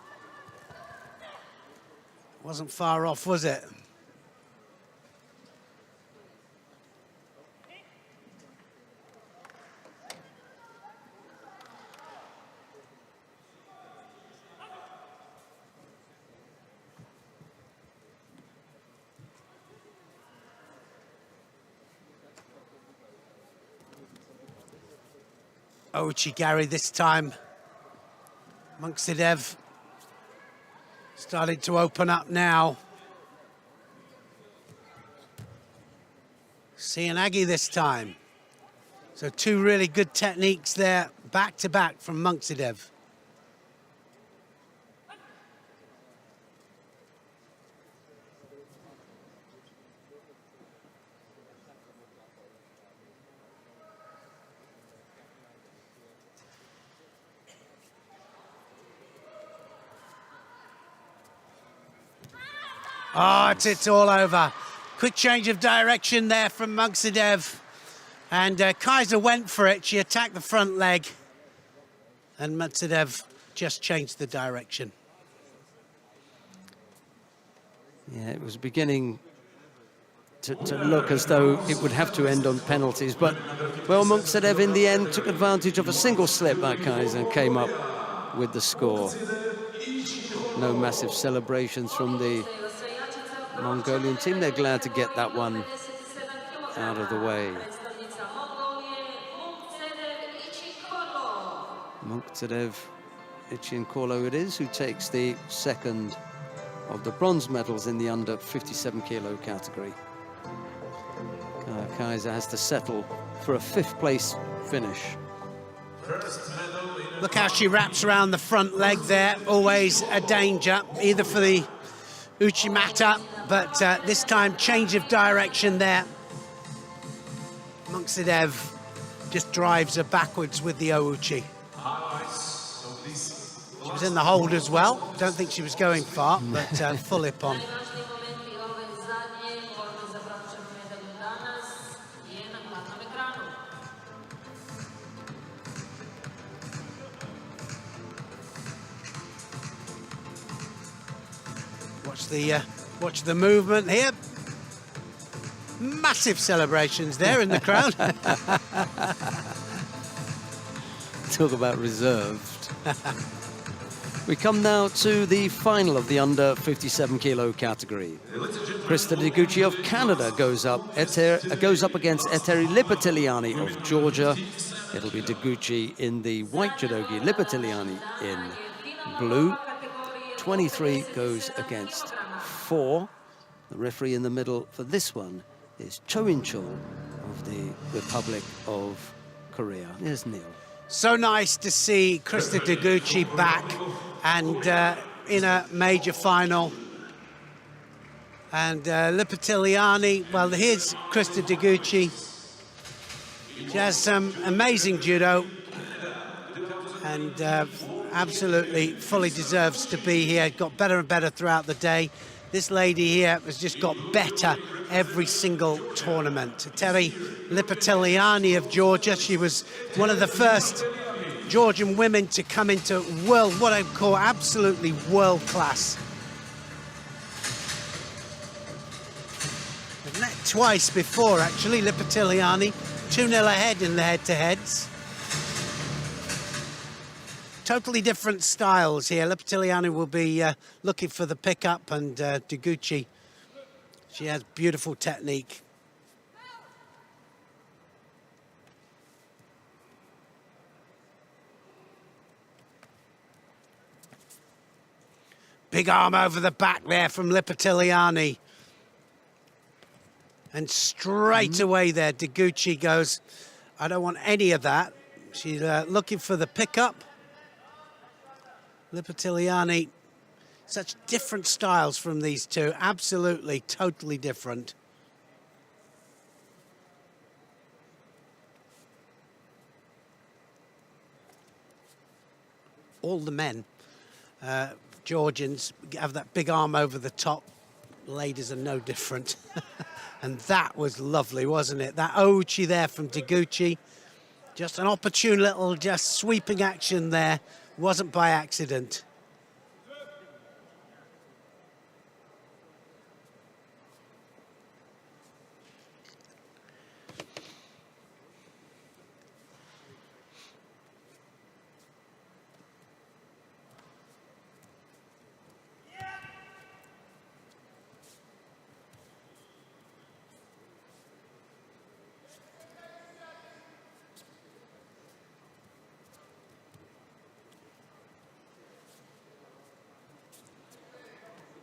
Wasn't far off, was it? Gary this time. Munkzadev starting to open up now. Sianagi this time. So two really good techniques there, back to back from Munkzadev. Oh, it's all over. Quick change of direction there from Munkzadev. And Kaiser went for it. She attacked the front leg. And Munkzadev just changed the direction. Yeah, it was beginning to look as though it would have to end on penalties. But, well, Munkzadev in the end took advantage of a single slip by Kaiser and came up with the score. No massive celebrations from the Mongolian team. They're glad to get that one out of the way. Munkzadev Ichinkolo it is, who takes the second of the bronze medals in the under 57 kilo category. Kaiser has to settle for a 5th place finish. Look how she wraps around the front leg there. Always a danger, either for the Uchimata, but this time change of direction there. Munkzadev just drives her backwards with the Ouchi. She was in the hold as well. Don't think she was going far, but full hip on. Watch the movement here. Massive celebrations there in the crowd. Talk about reserved. We come now to the final of the under 57 kilo category. Krista Deguchi of Canada goes up against Etteri Liptiliani of Georgia. It'll be Deguchi in the white judogi, Liptiliani in blue. 23 goes against 4. The referee in the middle for this one is Cho In-chul of the Republic of Korea. Here's Neil. So nice to see Krista Deguchi back and in a major final. And Liptiliani, well, here's Krista Deguchi. She has some amazing judo and absolutely fully deserves to be here. Got better and better throughout the day. This lady here has just got better every single tournament. Etteri Liptiliani of Georgia. She was one of the first Georgian women to come into what I call absolutely world class. I've met twice before, actually, Liptiliani. 2-0 ahead in the head-to-heads. Totally different styles here. Liptiliani will be looking for the pickup, and Deguchi, she has beautiful technique. Big arm over the back there from Liptiliani. And straight away there, Deguchi goes, I don't want any of that. She's looking for the pickup. Liptiliani, such different styles from these two. Absolutely, totally different. All the men, Georgians, have that big arm over the top. Ladies are no different. And that was lovely, wasn't it? That Ouchi there from Deguchi. Just an opportune little just sweeping action there. Wasn't by accident.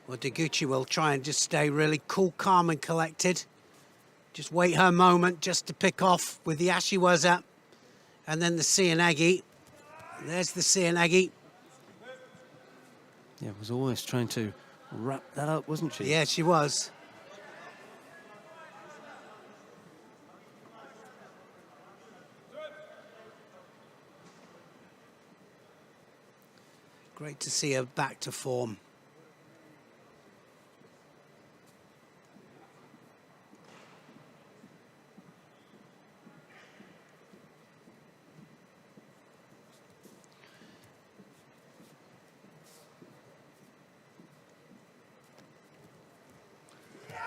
Well, Deguchi will try and just stay really cool, calm and collected. Just wait her moment just to pick off with the Ashiwaza and then the Seoinage. There's the Seoinage. Yeah, was always trying to wrap that up, wasn't she? Yeah, she was. Great to see her back to form.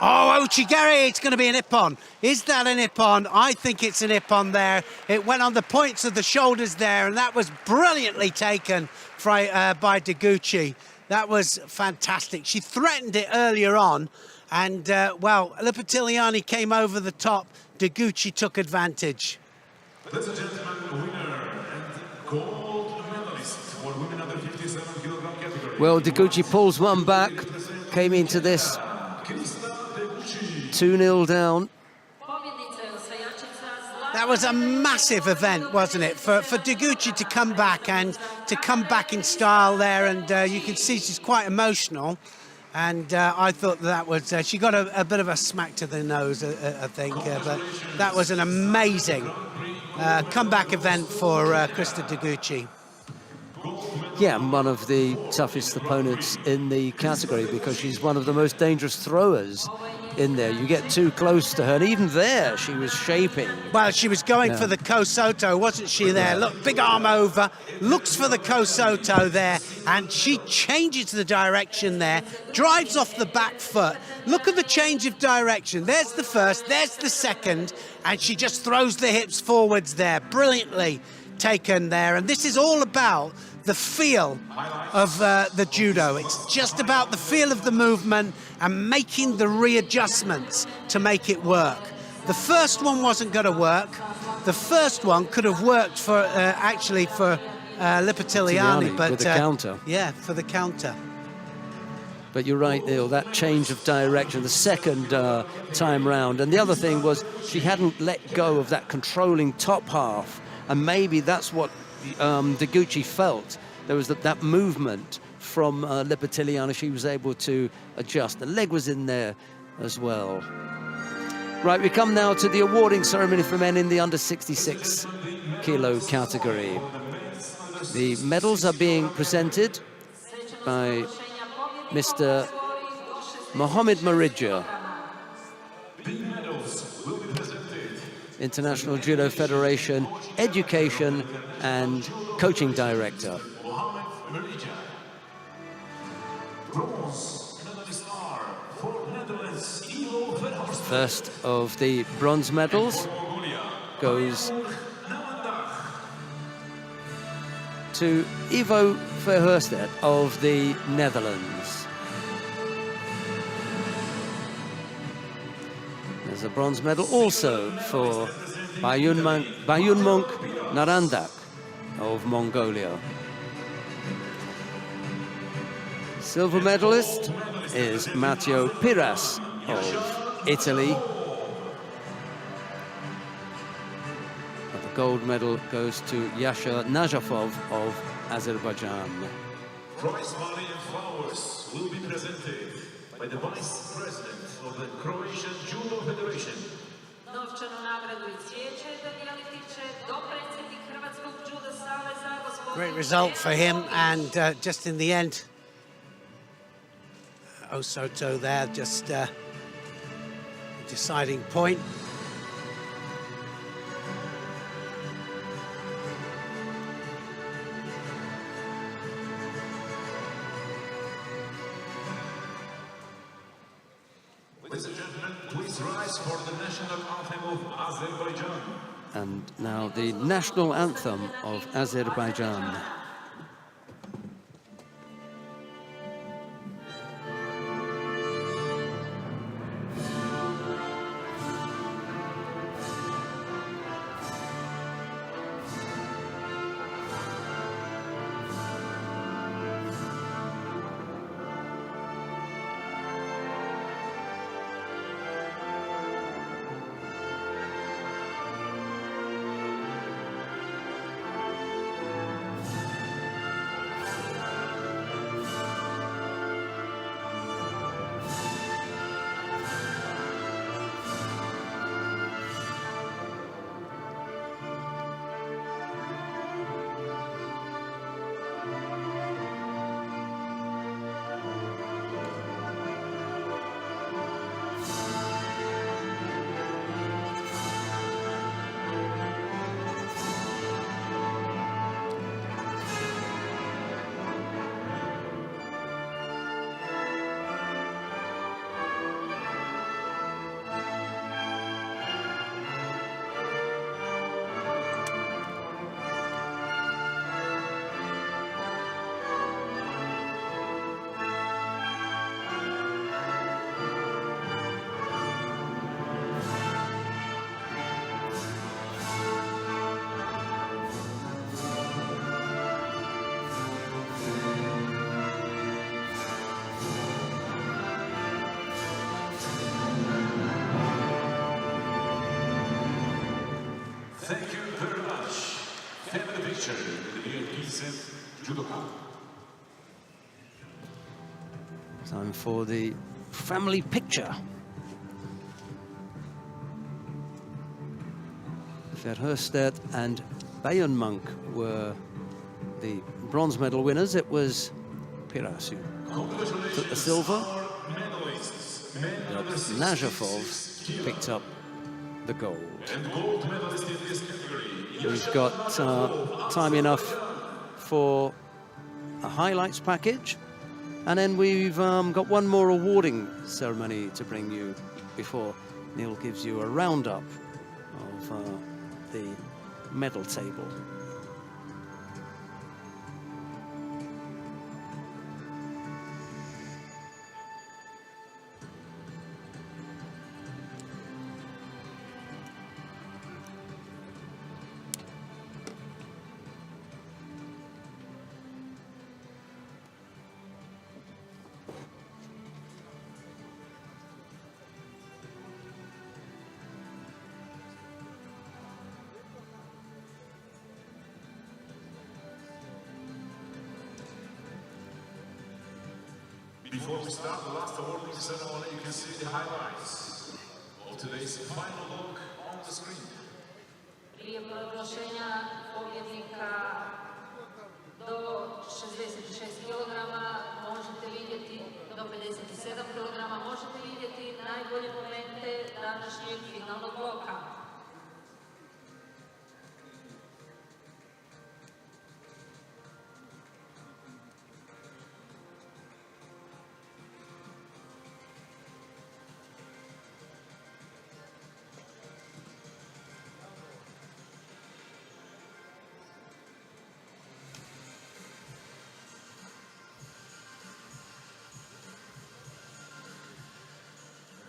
Oh, Ochigari, it's going to be an ippon. Is that an ippon? I think it's an ippon there. It went on the points of the shoulders there, and that was brilliantly taken by Deguchi. That was fantastic. She threatened it earlier on, and, well, Liptiliani came over the top. Deguchi took advantage. Ladies and gentlemen, winner and gold medalist for women under 57 kilogram category. Well, Deguchi pulls one back, came into this 2-0 down. That was a massive event, wasn't it? For Deguchi to come back and to come back in style there, and you can see she's quite emotional. And I thought that was, she got a bit of a smack to the nose, I think, but that was an amazing comeback event for Krista Deguchi. Yeah, one of the toughest opponents in the category because she's one of the most dangerous throwers in there. You get too close to her, and even there she was shaping. Well, she was going for the Kosoto, wasn't she there? Look, big arm over, looks for the Kosoto there, and she changes the direction there, drives off the back foot. Look at the change of direction. There's the first, there's the second, and she just throws the hips forwards there. Brilliantly taken there, and this is all about the feel of the judo. It's just about the feel of the movement and making the readjustments to make it work. The first one wasn't going to work. The first one could have worked for actually for Liptiliani, but with the counter. Yeah, for the counter. But you're right, Neil, that change of direction, the second time round. And the other thing was she hadn't let go of that controlling top half, and maybe that's what Deguchi felt. There was that movement from Liptiliani. She was able to adjust. The leg was in there as well. Right, we come now to the awarding ceremony for men in the under 66 kilo category. The medals are being presented by Mr. Mohamed Marija, International Judo Federation Education and Coaching Director. First of the bronze medals goes to Ivo Verhulst of the Netherlands. There's a bronze medal also for Bayunmunk Narandak of Mongolia. Silver medalist is Matteo Piras of Italy. But the gold medal goes to Yasha Najafov of Azerbaijan. Prize money and flowers will be presented by the Vice President of the Croatian Judo Federation. Novčanu nagradu i cvijeće dodijeliti će dopredsjednik Hrvatskog judo saveza gospodin. Great result for him, and just in the end, Osoto there, just deciding point. Ladies and gentlemen, please rise for the national anthem of Azerbaijan. And now the national anthem of Azerbaijan. Thank you very much. Family picture with the adhesive judo cup. Time for the family picture. Verhulstedt and Bayernmonk were the bronze medal winners. It was Piras who took the silver, but Najafov picked up the gold. And gold medalist in this category. We've got time enough for a highlights package, and then we've got one more awarding ceremony to bring you before Neil gives you a roundup of the medal table. Before we start the last awarding ceremony, you can see the highlights of today's final look on the screen. Prije proglašenja pobjednika do 66 kg možete vidjeti, do 57 kg možete vidjeti najbolje momente današnjeg finalnog bloka.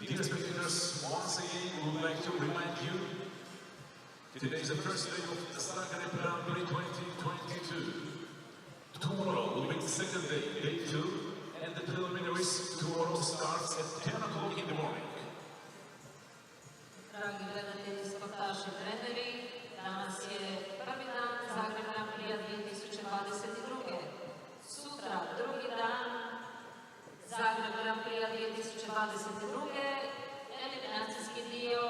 Dear spectators, once again we would like to remind you today is the first day of the Zagreb Prix 2022. Tomorrow will be the second day, day 2, and the preliminaries tomorrow starts at 10 o'clock in the morning. Dragi gledatelji, sportaši, treneri, danas je prvi dan Zagreb Grand Prix 2022. Sutra, drugi dan Zagreb Grand Prix 2022. Eliminacijski dio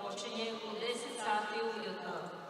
počinje u 10 sati ujutro.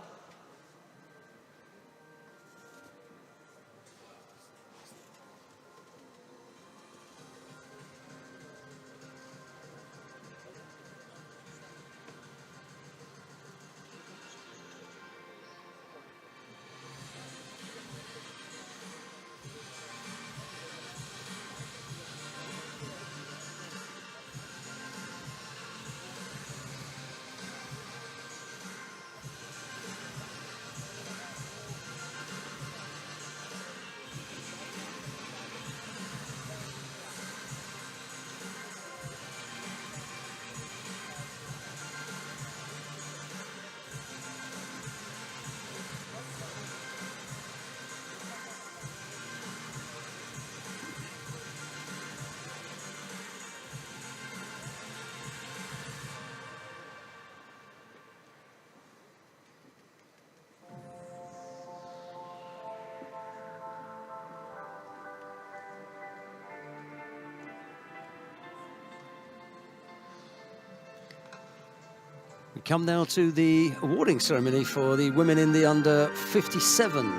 We come now to the awarding ceremony for the women in the under 57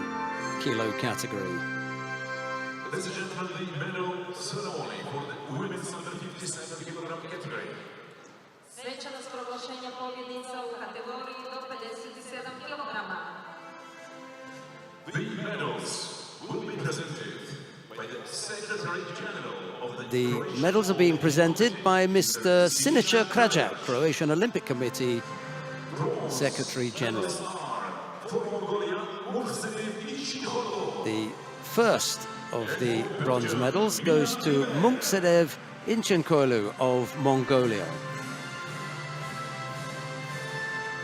kilo category. Ladies and gentlemen, the medal ceremony for the women's under 57 kilogram category. Svečanost proglašenja pobjednica u kategoriji do 57 kg. The medals will be presented by the Secretary General of the The medals are being presented by Mr. Siniša Krajak, Croatian Olympic Committee Secretary General. The first of the bronze medals goes to Munksedev Inchenkoğlu of Mongolia.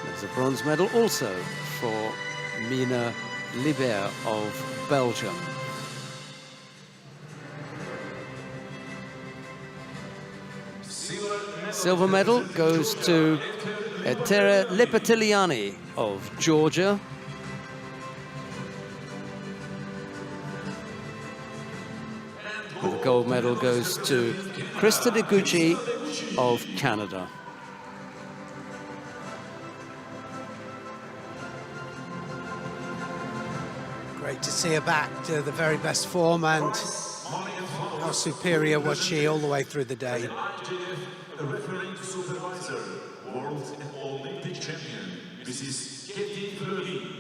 There's a bronze medal also for Mina Liber of Belgium. Silver medal goes to Liptiliani of Georgia. The gold medal goes to Krista Deguchi of Canada. Great to see her back to the very best form, and how superior was she all the way through the day. Referring supervisor, world and Olympic champion, Mrs. Kata.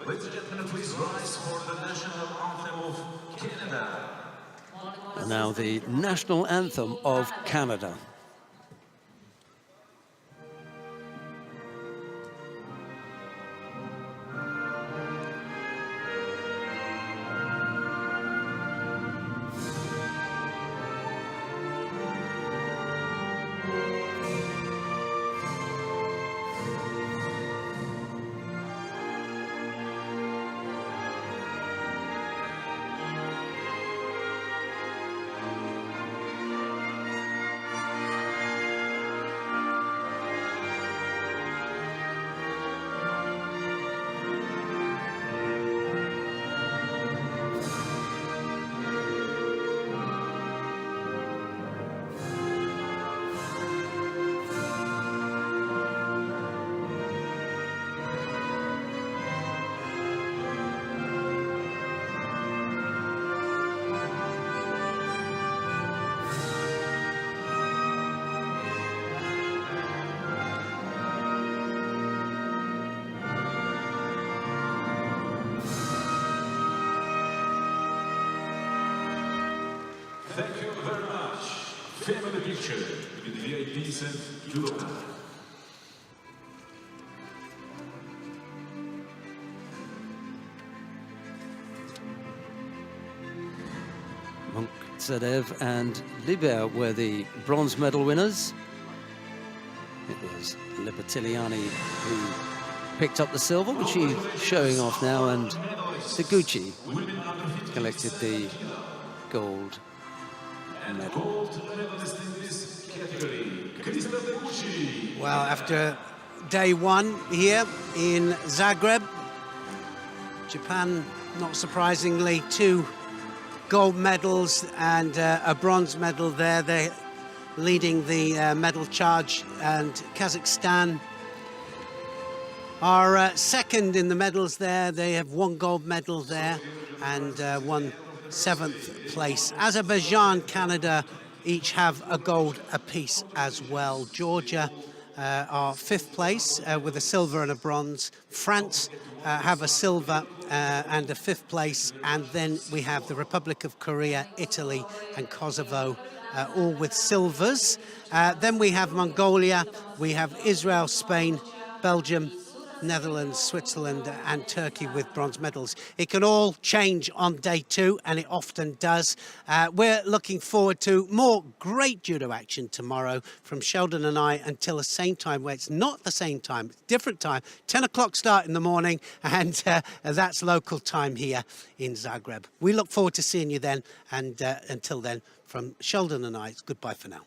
Ladies and gentlemen, please rise for the national anthem of Canada. And now the national anthem of Canada. family picture with VIPs and judoka. Zagreb and Liber were the bronze medal winners. It was Liptiliani who picked up the silver, which he's showing off now, and Taguchi collected the gold medal. Well, after day one here in Zagreb, Japan, not surprisingly, 2 gold medals and a bronze medal there. They're leading the medal charge, and Kazakhstan are second in the medals there. They have 1 gold medal there and 1 7th place. Azerbaijan, Canada each have a gold apiece as well. Georgia are 5th place with a silver and a bronze. France have a silver and a 5th place, and then we have the Republic of Korea, Italy and Kosovo all with silvers. Then we have Mongolia, we have Israel, Spain, Belgium, Netherlands, Switzerland and Turkey with bronze medals. It can all change on day 2, and it often does. We're looking forward to more great judo action tomorrow from Sheldon and I until the same time, where it's not the same time, it's different time, 10 o'clock start in the morning, and that's local time here in Zagreb. We look forward to seeing you then, and until then, from Sheldon and I, it's goodbye for now.